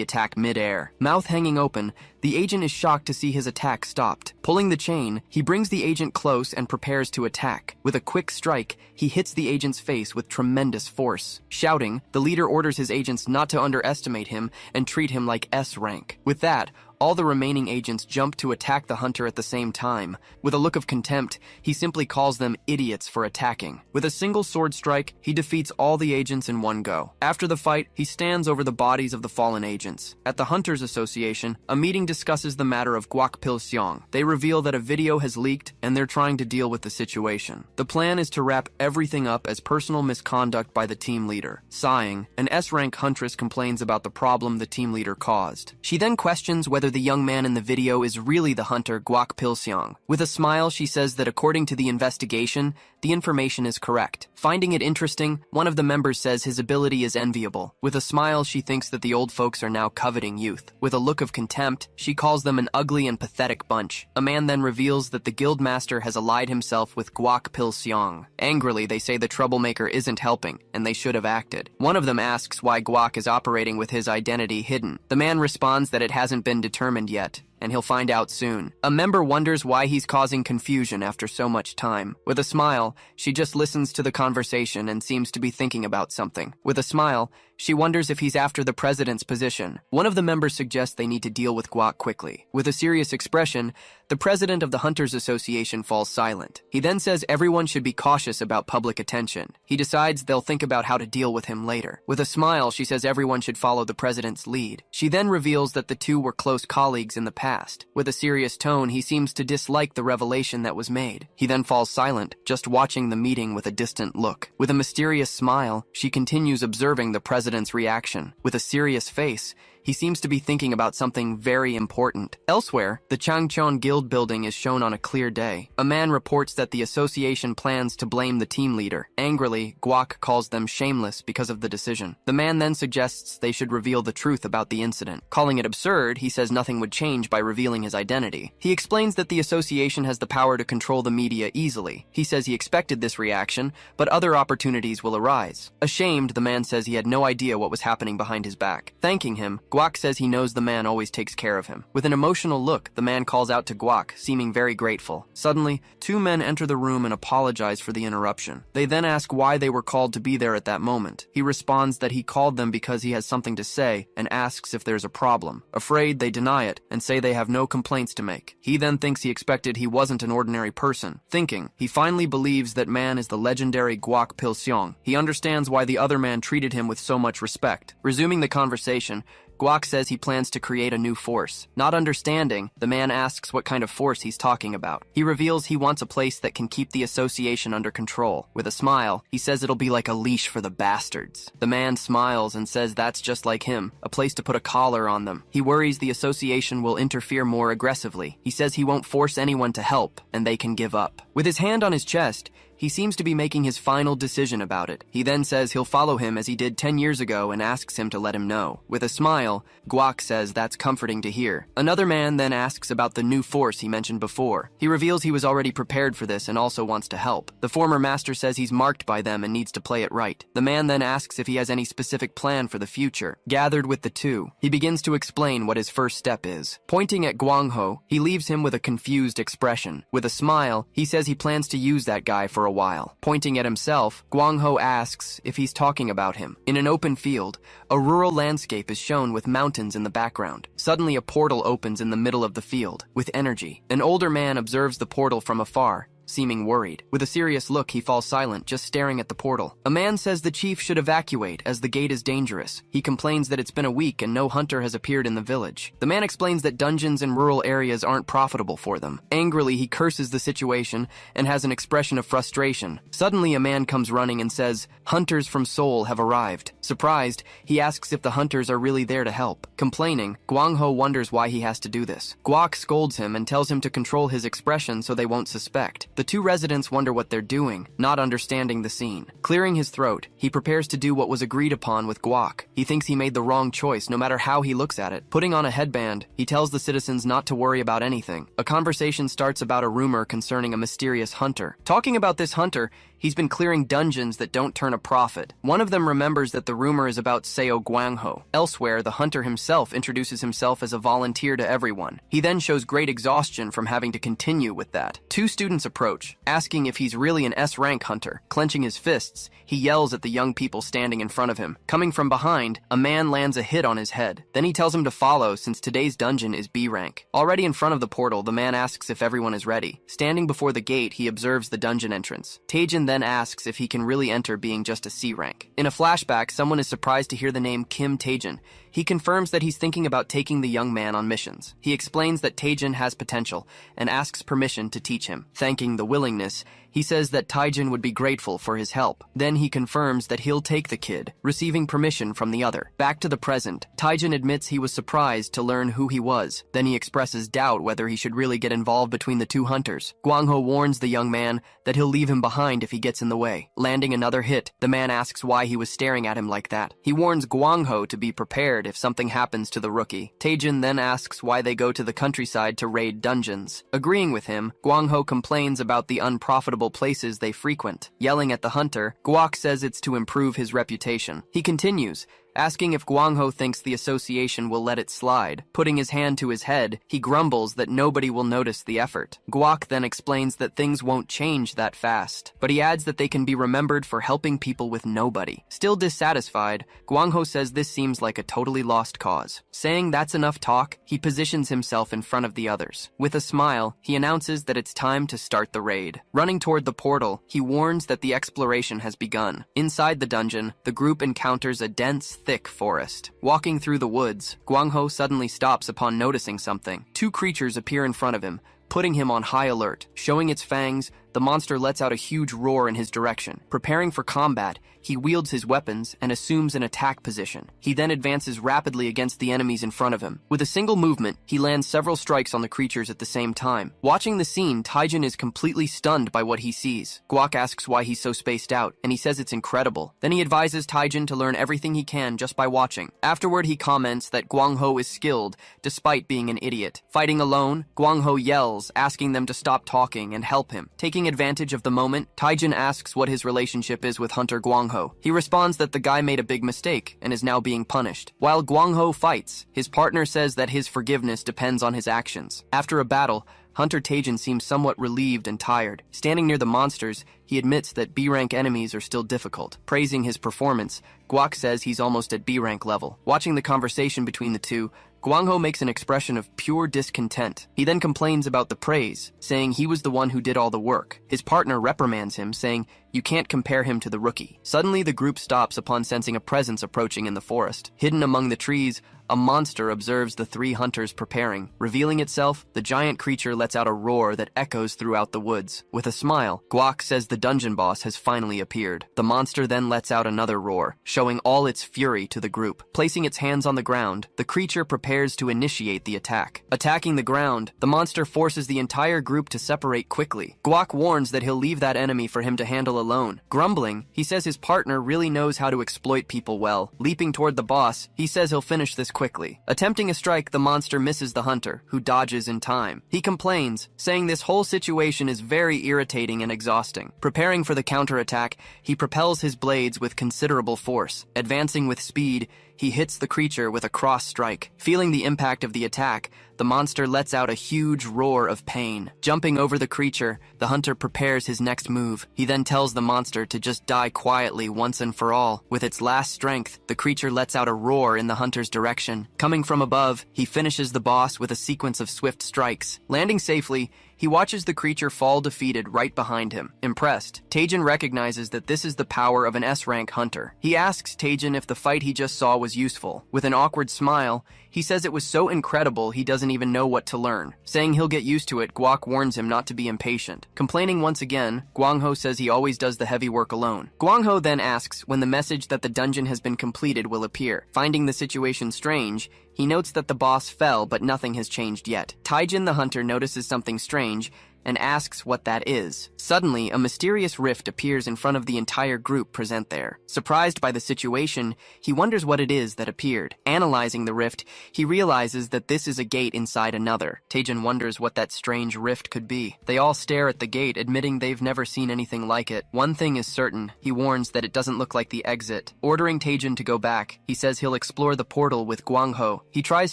attack mid-air. Mouth hanging open, the agent is shocked to see his attack stopped. Pulling the chain, he brings the agent close and prepares to attack. With a quick strike, he hits the agent's face with tremendous force. Shouting, the leader orders his agents not to underestimate him and treat him like S-rank. With that, all the remaining agents jump to attack the hunter at the same time. With a look of contempt, he simply calls them idiots for attacking. With a single sword strike, he defeats all the agents in one go. After the fight, he stands over the bodies of the fallen agents. At the Hunters Association, a meeting discusses the matter of Guak Pilseong. They reveal that a video has leaked and they're trying to deal with the situation. The plan is to wrap everything up as personal misconduct by the team leader. Sighing, an S-rank huntress complains about the problem the team leader caused. She then questions whether the young man in the video is really the hunter Guak Pilseong. With a smile, she says that according to the investigation, the information is correct. Finding it interesting, one of the members says his ability is enviable. With a smile, she thinks that the old folks are now coveting youth. With a look of contempt, she calls them an ugly and pathetic bunch. A man then reveals that the guildmaster has allied himself with Guak Pil Seong. Angrily, they say the troublemaker isn't helping, and they should have acted. One of them asks why Guak is operating with his identity hidden. The man responds that it hasn't been determined yet, and he'll find out soon. A member wonders why he's causing confusion after so much time. With a smile, she just listens to the conversation and seems to be thinking about something. With a smile, she wonders if he's after the president's position. One of the members suggests they need to deal with Guak quickly. With a serious expression, the president of the Hunters Association falls silent. He then says everyone should be cautious about public attention. He decides they'll think about how to deal with him later. With a smile, she says everyone should follow the president's lead. She then reveals that the two were close colleagues in the past. With a serious tone, he seems to dislike the revelation that was made. He then falls silent, just watching the meeting with a distant look. With a mysterious smile, she continues observing the president's reaction. With a serious face, he seems to be thinking about something very important. Elsewhere, the Changchon Guild building is shown on a clear day. A man reports that the association plans to blame the team leader. Angrily, Guak calls them shameless because of the decision. The man then suggests they should reveal the truth about the incident. Calling it absurd, he says nothing would change by revealing his identity. He explains that the association has the power to control the media easily. He says he expected this reaction, but other opportunities will arise. Ashamed, the man says he had no idea what was happening behind his back. Thanking him, Guak says he knows the man always takes care of him. With an emotional look, the man calls out to Guak, seeming very grateful. Suddenly, two men enter the room and apologize for the interruption. They then ask why they were called to be there at that moment. He responds that he called them because he has something to say and asks if there's a problem. Afraid, they deny it and say they have no complaints to make. He then thinks he expected he wasn't an ordinary person. Thinking, he finally believes that man is the legendary Guak Pil Seong. He understands why the other man treated him with so much respect. Resuming the conversation, Guak says he plans to create a new force. Not understanding, the man asks what kind of force he's talking about. He reveals he wants a place that can keep the association under control. With a smile, he says it'll be like a leash for the bastards. The man smiles and says that's just like him, a place to put a collar on them. He worries the association will interfere more aggressively. He says he won't force anyone to help, and they can give up. With his hand on his chest, he seems to be making his final decision about it. He then says he'll follow him as he did 10 years ago and asks him to let him know. With a smile, Guak says that's comforting to hear. Another man then asks about the new force he mentioned before. He reveals he was already prepared for this and also wants to help. The former master says he's marked by them and needs to play it right. The man then asks if he has any specific plan for the future. Gathered with the two, he begins to explain what his first step is. Pointing at Guangho, he leaves him with a confused expression. With a smile, he says he plans to use that guy for a while. Pointing at himself, Guangho asks if he's talking about him. In an open field, a rural landscape is shown with mountains in the background. Suddenly, a portal opens in the middle of the field, with energy. An older man observes the portal from afar, seeming worried. With a serious look, he falls silent, just staring at the portal. A man says the chief should evacuate as the gate is dangerous. He complains that it's been a week and no hunter has appeared in the village. The man explains that dungeons in rural areas aren't profitable for them. Angrily, he curses the situation and has an expression of frustration. Suddenly, a man comes running and says, "Hunters from Seoul have arrived." Surprised, he asks if the hunters are really there to help. Complaining, Guangho wonders why he has to do this. Guak scolds him and tells him to control his expression so they won't suspect. The two residents wonder what they're doing, not understanding the scene. Clearing his throat, he prepares to do what was agreed upon with Guak. He thinks he made the wrong choice no matter how he looks at it. Putting on a headband, he tells the citizens not to worry about anything. A conversation starts about a rumor concerning a mysterious hunter. Talking about this hunter, he's been clearing dungeons that don't turn a profit. One of them remembers that the rumor is about Seo Guangho. Elsewhere, the hunter himself introduces himself as a volunteer to everyone. He then shows great exhaustion from having to continue with that. Two students approach, asking if he's really an S-rank hunter. Clenching his fists, he yells at the young people standing in front of him. Coming from behind, a man lands a hit on his head. Then he tells him to follow since today's dungeon is B rank. Already in front of the portal, the man asks if everyone is ready. Standing before the gate, he observes the dungeon entrance. Taejin then asks if he can really enter being just a C rank. In a flashback, someone is surprised to hear the name Kim Taejin. He confirms that he's thinking about taking the young man on missions. He explains that Taejin has potential and asks permission to teach him. Thanking the willingness, He says that Taijin would be grateful for his help. Then he confirms that he'll take the kid, receiving permission from the other. Back to the present, Taijin admits he was surprised to learn who he was. Then he expresses doubt whether he should really get involved between the two hunters. Guangho warns the young man that he'll leave him behind if he gets in the way. Landing another hit, the man asks why he was staring at him like that. He warns Guangho to be prepared if something happens to the rookie. Taijin then asks why they go to the countryside to raid dungeons. Agreeing with him, Guangho complains about the unprofitable places they frequent. Yelling at the hunter, Guak says it's to improve his reputation. He continues, asking if Guangho thinks the association will let it slide. Putting his hand to his head, he grumbles that nobody will notice the effort. Guak then explains that things won't change that fast, but he adds that they can be remembered for helping people with nobody. Still dissatisfied, Guangho says this seems like a totally lost cause. Saying that's enough talk, he positions himself in front of the others. With a smile, he announces that it's time to start the raid. Running toward the portal, he warns that the exploration has begun. Inside the dungeon, the group encounters a dense, thick forest. Walking through the woods, Guangho suddenly stops upon noticing something. Two creatures appear in front of him, putting him on high alert. Showing its fangs, the monster lets out a huge roar in his direction. Preparing for combat, he wields his weapons and assumes an attack position. He then advances rapidly against the enemies in front of him. With a single movement, he lands several strikes on the creatures at the same time. Watching the scene, Taijin is completely stunned by what he sees. Guak asks why he's so spaced out, and he says it's incredible. Then he advises Taijin to learn everything he can just by watching. Afterward, he comments that Guangho is skilled, despite being an idiot. Fighting alone, Guangho yells, asking them to stop talking and help him. Taking advantage of the moment, Taijin asks what his relationship is with Hunter Guangho. He responds that the guy made a big mistake and is now being punished. While Guangho fights, his partner says that his forgiveness depends on his actions. After a battle, Hunter Taijin seems somewhat relieved and tired. Standing near the monsters, he admits that B-rank enemies are still difficult. Praising his performance, Guak says he's almost at B-rank level. Watching the conversation between the two, Guangho makes an expression of pure discontent. He then complains about the praise, saying he was the one who did all the work. His partner reprimands him, saying, "You can't compare him to the rookie." Suddenly, the group stops upon sensing a presence approaching in the forest. Hidden among the trees, a monster observes the three hunters preparing. Revealing itself, the giant creature lets out a roar that echoes throughout the woods. With a smile, Guak says the dungeon boss has finally appeared. The monster then lets out another roar, showing all its fury to the group. Placing its hands on the ground, the creature prepares to initiate the attack. Attacking the ground, the monster forces the entire group to separate quickly. Guak warns that he'll leave that enemy for him to handle alone. Grumbling, he says his partner really knows how to exploit people well. Leaping toward the boss, he says he'll finish this quickly. Attempting a strike, the monster misses the hunter, who dodges in time. He complains, saying this whole situation is very irritating and exhausting. Preparing for the counterattack, he propels his blades with considerable force. Advancing with speed, he hits the creature with a cross strike. Feeling the impact of the attack, the monster lets out a huge roar of pain. Jumping over the creature, the hunter prepares his next move. He then tells the monster to just die quietly once and for all. With its last strength, the creature lets out a roar in the hunter's direction. Coming from above, he finishes the boss with a sequence of swift strikes. Landing safely, he watches the creature fall defeated right behind him. Impressed, Taijin recognizes that this is the power of an S-rank hunter. He asks Taijin if the fight he just saw was useful. With an awkward smile, he says it was so incredible he doesn't even know what to learn. Saying he'll get used to it, Guak warns him not to be impatient. Complaining once again, Guangho says he always does the heavy work alone. Guangho then asks when the message that the dungeon has been completed will appear. Finding the situation strange, he notes that the boss fell, but nothing has changed yet. Taijin the hunter notices something strange and asks what that is. Suddenly, a mysterious rift appears in front of the entire group present there. Surprised by the situation, he wonders what it is that appeared. Analyzing the rift, he realizes that this is a gate inside another. Taijin wonders what that strange rift could be. They all stare at the gate, admitting they've never seen anything like it. One thing is certain, he warns that it doesn't look like the exit. Ordering Taijin to go back, he says he'll explore the portal with Guangho. He tries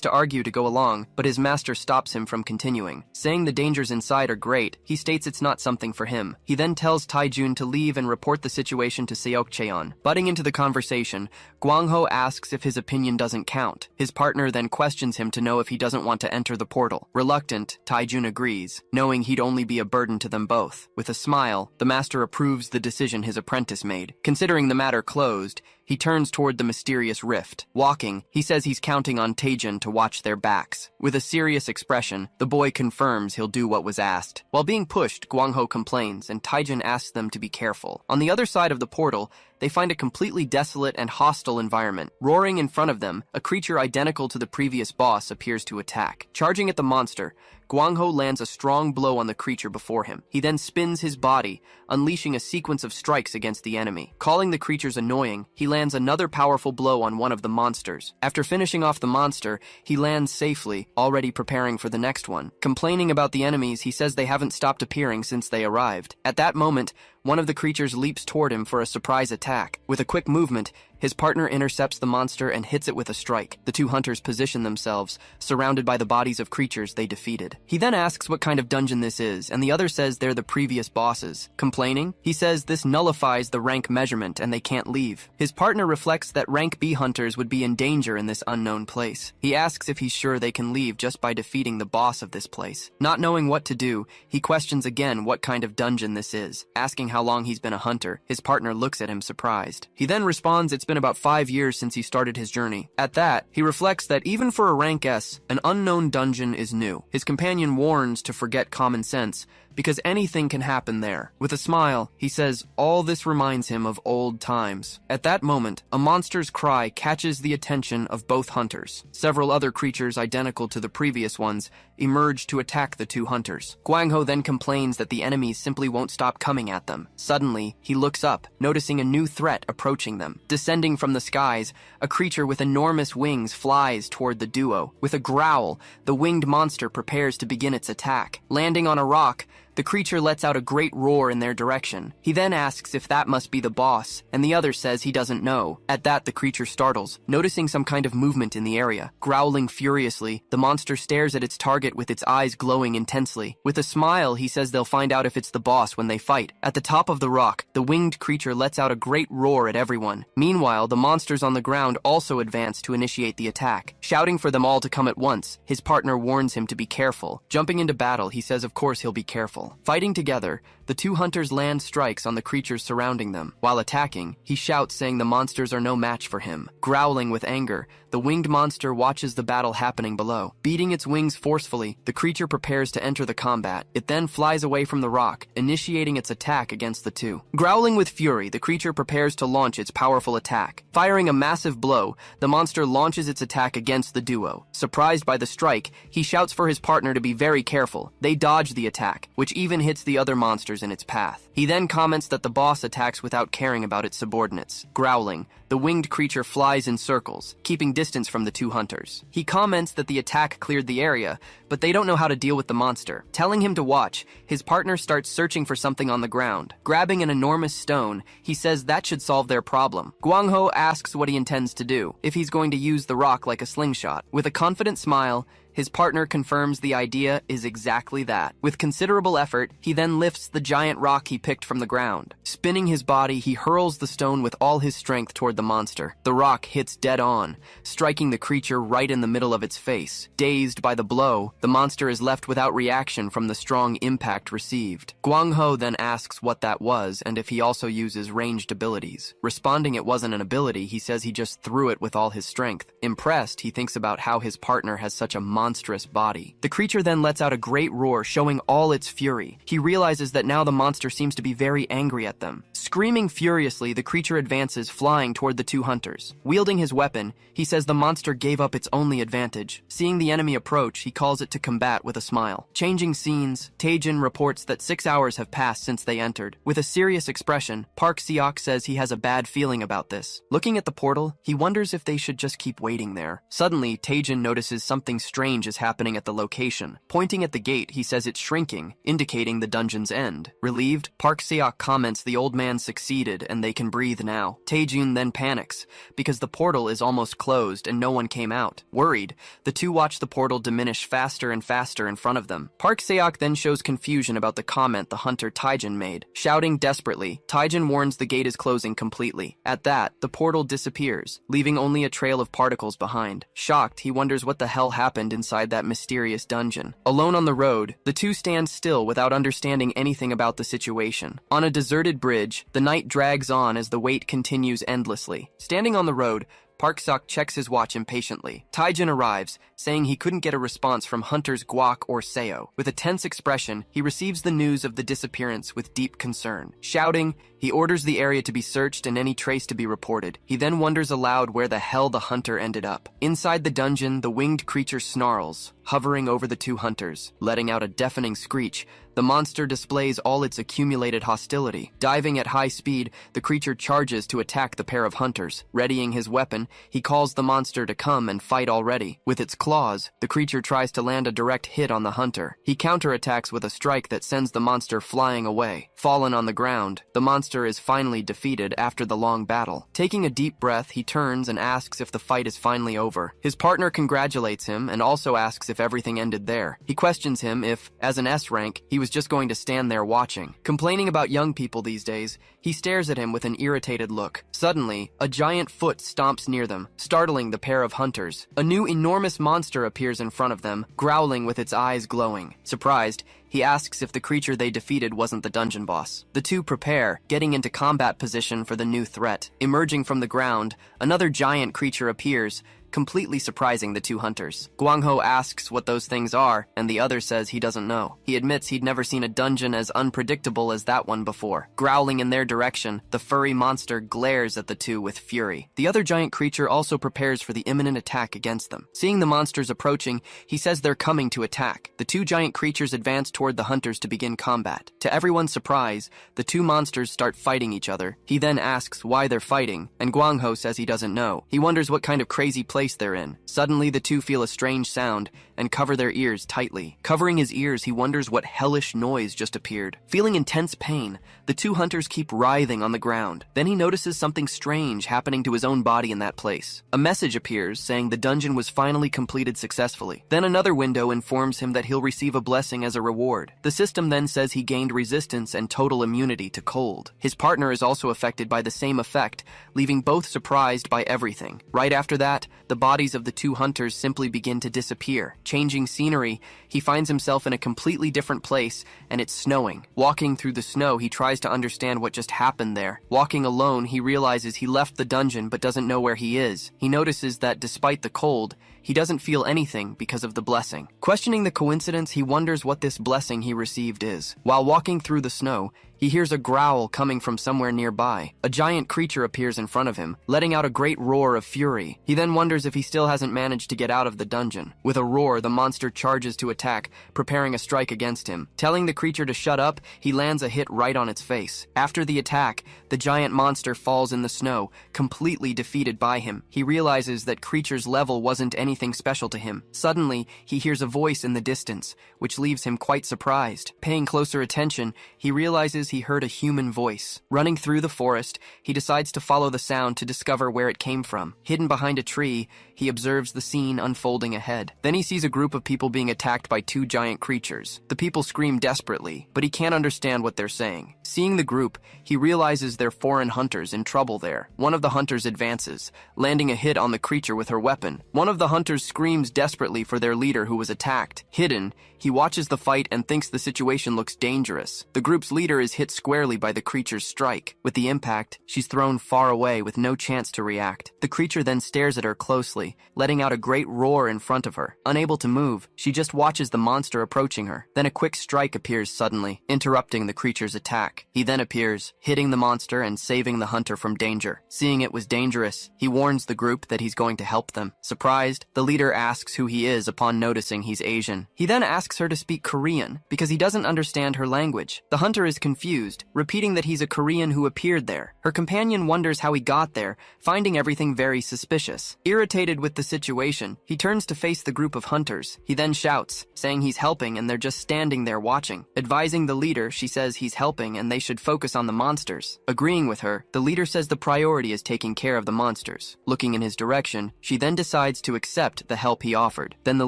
to argue to go along, but his master stops him from continuing. Saying the dangers inside are great, he states it's not something for him. He then tells Taijun to leave and report the situation to Seokcheon. Butting into the conversation, Guangho asks if his opinion doesn't count. His partner then questions him to know if he doesn't want to enter the portal. Reluctant, Taijun agrees, knowing he'd only be a burden to them both. With a smile, the master approves the decision his apprentice made. Considering the matter closed, He turns toward the mysterious rift. Walking, he says he's counting on Taejin to watch their backs. With a serious expression, the boy confirms he'll do what was asked. While being pushed, Gwangho complains, and Taejin asks them to be careful. On the other side of the portal, they find a completely desolate and hostile environment. Roaring in front of them, a creature identical to the previous boss appears to attack. Charging at the monster, Gwangho lands a strong blow on the creature before him. He then spins his body, unleashing a sequence of strikes against the enemy. Calling the creatures annoying, he lands another powerful blow on one of the monsters. After finishing off the monster, he lands safely, already preparing for the next one. Complaining about the enemies, he says they haven't stopped appearing since they arrived. At that moment, one of the creatures leaps toward him for a surprise attack. With a quick movement, his partner intercepts the monster and hits it with a strike. The two hunters position themselves, surrounded by the bodies of creatures they defeated. He then asks what kind of dungeon this is, and the other says they're the previous bosses. Complaining, he says this nullifies the rank measurement and they can't leave. His partner reflects that rank B hunters would be in danger in this unknown place. He asks if he's sure they can leave just by defeating the boss of this place. Not knowing what to do, he questions again what kind of dungeon this is. Asking how long he's been a hunter, his partner looks at him surprised. He then responds it's been about 5 years since he started his journey. At that, he reflects that even for a rank S, an unknown dungeon is new. His companion warns to forget common sense, because anything can happen there. With a smile, he says all this reminds him of old times. At that moment, a monster's cry catches the attention of both hunters. Several other creatures identical to the previous ones emerge to attack the two hunters. Gwangho then complains that the enemies simply won't stop coming at them. Suddenly, he looks up, noticing a new threat approaching them. Descending from the skies, a creature with enormous wings flies toward the duo. With a growl, the winged monster prepares to begin its attack. Landing on a rock, the creature lets out a great roar in their direction. He then asks if that must be the boss, and the other says he doesn't know. At that, the creature startles, noticing some kind of movement in the area. Growling furiously, the monster stares at its target with its eyes glowing intensely. With a smile, he says they'll find out if it's the boss when they fight. At the top of the rock, the winged creature lets out a great roar at everyone. Meanwhile, the monsters on the ground also advance to initiate the attack. Shouting for them all to come at once, his partner warns him to be careful. Jumping into battle, he says of course he'll be careful. Fighting together, the two hunters land strikes on the creatures surrounding them. While attacking, he shouts saying the monsters are no match for him. Growling with anger, the winged monster watches the battle happening below. Beating its wings forcefully, the creature prepares to enter the combat. It then flies away from the rock, initiating its attack against the two. Growling with fury, the creature prepares to launch its powerful attack. Firing a massive blow, the monster launches its attack against the duo. Surprised by the strike, he shouts for his partner to be very careful. They dodge the attack, which even hits the other monsters in its path. He then comments that the boss attacks without caring about its subordinates. Growling, the winged creature flies in circles, keeping distance from the two hunters. He comments that the attack cleared the area, but they don't know how to deal with the monster. Telling him to watch, his partner starts searching for something on the ground. Grabbing an enormous stone, he says that should solve their problem. Gwangho asks what he intends to do, if he's going to use the rock like a slingshot. With a confident smile, his partner confirms the idea is exactly that. With considerable effort, he then lifts the giant rock he picked from the ground. Spinning his body, he hurls the stone with all his strength toward the monster. The rock hits dead on, striking the creature right in the middle of its face. Dazed by the blow, the monster is left without reaction from the strong impact received. Gwangho then asks what that was and if he also uses ranged abilities. Responding it wasn't an ability, he says he just threw it with all his strength. Impressed, he thinks about how his partner has such a monstrous body. The creature then lets out a great roar, showing all its fury. He realizes that now the monster seems to be very angry at them. Screaming furiously, the creature advances, flying toward the two hunters. Wielding his weapon, he says the monster gave up its only advantage. Seeing the enemy approach, he calls it to combat with a smile. Changing scenes, Taejin reports that 6 hours have passed since they entered. With a serious expression, Park Seok says he has a bad feeling about this. Looking at the portal, he wonders if they should just keep waiting there. Suddenly, Taejin notices something strange is happening at the location. Pointing at the gate, he says it's shrinking, indicating the dungeon's end. Relieved, Park Seok comments the old man succeeded and they can breathe now. Taejin then panics, because the portal is almost closed and no one came out. Worried, the two watch the portal diminish faster and faster in front of them. Park Seok then shows confusion about the comment the hunter Taejin made. Shouting desperately, Taejin warns the gate is closing completely. At that, the portal disappears, leaving only a trail of particles behind. Shocked, he wonders what the hell happened in inside that mysterious dungeon. Alone on the road, the two stand still without understanding anything about the situation. On a deserted bridge, the night drags on as the wait continues endlessly. Standing on the road, Park Sok checks his watch impatiently. Taijin arrives, saying he couldn't get a response from hunters Guak or Seo. With a tense expression, he receives the news of the disappearance with deep concern. Shouting, he orders the area to be searched and any trace to be reported. He then wonders aloud where the hell the hunter ended up. Inside the dungeon, the winged creature snarls, hovering over the two hunters. Letting out a deafening screech, the monster displays all its accumulated hostility. Diving at high speed, the creature charges to attack the pair of hunters. Readying his weapon, he calls the monster to come and fight already. With its claws, the creature tries to land a direct hit on the hunter. He counterattacks with a strike that sends the monster flying away. Fallen on the ground, the monster is finally defeated after the long battle. Taking a deep breath, he turns and asks if the fight is finally over. His partner congratulates him and also asks if everything ended there. He questions him if, as an S rank, he was just going to stand there watching. Complaining about young people these days, he stares at him with an irritated look. Suddenly, a giant foot stomps near them, startling the pair of hunters. A new enormous monster appears in front of them, growling with its eyes glowing. Surprised, he asks if the creature they defeated wasn't the dungeon boss. The two prepare, getting into combat position for the new threat. Emerging from the ground, another giant creature appears, completely surprising the two hunters. Guangho asks what those things are, and the other says he doesn't know. He admits he'd never seen a dungeon as unpredictable as that one before. Growling in their direction, the furry monster glares at the two with fury. The other giant creature also prepares for the imminent attack against them. Seeing the monsters approaching, he says they're coming to attack. The two giant creatures advance toward the hunters to begin combat. To everyone's surprise, the two monsters start fighting each other. He then asks why they're fighting, and Guangho says he doesn't know. He wonders what kind of crazy place they're in. Suddenly, the two feel a strange sound and cover their ears tightly. Covering his ears, he wonders what hellish noise just appeared. Feeling intense pain, the two hunters keep writhing on the ground. Then he notices something strange happening to his own body in that place. A message appears saying the dungeon was finally completed successfully. Then another window informs him that he'll receive a blessing as a reward. The system then says he gained resistance and total immunity to cold. His partner is also affected by the same effect, leaving both surprised by everything. Right after that, the bodies of the two hunters simply begin to disappear. Changing scenery, he finds himself in a completely different place, and it's snowing. Walking through the snow, he tries to understand what just happened there. Walking alone, he realizes he left the dungeon but doesn't know where he is. He notices that despite the cold, he doesn't feel anything because of the blessing. Questioning the coincidence, he wonders what this blessing he received is. While walking through the snow, he hears a growl coming from somewhere nearby. A giant creature appears in front of him, letting out a great roar of fury. He then wonders if he still hasn't managed to get out of the dungeon. With a roar, the monster charges to attack, preparing a strike against him. Telling the creature to shut up, he lands a hit right on its face. After the attack, the giant monster falls in the snow, completely defeated by him. He realizes that creature's level wasn't anything special to him. Suddenly, he hears a voice in the distance, which leaves him quite surprised. Paying closer attention, he realizes he heard a human voice. Running through the forest, he decides to follow the sound to discover where it came from. Hidden behind a tree, he observes the scene unfolding ahead. Then he sees a group of people being attacked by two giant creatures. The people scream desperately, but he can't understand what they're saying. Seeing the group, he realizes they're foreign hunters in trouble there. One of the hunters advances, landing a hit on the creature with her weapon. One of the hunters screams desperately for their leader who was attacked. Hidden, he watches the fight and thinks the situation looks dangerous. The group's leader is hit squarely by the creature's strike. With the impact, she's thrown far away with no chance to react. The creature then stares at her closely, letting out a great roar in front of her. Unable to move, she just watches the monster approaching her. Then a quick strike appears suddenly, interrupting the creature's attack. He then appears, hitting the monster and saving the hunter from danger. Seeing it was dangerous, he warns the group that he's going to help them. Surprised, the leader asks who he is upon noticing he's Asian. He then asks her to speak Korean, because he doesn't understand her language. The hunter is confused, repeating that he's a Korean who appeared there. Her companion wonders how he got there, finding everything very suspicious. Irritated with the situation, he turns to face the group of hunters. He then shouts, saying he's helping and they're just standing there watching. Advising the leader, she says he's helping and they should focus on the monsters. Agreeing with her, the leader says the priority is taking care of the monsters. Looking in his direction, she then decides to accept the help he offered. Then the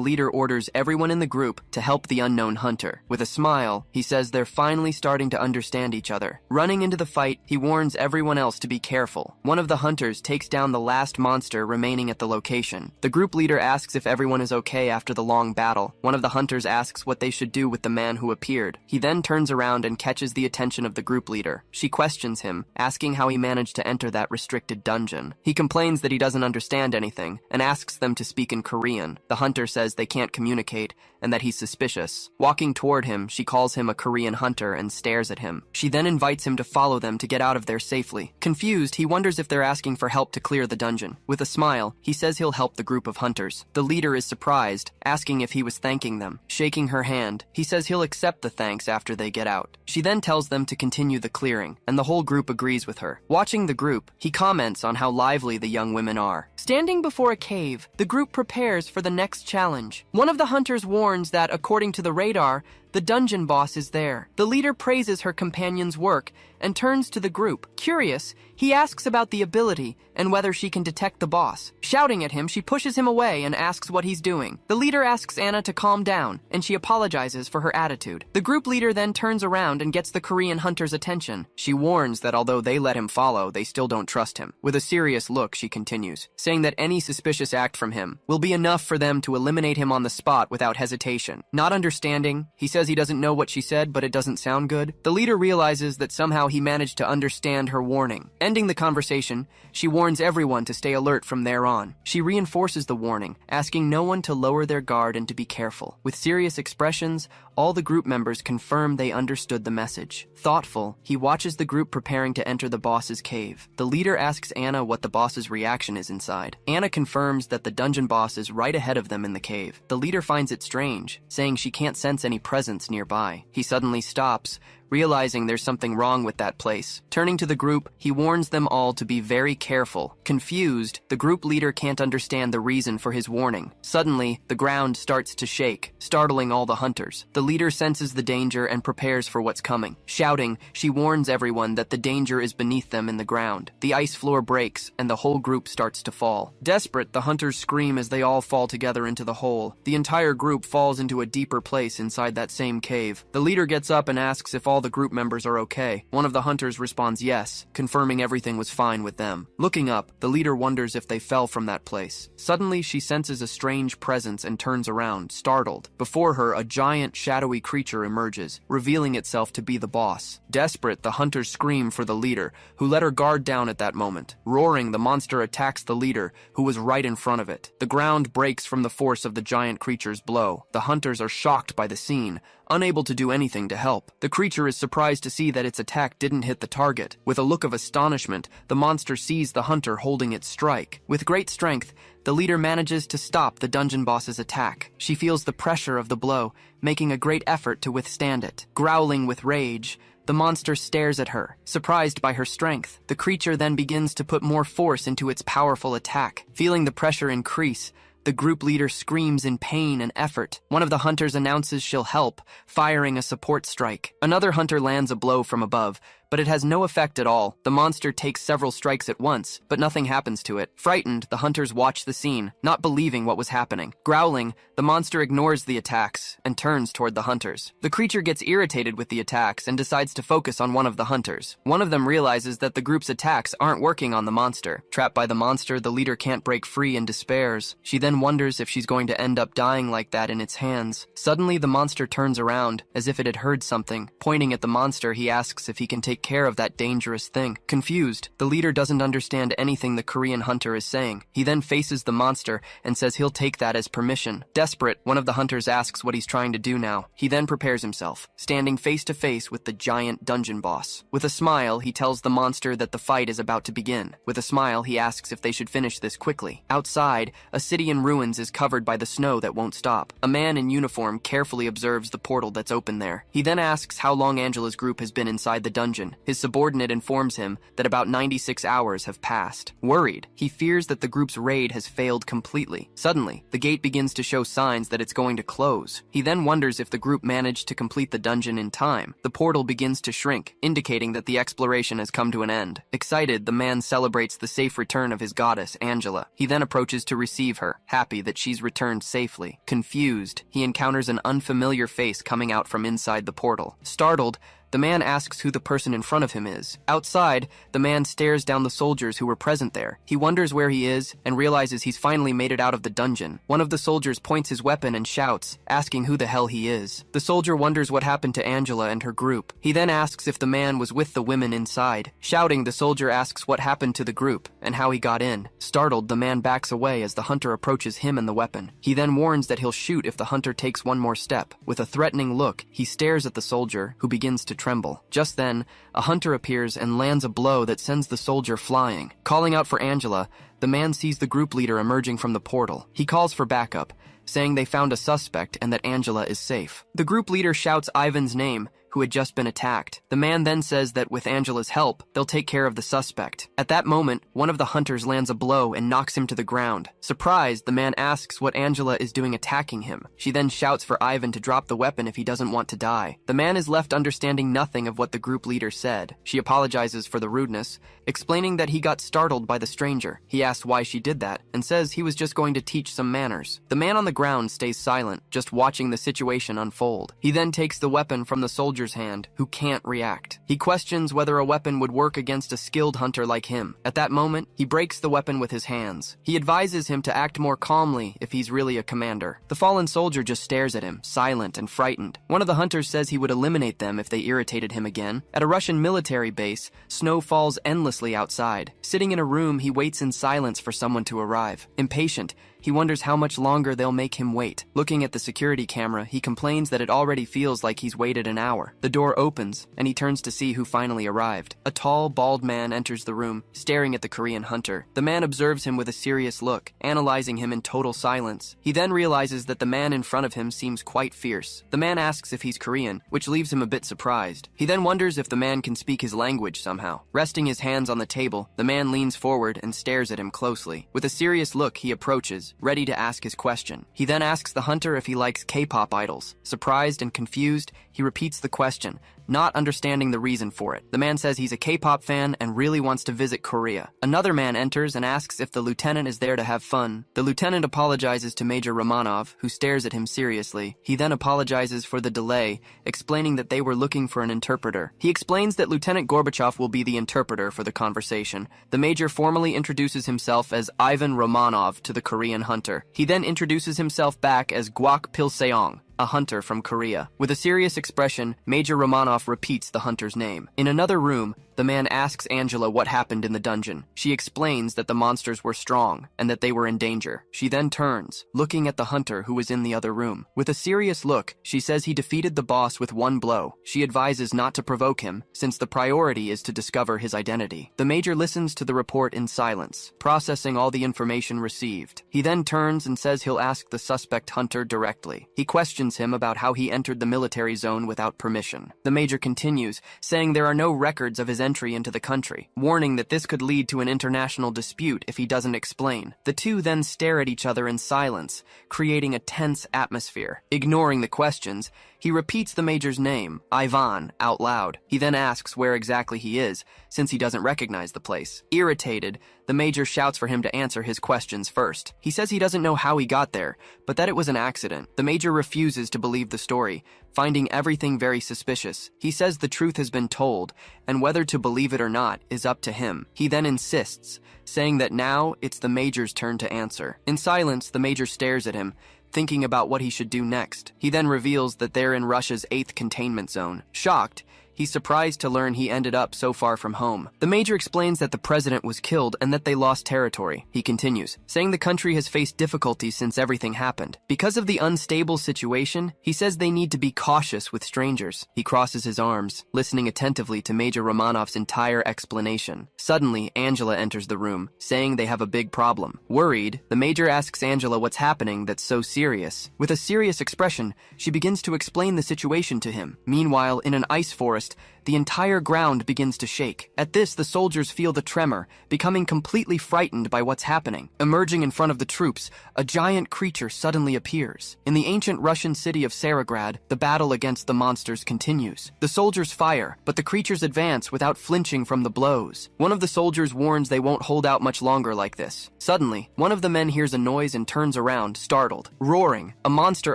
leader orders everyone in the group to help the unknown hunter. With a smile, he says they're finally starting to understand understand each other. Running into the fight, he warns everyone else to be careful. One of the hunters takes down the last monster remaining at the location. The group leader asks if everyone is okay after the long battle. One of the hunters asks what they should do with the man who appeared. He then turns around and catches the attention of the group leader. She questions him, asking how he managed to enter that restricted dungeon. He complains that he doesn't understand anything and asks them to speak in Korean. The hunter says they can't communicate and that he's suspicious. Walking toward him, she calls him a Korean hunter and stares at him. She then invites him to follow them to get out of there safely. Confused, he wonders if they're asking for help to clear the dungeon. With a smile, he says he'll help the group of hunters. The leader is surprised, asking if he was thanking them. Shaking her hand, he says he'll accept the thanks after they get out. She then tells them to continue the clearing, and the whole group agrees with her. Watching the group, he comments on how lively the young women are. Standing before a cave, the group prepares for the next challenge. One of the hunters warns that, according to the radar, the dungeon boss is there. The leader praises her companion's work and turns to the group. Curious, he asks about the ability and whether she can detect the boss. Shouting at him, she pushes him away and asks what he's doing. The leader asks Anna to calm down, and she apologizes for her attitude. The group leader then turns around and gets the Korean hunter's attention. She warns that although they let him follow, they still don't trust him. With a serious look, she continues, saying that any suspicious act from him will be enough for them to eliminate him on the spot without hesitation. Not understanding, he says he doesn't know what she said, but it doesn't sound good. The leader realizes that somehow he managed to understand her warning. Ending the conversation, she warns everyone to stay alert from there on. She reinforces the warning, asking no one to lower their guard and to be careful. With serious expressions, all the group members confirm they understood the message. Thoughtful, he watches the group preparing to enter the boss's cave. The leader asks Anna what the boss's reaction is inside. Anna confirms that the dungeon boss is right ahead of them in the cave. The leader finds it strange, saying she can't sense any presence nearby. He suddenly stops, realizing there's something wrong with that place. Turning to the group, he warns them all to be very careful. Confused, the group leader can't understand the reason for his warning. Suddenly, the ground starts to shake, startling all the hunters. The leader senses the danger and prepares for what's coming. Shouting, she warns everyone that the danger is beneath them in the ground. The ice floor breaks, and the whole group starts to fall. Desperate, the hunters scream as they all fall together into the hole. The entire group falls into a deeper place inside that same cave. The leader gets up and asks if all the group members are okay. One of the hunters responds yes, confirming everything was fine with them. Looking up, the leader wonders if they fell from that place. Suddenly, she senses a strange presence and turns around, startled. Before her, a giant, shadowy creature emerges, revealing itself to be the boss. Desperate, the hunters scream for the leader, who let her guard down at that moment. Roaring, the monster attacks the leader, who was right in front of it. The ground breaks from the force of the giant creature's blow. The hunters are shocked by the scene, unable to do anything to help. The creature is surprised to see that its attack didn't hit the target. With a look of astonishment, the monster sees the hunter holding its strike. With great strength, the leader manages to stop the dungeon boss's attack. She feels the pressure of the blow, making a great effort to withstand it. Growling with rage, the monster stares at her, surprised by her strength. The creature then begins to put more force into its powerful attack. Feeling the pressure increase, the group leader screams in pain and effort. One of the hunters announces she'll help, firing a support strike. Another hunter lands a blow from above, but it has no effect at all. The monster takes several strikes at once, but nothing happens to it. Frightened, the hunters watch the scene, not believing what was happening. Growling, the monster ignores the attacks and turns toward the hunters. The creature gets irritated with the attacks and decides to focus on one of the hunters. One of them realizes that the group's attacks aren't working on the monster. Trapped by the monster, the leader can't break free and despairs. She then wonders if she's going to end up dying like that in its hands. Suddenly, the monster turns around, as if it had heard something. Pointing at the monster, he asks if he can take care of that dangerous thing. Confused, the leader doesn't understand anything the Korean hunter is saying. He then faces the monster and says he'll take that as permission. Desperate, one of the hunters asks what he's trying to do now. He then prepares himself, standing face to face with the giant dungeon boss. With a smile, he tells the monster that the fight is about to begin. With a smile, he asks if they should finish this quickly. Outside, a city in ruins is covered by the snow that won't stop. A man in uniform carefully observes the portal that's open there. He then asks how long Angela's group has been inside the dungeon. His subordinate informs him that about 96 hours have passed. Worried, he fears that the group's raid has failed completely. Suddenly, the gate begins to show signs that it's going to close. He then wonders if the group managed to complete the dungeon in time. The portal begins to shrink, indicating that the exploration has come to an end. Excited, the man celebrates the safe return of his goddess, Angela. He then approaches to receive her, happy that she's returned safely. Confused, he encounters an unfamiliar face coming out from inside the portal. Startled, The man asks who the person in front of him is. Outside, the man stares down the soldiers who were present there. He wonders where he is and realizes he's finally made it out of the dungeon. One of the soldiers points his weapon and shouts, asking who the hell he is. The soldier wonders what happened to Angela and her group. He then asks if the man was with the women inside. Shouting, the soldier asks what happened to the group and how he got in. Startled, the man backs away as the hunter approaches him and the weapon. He then warns that he'll shoot if the hunter takes one more step. With a threatening look, he stares at the soldier, who begins to tremble. Just then, a hunter appears and lands a blow that sends the soldier flying. Calling out for Angela, the man sees the group leader emerging from the portal. He calls for backup, saying they found a suspect and that Angela is safe. The group leader shouts Ivan's name, who had just been attacked. The man then says that with Angela's help, they'll take care of the suspect. At that moment, one of the hunters lands a blow and knocks him to the ground. Surprised, the man asks what Angela is doing attacking him. She then shouts for Ivan to drop the weapon if he doesn't want to die. The man is left understanding nothing of what the group leader said. She apologizes for the rudeness, explaining that he got startled by the stranger. He asks why she did that, and says he was just going to teach some manners. The man on the ground stays silent, just watching the situation unfold. He then takes the weapon from the soldier's hand, who can't react. He questions whether a weapon would work against a skilled hunter like him. At that moment, he breaks the weapon with his hands. He advises him to act more calmly if he's really a commander. The fallen soldier just stares at him, silent and frightened. One of the hunters says he would eliminate them if they irritated him again. At a Russian military base, snow falls endlessly outside. Sitting in a room, he waits in silence for someone to arrive. Impatient, he wonders how much longer they'll make him wait. Looking at the security camera, he complains that it already feels like he's waited an hour. The door opens, and he turns to see who finally arrived. A tall, bald man enters the room, staring at the Korean hunter. The man observes him with a serious look, analyzing him in total silence. He then realizes that the man in front of him seems quite fierce. The man asks if he's Korean, which leaves him a bit surprised. He then wonders if the man can speak his language somehow. Resting his hands on the table, the man leans forward and stares at him closely. With a serious look, he approaches, ready to ask his question. He then asks the hunter if he likes K-pop idols. Surprised and confused, he repeats the question, not understanding the reason for it. The man says he's a K-pop fan and really wants to visit Korea. Another man enters and asks if the lieutenant is there to have fun. The lieutenant apologizes to Major Romanov, who stares at him seriously. He then apologizes for the delay, explaining that they were looking for an interpreter. He explains that Lieutenant Gorbachev will be the interpreter for the conversation. The major formally introduces himself as Ivan Romanov to the Korean hunter. He then introduces himself back as Gwak Pilseong, a hunter from Korea. With a serious expression, Major Romanov repeats the hunter's name. In another room, the man asks Angela what happened in the dungeon. She explains that the monsters were strong and that they were in danger. She then turns, looking at the hunter who was in the other room. With a serious look, she says he defeated the boss with one blow. She advises not to provoke him, since the priority is to discover his identity. The major listens to the report in silence, processing all the information received. He then turns and says he'll ask the suspect hunter directly. He questions him about how he entered the military zone without permission. The major continues, saying there are no records of his entry into the country, warning that this could lead to an international dispute if he doesn't explain. The two then stare at each other in silence, creating a tense atmosphere. Ignoring the questions, he repeats the major's name, Ivan, out loud. He then asks where exactly he is, since he doesn't recognize the place. Irritated, the major shouts for him to answer his questions first. He says he doesn't know how he got there, but that it was an accident. The major refuses to believe the story, finding everything very suspicious. He says the truth has been told, and whether to believe it or not is up to him. He then insists, saying that now it's the major's turn to answer. In silence, the major stares at him, thinking about what he should do next. He then reveals that they're in Russia's 8th containment zone. Shocked, he's surprised to learn he ended up so far from home. The major explains that the president was killed and that they lost territory. He continues, saying the country has faced difficulties since everything happened. Because of the unstable situation, he says they need to be cautious with strangers. He crosses his arms, listening attentively to Major Romanov's entire explanation. Suddenly, Angela enters the room, saying they have a big problem. Worried, the major asks Angela what's happening that's so serious. With a serious expression, she begins to explain the situation to him. Meanwhile, in an ice forest, the entire ground begins to shake. At this, the soldiers feel the tremor, becoming completely frightened by what's happening. Emerging in front of the troops, a giant creature suddenly appears. In the ancient Russian city of Sarograd, the battle against the monsters continues. The soldiers fire, but the creatures advance without flinching from the blows. One of the soldiers warns they won't hold out much longer like this. Suddenly, one of the men hears a noise and turns around, startled. Roaring, a monster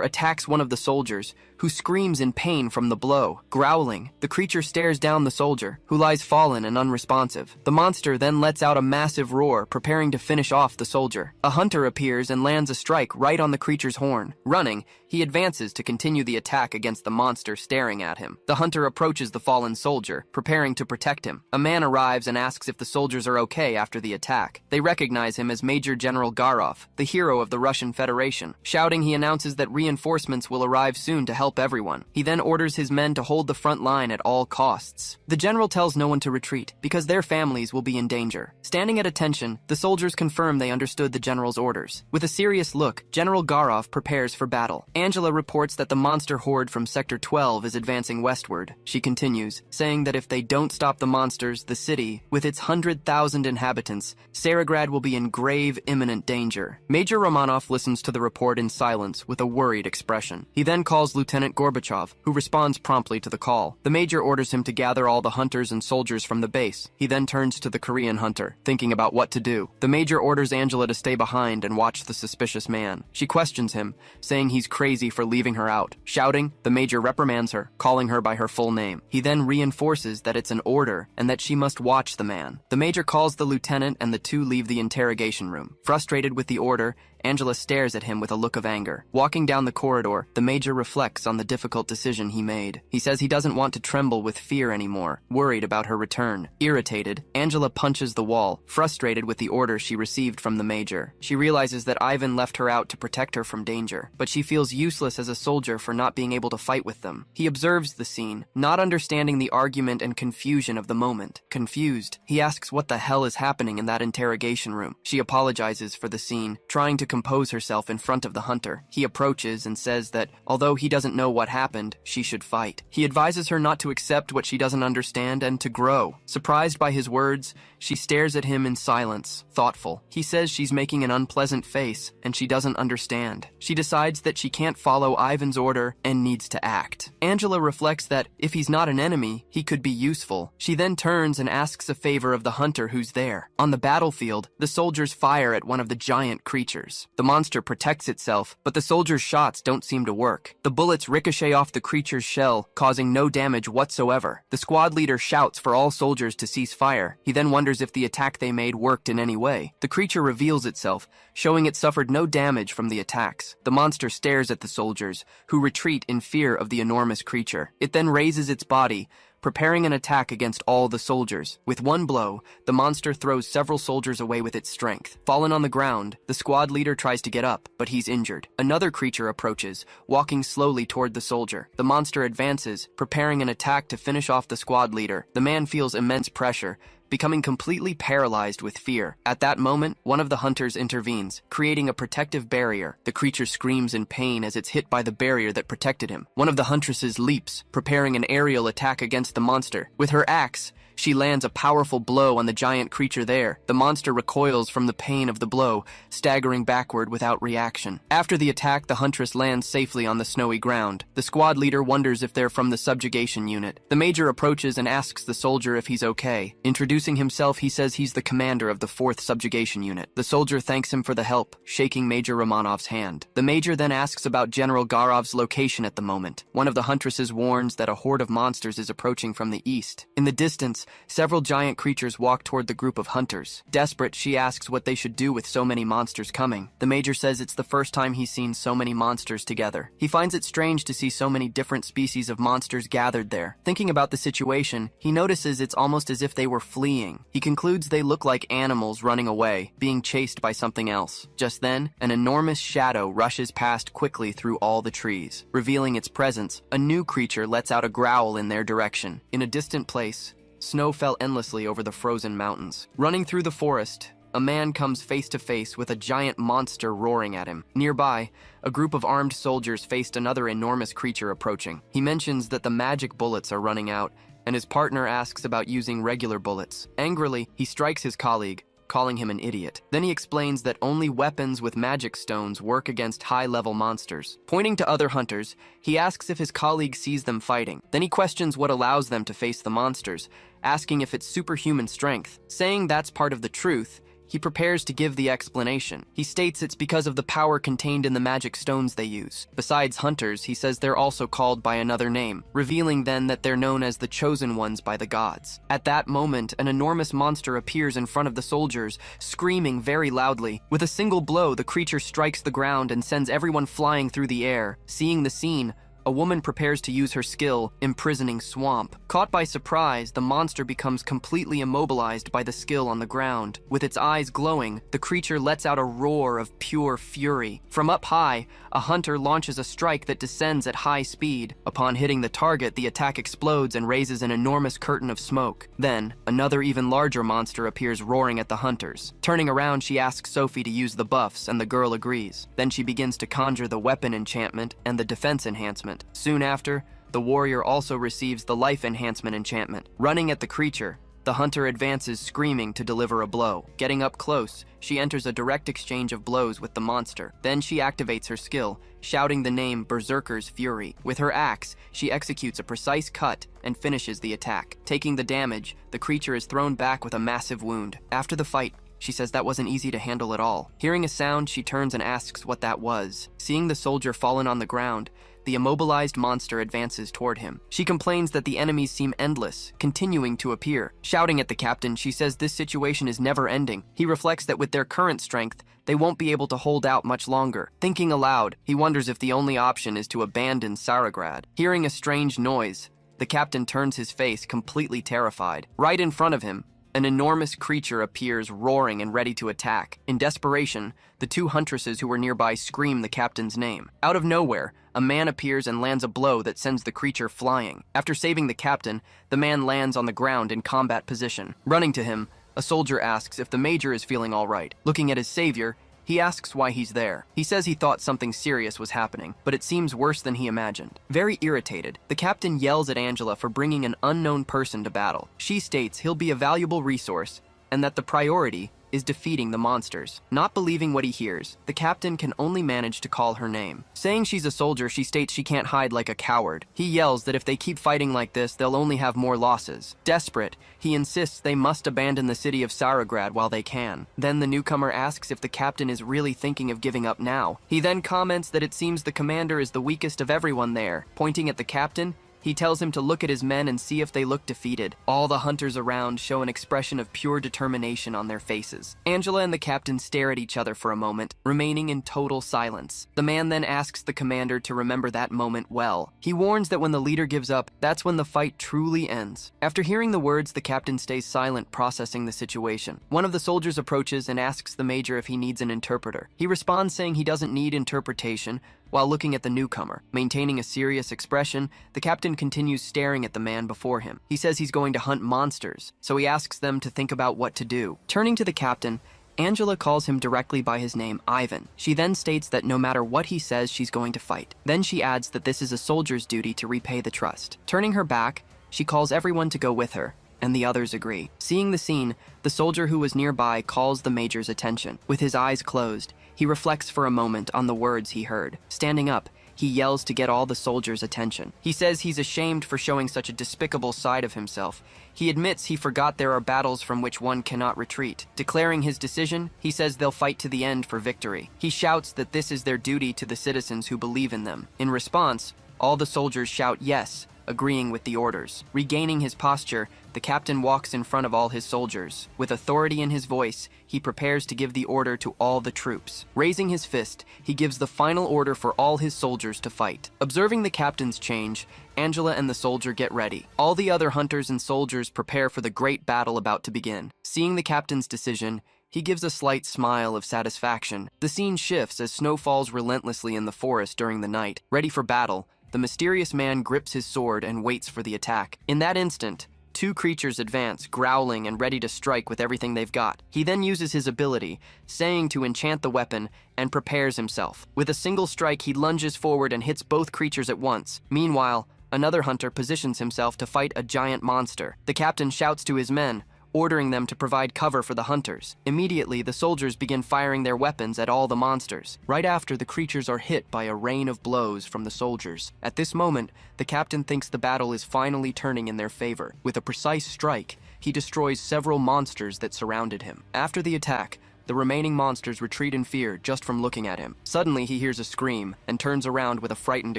attacks one of the soldiers, who screams in pain from the blow. Growling, the creature stares down the soldier, who lies fallen and unresponsive. The monster then lets out a massive roar, preparing to finish off the soldier. A hunter appears and lands a strike right on the creature's horn. Running, he advances to continue the attack against the monster staring at him. The hunter approaches the fallen soldier, preparing to protect him. A man arrives and asks if the soldiers are okay after the attack. They recognize him as Major General Garov, the hero of the Russian Federation. Shouting, he announces that reinforcements will arrive soon to help everyone. He then orders his men to hold the front line at all costs. The general tells no one to retreat, because their families will be in danger. Standing at attention, the soldiers confirm they understood the general's orders. With a serious look, General Garov prepares for battle. Angela reports that the monster horde from Sector 12 is advancing westward. She continues, saying that if they don't stop the monsters, the city, with its 100,000 inhabitants, Tsarograd will be in grave, imminent danger. Major Romanov listens to the report in silence with a worried expression. He then calls Lieutenant Gorbachev, who responds promptly to the call. The major orders him to gather all the hunters and soldiers from the base. He then turns to the Korean hunter, thinking about what to do. The major orders Angela to stay behind and watch the suspicious man. She questions him, saying he's crazy for leaving her out. Shouting, the major reprimands her, calling her by her full name. He then reinforces that it's an order and that she must watch the man. The major calls the lieutenant and the two leave the interrogation room. Frustrated with the order, Angela stares at him with a look of anger. Walking down the corridor, the major reflects on the difficult decision he made. He says he doesn't want to tremble with fear anymore, worried about her return. Irritated, Angela punches the wall, frustrated with the order she received from the major. She realizes that Ivan left her out to protect her from danger, but she feels useless as a soldier for not being able to fight with them. He observes the scene, not understanding the argument and confusion of the moment. Confused, he asks what the hell is happening in that interrogation room. She apologizes for the scene, trying to compose herself in front of the hunter. He approaches and says that, although he doesn't know what happened, she should fight. He advises her not to accept what she doesn't understand and to grow. Surprised by his words, she stares at him in silence, thoughtful. He says she's making an unpleasant face, and she doesn't understand. She decides that she can't follow Ivan's order and needs to act. Angela reflects that, if he's not an enemy, he could be useful. She then turns and asks a favor of the hunter who's there. On the battlefield, the soldiers fire at one of the giant creatures. The monster protects itself, but the soldier's shots don't seem to work. The bullets ricochet off the creature's shell, causing no damage whatsoever. The squad leader shouts for all soldiers to cease fire. He then wonders if the attack they made worked in any way. The creature reveals itself, showing it suffered no damage from the attacks. The monster stares at the soldiers, who retreat in fear of the enormous creature. It then raises its body, preparing an attack against all the soldiers. With one blow, the monster throws several soldiers away with its strength. Fallen on the ground, the squad leader tries to get up, but he's injured. Another creature approaches, walking slowly toward the soldier. The monster advances, preparing an attack to finish off the squad leader. The man feels immense pressure, becoming completely paralyzed with fear. At that moment, one of the hunters intervenes, creating a protective barrier. The creature screams in pain as it's hit by the barrier that protected him. One of the huntresses leaps, preparing an aerial attack against the monster. With her axe, she lands a powerful blow on the giant creature there. The monster recoils from the pain of the blow, staggering backward without reaction. After the attack, the huntress lands safely on the snowy ground. The squad leader wonders if they're from the subjugation unit. The major approaches and asks the soldier if he's okay. Introducing himself, he says he's the commander of the 4th subjugation unit. The soldier thanks him for the help, shaking Major Romanov's hand. The major then asks about General Garov's location at the moment. One of the huntresses warns that a horde of monsters is approaching from the east. In the distance, several giant creatures walk toward the group of hunters. Desperate, she asks what they should do with so many monsters coming. The major says it's the first time he's seen so many monsters together. He finds it strange to see so many different species of monsters gathered there. Thinking about the situation, he notices it's almost as if they were fleeing. He concludes they look like animals running away, being chased by something else. Just then, an enormous shadow rushes past quickly through all the trees. Revealing its presence, a new creature lets out a growl in their direction. In a distant place, snow fell endlessly over the frozen mountains. Running through the forest, a man comes face to face with a giant monster roaring at him. Nearby, a group of armed soldiers faced another enormous creature approaching. He mentions that the magic bullets are running out, and his partner asks about using regular bullets. Angrily, he strikes his colleague, calling him an idiot. Then he explains that only weapons with magic stones work against high-level monsters. Pointing to other hunters, he asks if his colleague sees them fighting. Then he questions what allows them to face the monsters, asking if it's superhuman strength. Saying that's part of the truth, he prepares to give the explanation. He states it's because of the power contained in the magic stones they use. Besides hunters, he says they're also called by another name, revealing then that they're known as the chosen ones by the gods. At that moment, an enormous monster appears in front of the soldiers, screaming very loudly. With a single blow, the creature strikes the ground and sends everyone flying through the air. Seeing the scene, a woman prepares to use her skill, imprisoning Swamp. Caught by surprise, the monster becomes completely immobilized by the skill on the ground. With its eyes glowing, the creature lets out a roar of pure fury. From up high, a hunter launches a strike that descends at high speed. Upon hitting the target, the attack explodes and raises an enormous curtain of smoke. Then, another even larger monster appears roaring at the hunters. Turning around, she asks Sophie to use the buffs, and the girl agrees. Then she begins to conjure the weapon enchantment and the defense enhancement. Soon after, the warrior also receives the life enhancement enchantment. Running at the creature, the hunter advances screaming to deliver a blow. Getting up close, she enters a direct exchange of blows with the monster. Then she activates her skill, shouting the name Berserker's Fury. With her axe, she executes a precise cut and finishes the attack. Taking the damage, the creature is thrown back with a massive wound. After the fight, she says that wasn't easy to handle at all. Hearing a sound, she turns and asks what that was. Seeing the soldier fallen on the ground, the immobilized monster advances toward him. She complains that the enemies seem endless, continuing to appear. Shouting at the captain, she says this situation is never ending. He reflects that with their current strength, they won't be able to hold out much longer. Thinking aloud, he wonders if the only option is to abandon Saragrad. Hearing a strange noise, the captain turns his face, completely terrified. Right in front of him, an enormous creature appears, roaring and ready to attack. In desperation, the two huntresses who were nearby scream the captain's name. Out of nowhere, a man appears and lands a blow that sends the creature flying. After saving the captain, the man lands on the ground in combat position. Running to him, a soldier asks if the major is feeling all right. Looking at his savior, he asks why he's there. He says he thought something serious was happening, but it seems worse than he imagined. Very irritated, the captain yells at Angela for bringing an unknown person to battle. She states he'll be a valuable resource and that the priority is defeating the monsters. Not believing what he hears, the captain can only manage to call her name. Saying she's a soldier, she states she can't hide like a coward. He yells that if they keep fighting like this, they'll only have more losses. Desperate, he insists they must abandon the city of Saragrad while they can. Then the newcomer asks if the captain is really thinking of giving up now. He then comments that it seems the commander is the weakest of everyone there. Pointing at the captain, he tells him to look at his men and see if they look defeated. All the hunters around show an expression of pure determination on their faces. Angela and the captain stare at each other for a moment, remaining in total silence. The man then asks the commander to remember that moment well. He warns that when the leader gives up, that's when the fight truly ends. After hearing the words, the captain stays silent, processing the situation. One of the soldiers approaches and asks the major if he needs an interpreter. He responds saying he doesn't need interpretation, while looking at the newcomer. Maintaining a serious expression, the captain continues staring at the man before him. He says he's going to hunt monsters, so he asks them to think about what to do. Turning to the captain, Angela calls him directly by his name, Ivan. She then states that no matter what he says, she's going to fight. Then she adds that this is a soldier's duty to repay the trust. Turning her back, she calls everyone to go with her, and the others agree. Seeing the scene, the soldier who was nearby calls the major's attention. With his eyes closed, he reflects for a moment on the words he heard. Standing up, he yells to get all the soldiers' attention. He says he's ashamed for showing such a despicable side of himself. He admits he forgot there are battles from which one cannot retreat. Declaring his decision, he says they'll fight to the end for victory. He shouts that this is their duty to the citizens who believe in them. In response, all the soldiers shout yes, agreeing with the orders. Regaining his posture, the captain walks in front of all his soldiers. With authority in his voice, he prepares to give the order to all the troops. Raising his fist, he gives the final order for all his soldiers to fight. Observing the captain's change, Angela and the soldier get ready. All the other hunters and soldiers prepare for the great battle about to begin. Seeing the captain's decision, he gives a slight smile of satisfaction. The scene shifts as snow falls relentlessly in the forest during the night. Ready for battle, the mysterious man grips his sword and waits for the attack. In that instant, two creatures advance, growling and ready to strike with everything they've got. He then uses his ability, saying to enchant the weapon, and prepares himself. With a single strike, he lunges forward and hits both creatures at once. Meanwhile, another hunter positions himself to fight a giant monster. The captain shouts to his men, ordering them to provide cover for the hunters. Immediately, the soldiers begin firing their weapons at all the monsters. Right after, the creatures are hit by a rain of blows from the soldiers. At this moment, the captain thinks the battle is finally turning in their favor. With a precise strike, he destroys several monsters that surrounded him. After the attack, the remaining monsters retreat in fear just from looking at him. Suddenly, he hears a scream and turns around with a frightened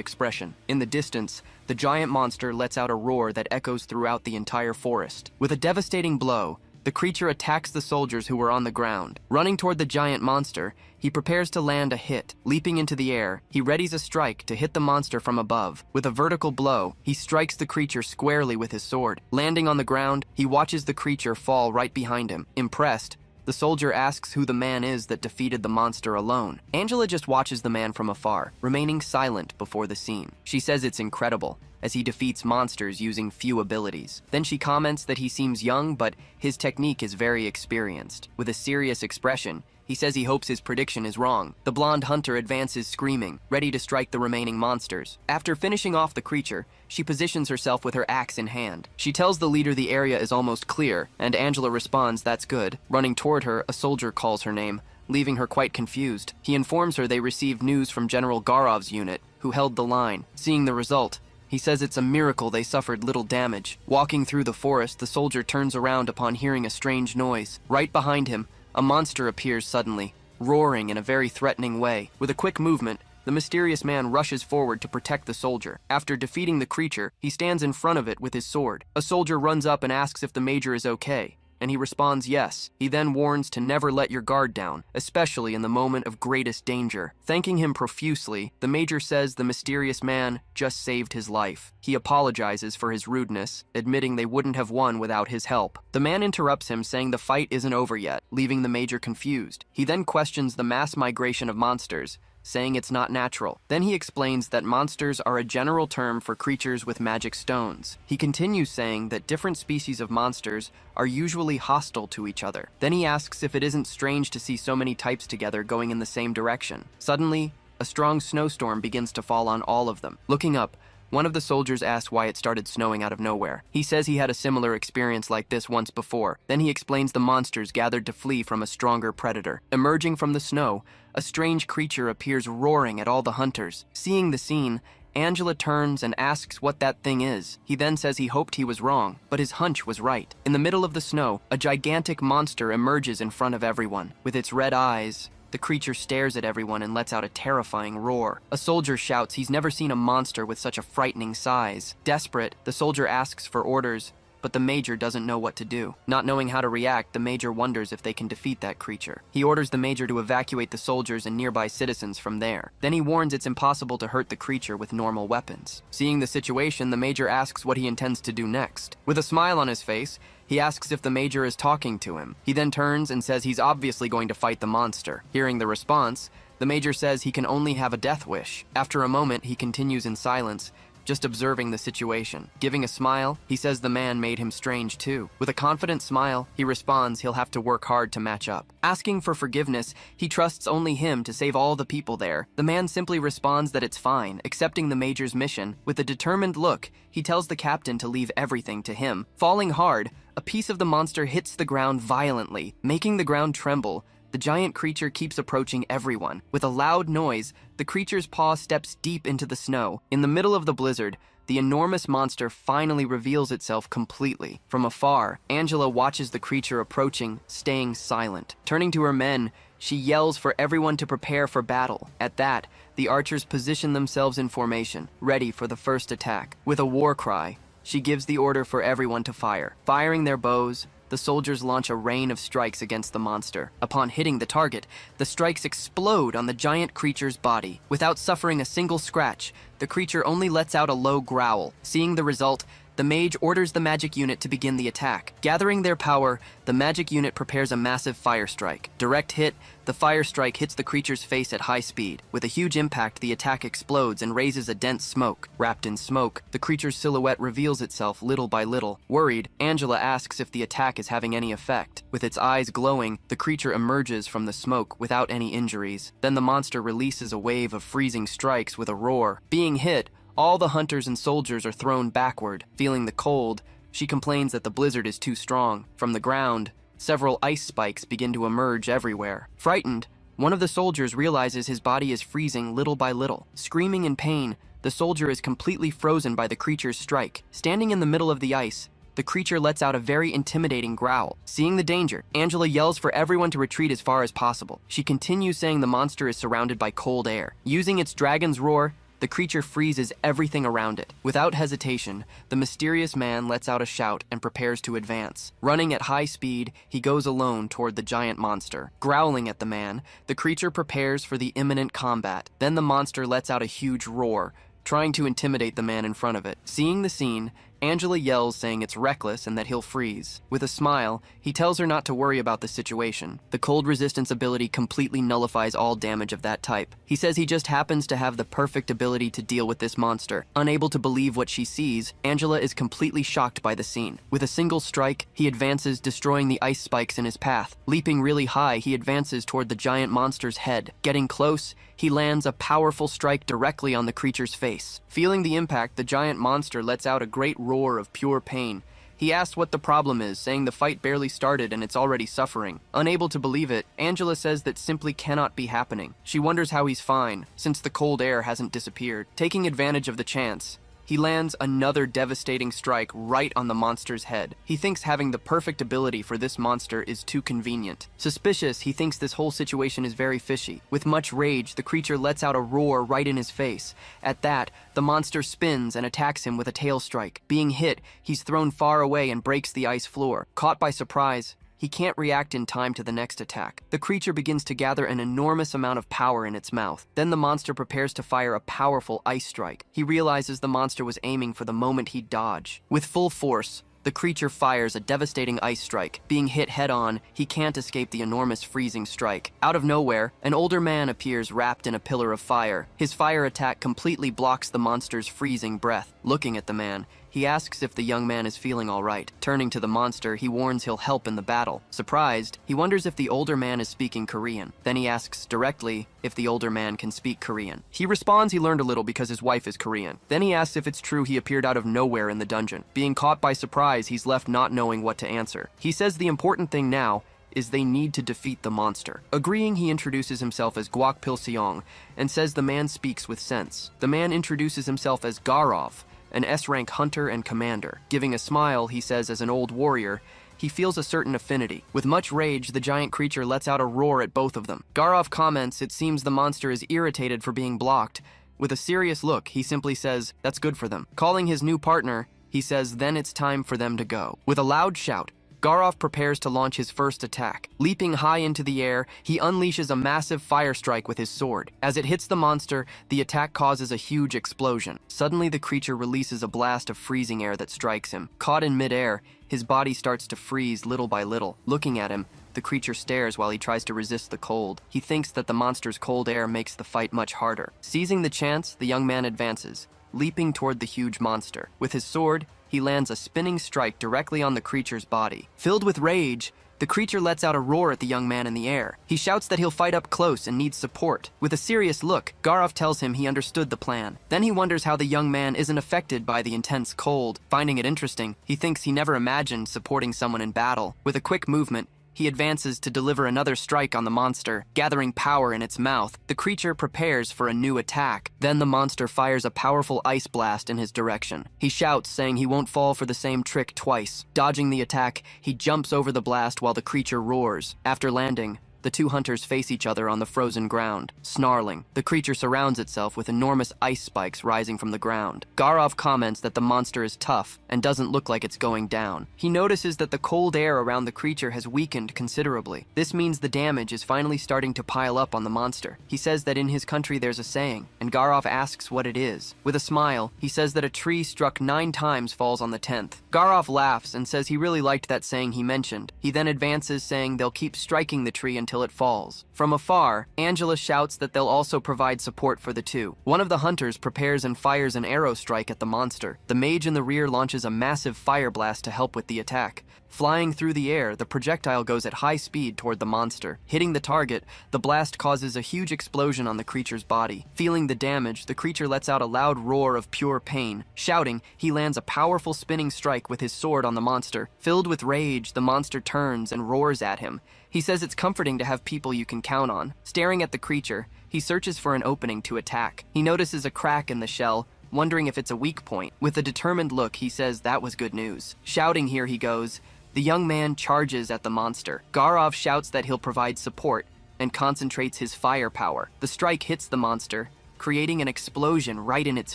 expression. In the distance, the giant monster lets out a roar that echoes throughout the entire forest. With a devastating blow, the creature attacks the soldiers who were on the ground. Running toward the giant monster, he prepares to land a hit. Leaping into the air, he readies a strike to hit the monster from above. With a vertical blow, he strikes the creature squarely with his sword. Landing on the ground, he watches the creature fall right behind him. Impressed, the soldier asks who the man is that defeated the monster alone. Angela just watches the man from afar, remaining silent before the scene. She says it's incredible, as he defeats monsters using few abilities. Then she comments that he seems young, but his technique is very experienced. With a serious expression, he says he hopes his prediction is wrong. The blonde hunter advances screaming, ready to strike the remaining monsters. After finishing off the creature, she positions herself with her axe in hand. She tells the leader the area is almost clear, and Angela responds, "That's good." Running toward her, a soldier calls her name, leaving her quite confused. He informs her they received news from General Garov's unit, who held the line. Seeing the result, he says it's a miracle they suffered little damage. Walking through the forest, the soldier turns around upon hearing a strange noise. Right behind him, a monster appears suddenly, roaring in a very threatening way. With a quick movement, the mysterious man rushes forward to protect the soldier. After defeating the creature, he stands in front of it with his sword. A soldier runs up and asks if the major is okay, and he responds yes. He then warns to never let your guard down, especially in the moment of greatest danger. Thanking him profusely, the major says the mysterious man just saved his life. He apologizes for his rudeness, admitting they wouldn't have won without his help. The man interrupts him, saying the fight isn't over yet, leaving the major confused. He then questions the mass migration of monsters, saying it's not natural. Then he explains that monsters are a general term for creatures with magic stones. He continues saying that different species of monsters are usually hostile to each other. Then he asks if it isn't strange to see so many types together going in the same direction. Suddenly, a strong snowstorm begins to fall on all of them. Looking up, one of the soldiers asks why it started snowing out of nowhere. He says he had a similar experience like this once before. Then he explains the monsters gathered to flee from a stronger predator. Emerging from the snow, a strange creature appears roaring at all the hunters. Seeing the scene, Angela turns and asks what that thing is. He then says he hoped he was wrong, but his hunch was right. In the middle of the snow, a gigantic monster emerges in front of everyone. With its red eyes, the creature stares at everyone and lets out a terrifying roar. A soldier shouts he's never seen a monster with such a frightening size. Desperate, the soldier asks for orders, but the major doesn't know what to do. Not knowing how to react, the major wonders if they can defeat that creature. He orders the major to evacuate the soldiers and nearby citizens from there. Then he warns it's impossible to hurt the creature with normal weapons. Seeing the situation, the major asks what he intends to do next. With a smile on his face, he asks if the major is talking to him. He then turns and says he's obviously going to fight the monster. Hearing the response, the major says he can only have a death wish. After a moment, he continues in silence, just observing the situation. Giving a smile, he says the man made him strange too. With a confident smile, he responds he'll have to work hard to match up. Asking for forgiveness, he trusts only him to save all the people there. The man simply responds that it's fine, accepting the major's mission. With a determined look, he tells the captain to leave everything to him. Falling hard, a piece of the monster hits the ground violently, making the ground tremble. The giant creature keeps approaching everyone. With a loud noise, the creature's paw steps deep into the snow. In the middle of the blizzard, the enormous monster finally reveals itself completely. From afar, Angela watches the creature approaching, staying silent. Turning to her men, she yells for everyone to prepare for battle. At that, the archers position themselves in formation, ready for the first attack. With a war cry, she gives the order for everyone to fire. Firing their bows, the soldiers launch a rain of strikes against the monster. Upon hitting the target, the strikes explode on the giant creature's body. Without suffering a single scratch, the creature only lets out a low growl. Seeing the result, the mage orders the magic unit to begin the attack. Gathering their power, the magic unit prepares a massive fire strike. Direct hit, the fire strike hits the creature's face at high speed. With a huge impact, the attack explodes and raises a dense smoke. Wrapped in smoke, the creature's silhouette reveals itself little by little. Worried, Angela asks if the attack is having any effect. With its eyes glowing, the creature emerges from the smoke without any injuries. Then the monster releases a wave of freezing strikes with a roar. Being hit, all the hunters and soldiers are thrown backward. Feeling the cold, she complains that the blizzard is too strong. From the ground, several ice spikes begin to emerge everywhere. Frightened, one of the soldiers realizes his body is freezing little by little. Screaming in pain, the soldier is completely frozen by the creature's strike. Standing in the middle of the ice, the creature lets out a very intimidating growl. Seeing the danger, Angela yells for everyone to retreat as far as possible. She continues saying the monster is surrounded by cold air. Using its dragon's roar, the creature freezes everything around it. Without hesitation, the mysterious man lets out a shout and prepares to advance. Running at high speed, he goes alone toward the giant monster. Growling at the man, the creature prepares for the imminent combat. Then the monster lets out a huge roar, trying to intimidate the man in front of it. Seeing the scene, Angela yells, saying it's reckless and that he'll freeze. With a smile, he tells her not to worry about the situation. The cold resistance ability completely nullifies all damage of that type. He says he just happens to have the perfect ability to deal with this monster. Unable to believe what she sees, Angela is completely shocked by the scene. With a single strike, he advances, destroying the ice spikes in his path. Leaping really high, he advances toward the giant monster's head. Getting close, he lands a powerful strike directly on the creature's face. Feeling the impact, the giant monster lets out a great roar of pure pain. He asks what the problem is, saying the fight barely started and it's already suffering. Unable to believe it, Angela says that simply cannot be happening. She wonders how he's fine, since the cold air hasn't disappeared. Taking advantage of the chance, he lands another devastating strike right on the monster's head. He thinks having the perfect ability for this monster is too convenient. Suspicious, he thinks this whole situation is very fishy. With much rage, the creature lets out a roar right in his face. At that, the monster spins and attacks him with a tail strike. Being hit, he's thrown far away and breaks the ice floor. Caught by surprise, he can't react in time to the next attack. The creature begins to gather an enormous amount of power in its mouth. Then the monster prepares to fire a powerful ice strike. He realizes the monster was aiming for the moment he'd dodge. With full force, the creature fires a devastating ice strike. Being hit head-on, he can't escape the enormous freezing strike. Out of nowhere, an older man appears wrapped in a pillar of fire. His fire attack completely blocks the monster's freezing breath. Looking at the man, he asks if the young man is feeling all right. Turning to the monster, he warns he'll help in the battle. Surprised, he wonders if the older man is speaking Korean. Then he asks directly if the older man can speak Korean. He responds he learned a little because his wife is Korean. Then he asks if it's true he appeared out of nowhere in the dungeon. Being caught by surprise, he's left not knowing what to answer. He says the important thing now is they need to defeat the monster. Agreeing, he introduces himself as Guak Pil Seong and says the man speaks with sense. The man introduces himself as Garov, an S-rank hunter and commander. Giving a smile, he says as an old warrior, he feels a certain affinity. With much rage, the giant creature lets out a roar at both of them. Garov comments it seems the monster is irritated for being blocked. With a serious look, he simply says, that's good for them. Calling his new partner, he says then it's time for them to go. With a loud shout, Garov prepares to launch his first attack. Leaping high into the air, he unleashes a massive fire strike with his sword. As it hits the monster, the attack causes a huge explosion. Suddenly, the creature releases a blast of freezing air that strikes him. Caught in midair, his body starts to freeze little by little. Looking at him, the creature stares while he tries to resist the cold. He thinks that the monster's cold air makes the fight much harder. Seizing the chance, the young man advances, leaping toward the huge monster. With his sword, he lands a spinning strike directly on the creature's body. Filled with rage, the creature lets out a roar at the young man in the air. He shouts that he'll fight up close and needs support. With a serious look, Garov tells him he understood the plan. Then he wonders how the young man isn't affected by the intense cold. Finding it interesting, he thinks he never imagined supporting someone in battle. With a quick movement, he advances to deliver another strike on the monster. Gathering power in its mouth, the creature prepares for a new attack. Then the monster fires a powerful ice blast in his direction. He shouts, saying he won't fall for the same trick twice. Dodging the attack, he jumps over the blast while the creature roars. After landing, the two hunters face each other on the frozen ground. Snarling, the creature surrounds itself with enormous ice spikes rising from the ground. Garov comments that the monster is tough and doesn't look like it's going down. He notices that the cold air around the creature has weakened considerably. This means the damage is finally starting to pile up on the monster. He says that in his country there's a saying, and Garov asks what it is. With a smile, he says that a tree struck 9 times falls on the 10th. Garov laughs and says he really liked that saying he mentioned. He then advances, saying they'll keep striking the tree until it falls. From afar, Angela shouts that they'll also provide support for the two. One of the hunters prepares and fires an arrow strike at the monster. The mage in the rear launches a massive fire blast to help with the attack. Flying through the air, the projectile goes at high speed toward the monster. Hitting the target, the blast causes a huge explosion on the creature's body. Feeling the damage, the creature lets out a loud roar of pure pain. Shouting, he lands a powerful spinning strike with his sword on the monster. Filled with rage, the monster turns and roars at him. He says it's comforting to have people you can count on. Staring at the creature, he searches for an opening to attack. He notices a crack in the shell, wondering if it's a weak point. With a determined look, he says that was good news. Shouting "Here he goes," the young man charges at the monster. Garov shouts that he'll provide support and concentrates his firepower. The strike hits the monster, creating an explosion right in its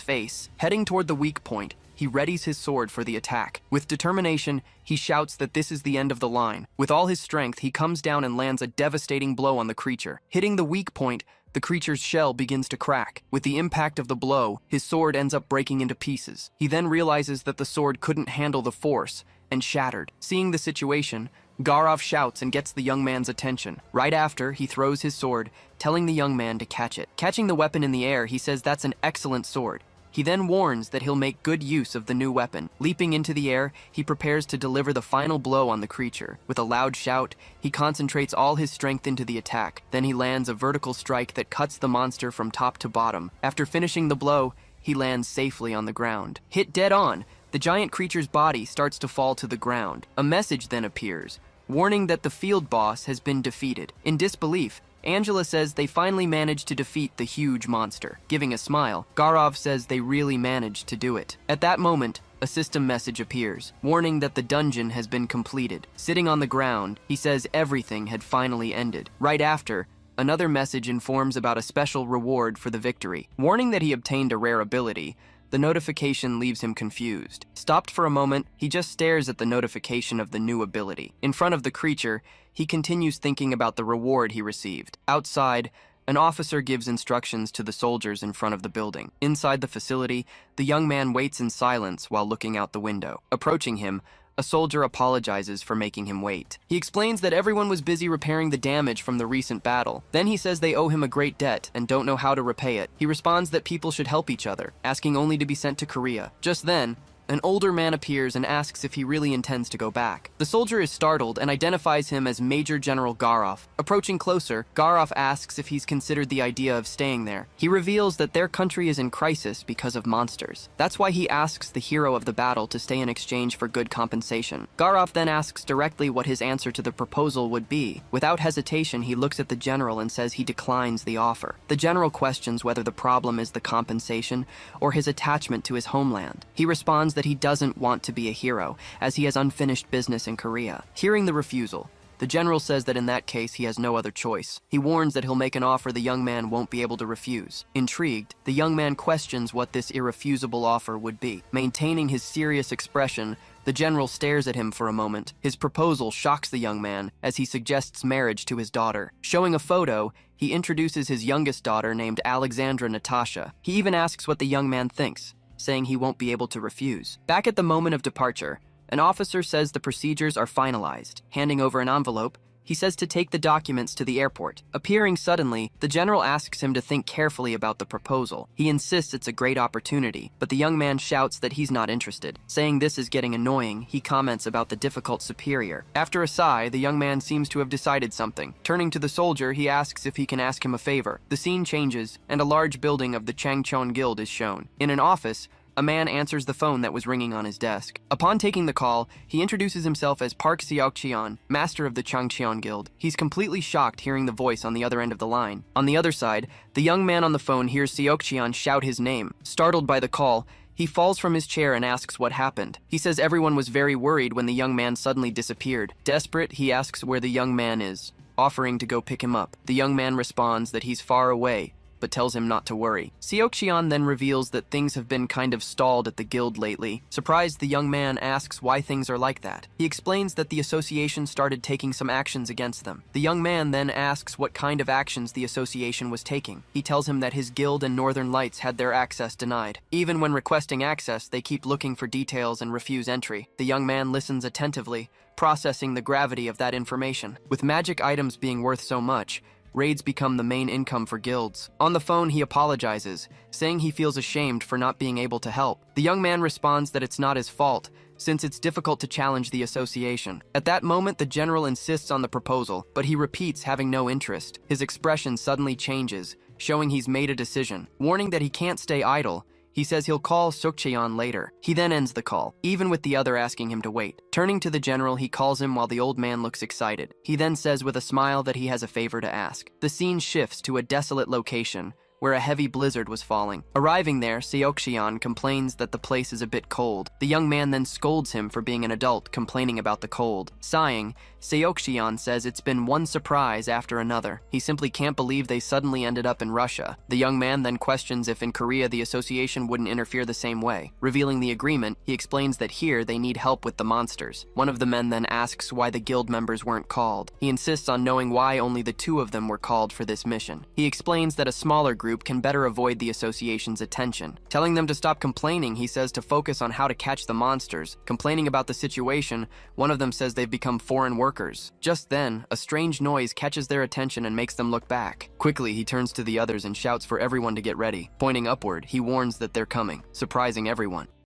face. Heading toward the weak point, he readies his sword for the attack. With determination, he shouts that this is the end of the line. With all his strength, he comes down and lands a devastating blow on the creature. Hitting the weak point, the creature's shell begins to crack. With the impact of the blow, his sword ends up breaking into pieces. He then realizes that the sword couldn't handle the force and shattered. Seeing the situation, Garov shouts and gets the young man's attention. Right after, he throws his sword, telling the young man to catch it. Catching the weapon in the air, he says that's an excellent sword. He then warns that he'll make good use of the new weapon. Leaping into the air, he prepares to deliver the final blow on the creature. With a loud shout, he concentrates all his strength into the attack. Then he lands a vertical strike that cuts the monster from top to bottom. After finishing the blow, he lands safely on the ground. Hit dead on, the giant creature's body starts to fall to the ground. A message then appears, warning that the field boss has been defeated. In disbelief, Angela says they finally managed to defeat the huge monster. Giving a smile, Garov says they really managed to do it. At that moment, a system message appears, warning that the dungeon has been completed. Sitting on the ground, he says everything had finally ended. Right after, another message informs about a special reward for the victory. Warning that he obtained a rare ability, the notification leaves him confused. Stopped for a moment, he just stares at the notification of the new ability. In front of the creature, he continues thinking about the reward he received. Outside, an officer gives instructions to the soldiers in front of the building. Inside the facility, the young man waits in silence while looking out the window. Approaching him, a soldier apologizes for making him wait. He explains that everyone was busy repairing the damage from the recent battle. Then he says they owe him a great debt and don't know how to repay it. He responds that people should help each other, asking only to be sent to Korea. Just then, an older man appears and asks if he really intends to go back. The soldier is startled and identifies him as Major General Garov. Approaching closer, Garov asks if he's considered the idea of staying there. He reveals that their country is in crisis because of monsters. That's why he asks the hero of the battle to stay in exchange for good compensation. Garov then asks directly what his answer to the proposal would be. Without hesitation, he looks at the general and says he declines the offer. The general questions whether the problem is the compensation or his attachment to his homeland. He responds that he doesn't want to be a hero, as he has unfinished business in Korea. Hearing the refusal, the general says that in that case he has no other choice. He warns that he'll make an offer the young man won't be able to refuse. Intrigued, the young man questions what this irrefusable offer would be. Maintaining his serious expression, the general stares at him for a moment. His proposal shocks the young man as he suggests marriage to his daughter. Showing a photo, he introduces his youngest daughter named Alexandra Natasha. He even asks what the young man thinks, saying he won't be able to refuse. Back at the moment of departure, an officer says the procedures are finalized. Handing over an envelope, he says to take the documents to the airport. Appearing suddenly, the general asks him to think carefully about the proposal. He insists it's a great opportunity, but the young man shouts that he's not interested. Saying this is getting annoying, he comments about the difficult superior. After a sigh, the young man seems to have decided something. Turning to the soldier, he asks if he can ask him a favor. The scene changes, and a large building of the Changcheon Guild is shown. In an office, a man answers the phone that was ringing on his desk. Upon taking the call, he introduces himself as Park Seokcheon, master of the Changcheon Guild. He's completely shocked hearing the voice on the other end of the line. On the other side, the young man on the phone hears Seokcheon shout his name. Startled by the call, he falls from his chair and asks what happened. He says everyone was very worried when the young man suddenly disappeared. Desperate, he asks where the young man is, offering to go pick him up. The young man responds that he's far away, but tells him not to worry. Seokcheon then reveals that things have been kind of stalled at the guild lately. Surprised, the young man asks why things are like that. He explains that the association started taking some actions against them. The young man then asks what kind of actions the association was taking. He tells him that his guild and Northern Lights had their access denied. Even when requesting access, they keep looking for details and refuse entry. The young man listens attentively, processing the gravity of that information. With magic items being worth so much, raids become the main income for guilds. On the phone, he apologizes, saying he feels ashamed for not being able to help. The young man responds that it's not his fault, since it's difficult to challenge the association. At that moment, the general insists on the proposal, but he repeats having no interest. His expression suddenly changes, showing he's made a decision. Warning that he can't stay idle, he says he'll call Seokcheon later. He then ends the call, even with the other asking him to wait. Turning to the general, he calls him while the old man looks excited. He then says with a smile that he has a favor to ask. The scene shifts to a desolate location, where a heavy blizzard was falling. Arriving there, Seokjian complains that the place is a bit cold. The young man then scolds him for being an adult, complaining about the cold. Sighing, Seokjian says it's been one surprise after another. He simply can't believe they suddenly ended up in Russia. The young man then questions if in Korea the association wouldn't interfere the same way. Revealing the agreement, he explains that here they need help with the monsters. One of the men then asks why the guild members weren't called. He insists on knowing why only the two of them were called for this mission. He explains that a smaller group can better avoid the association's attention. Telling them to stop complaining, he says to focus on how to catch the monsters. Complaining about the situation, one of them says they've become foreign workers. Just then, a strange noise catches their attention and makes them look back. Quickly, he turns to the others and shouts for everyone to get ready. Pointing upward, he warns that they're coming, surprising everyone.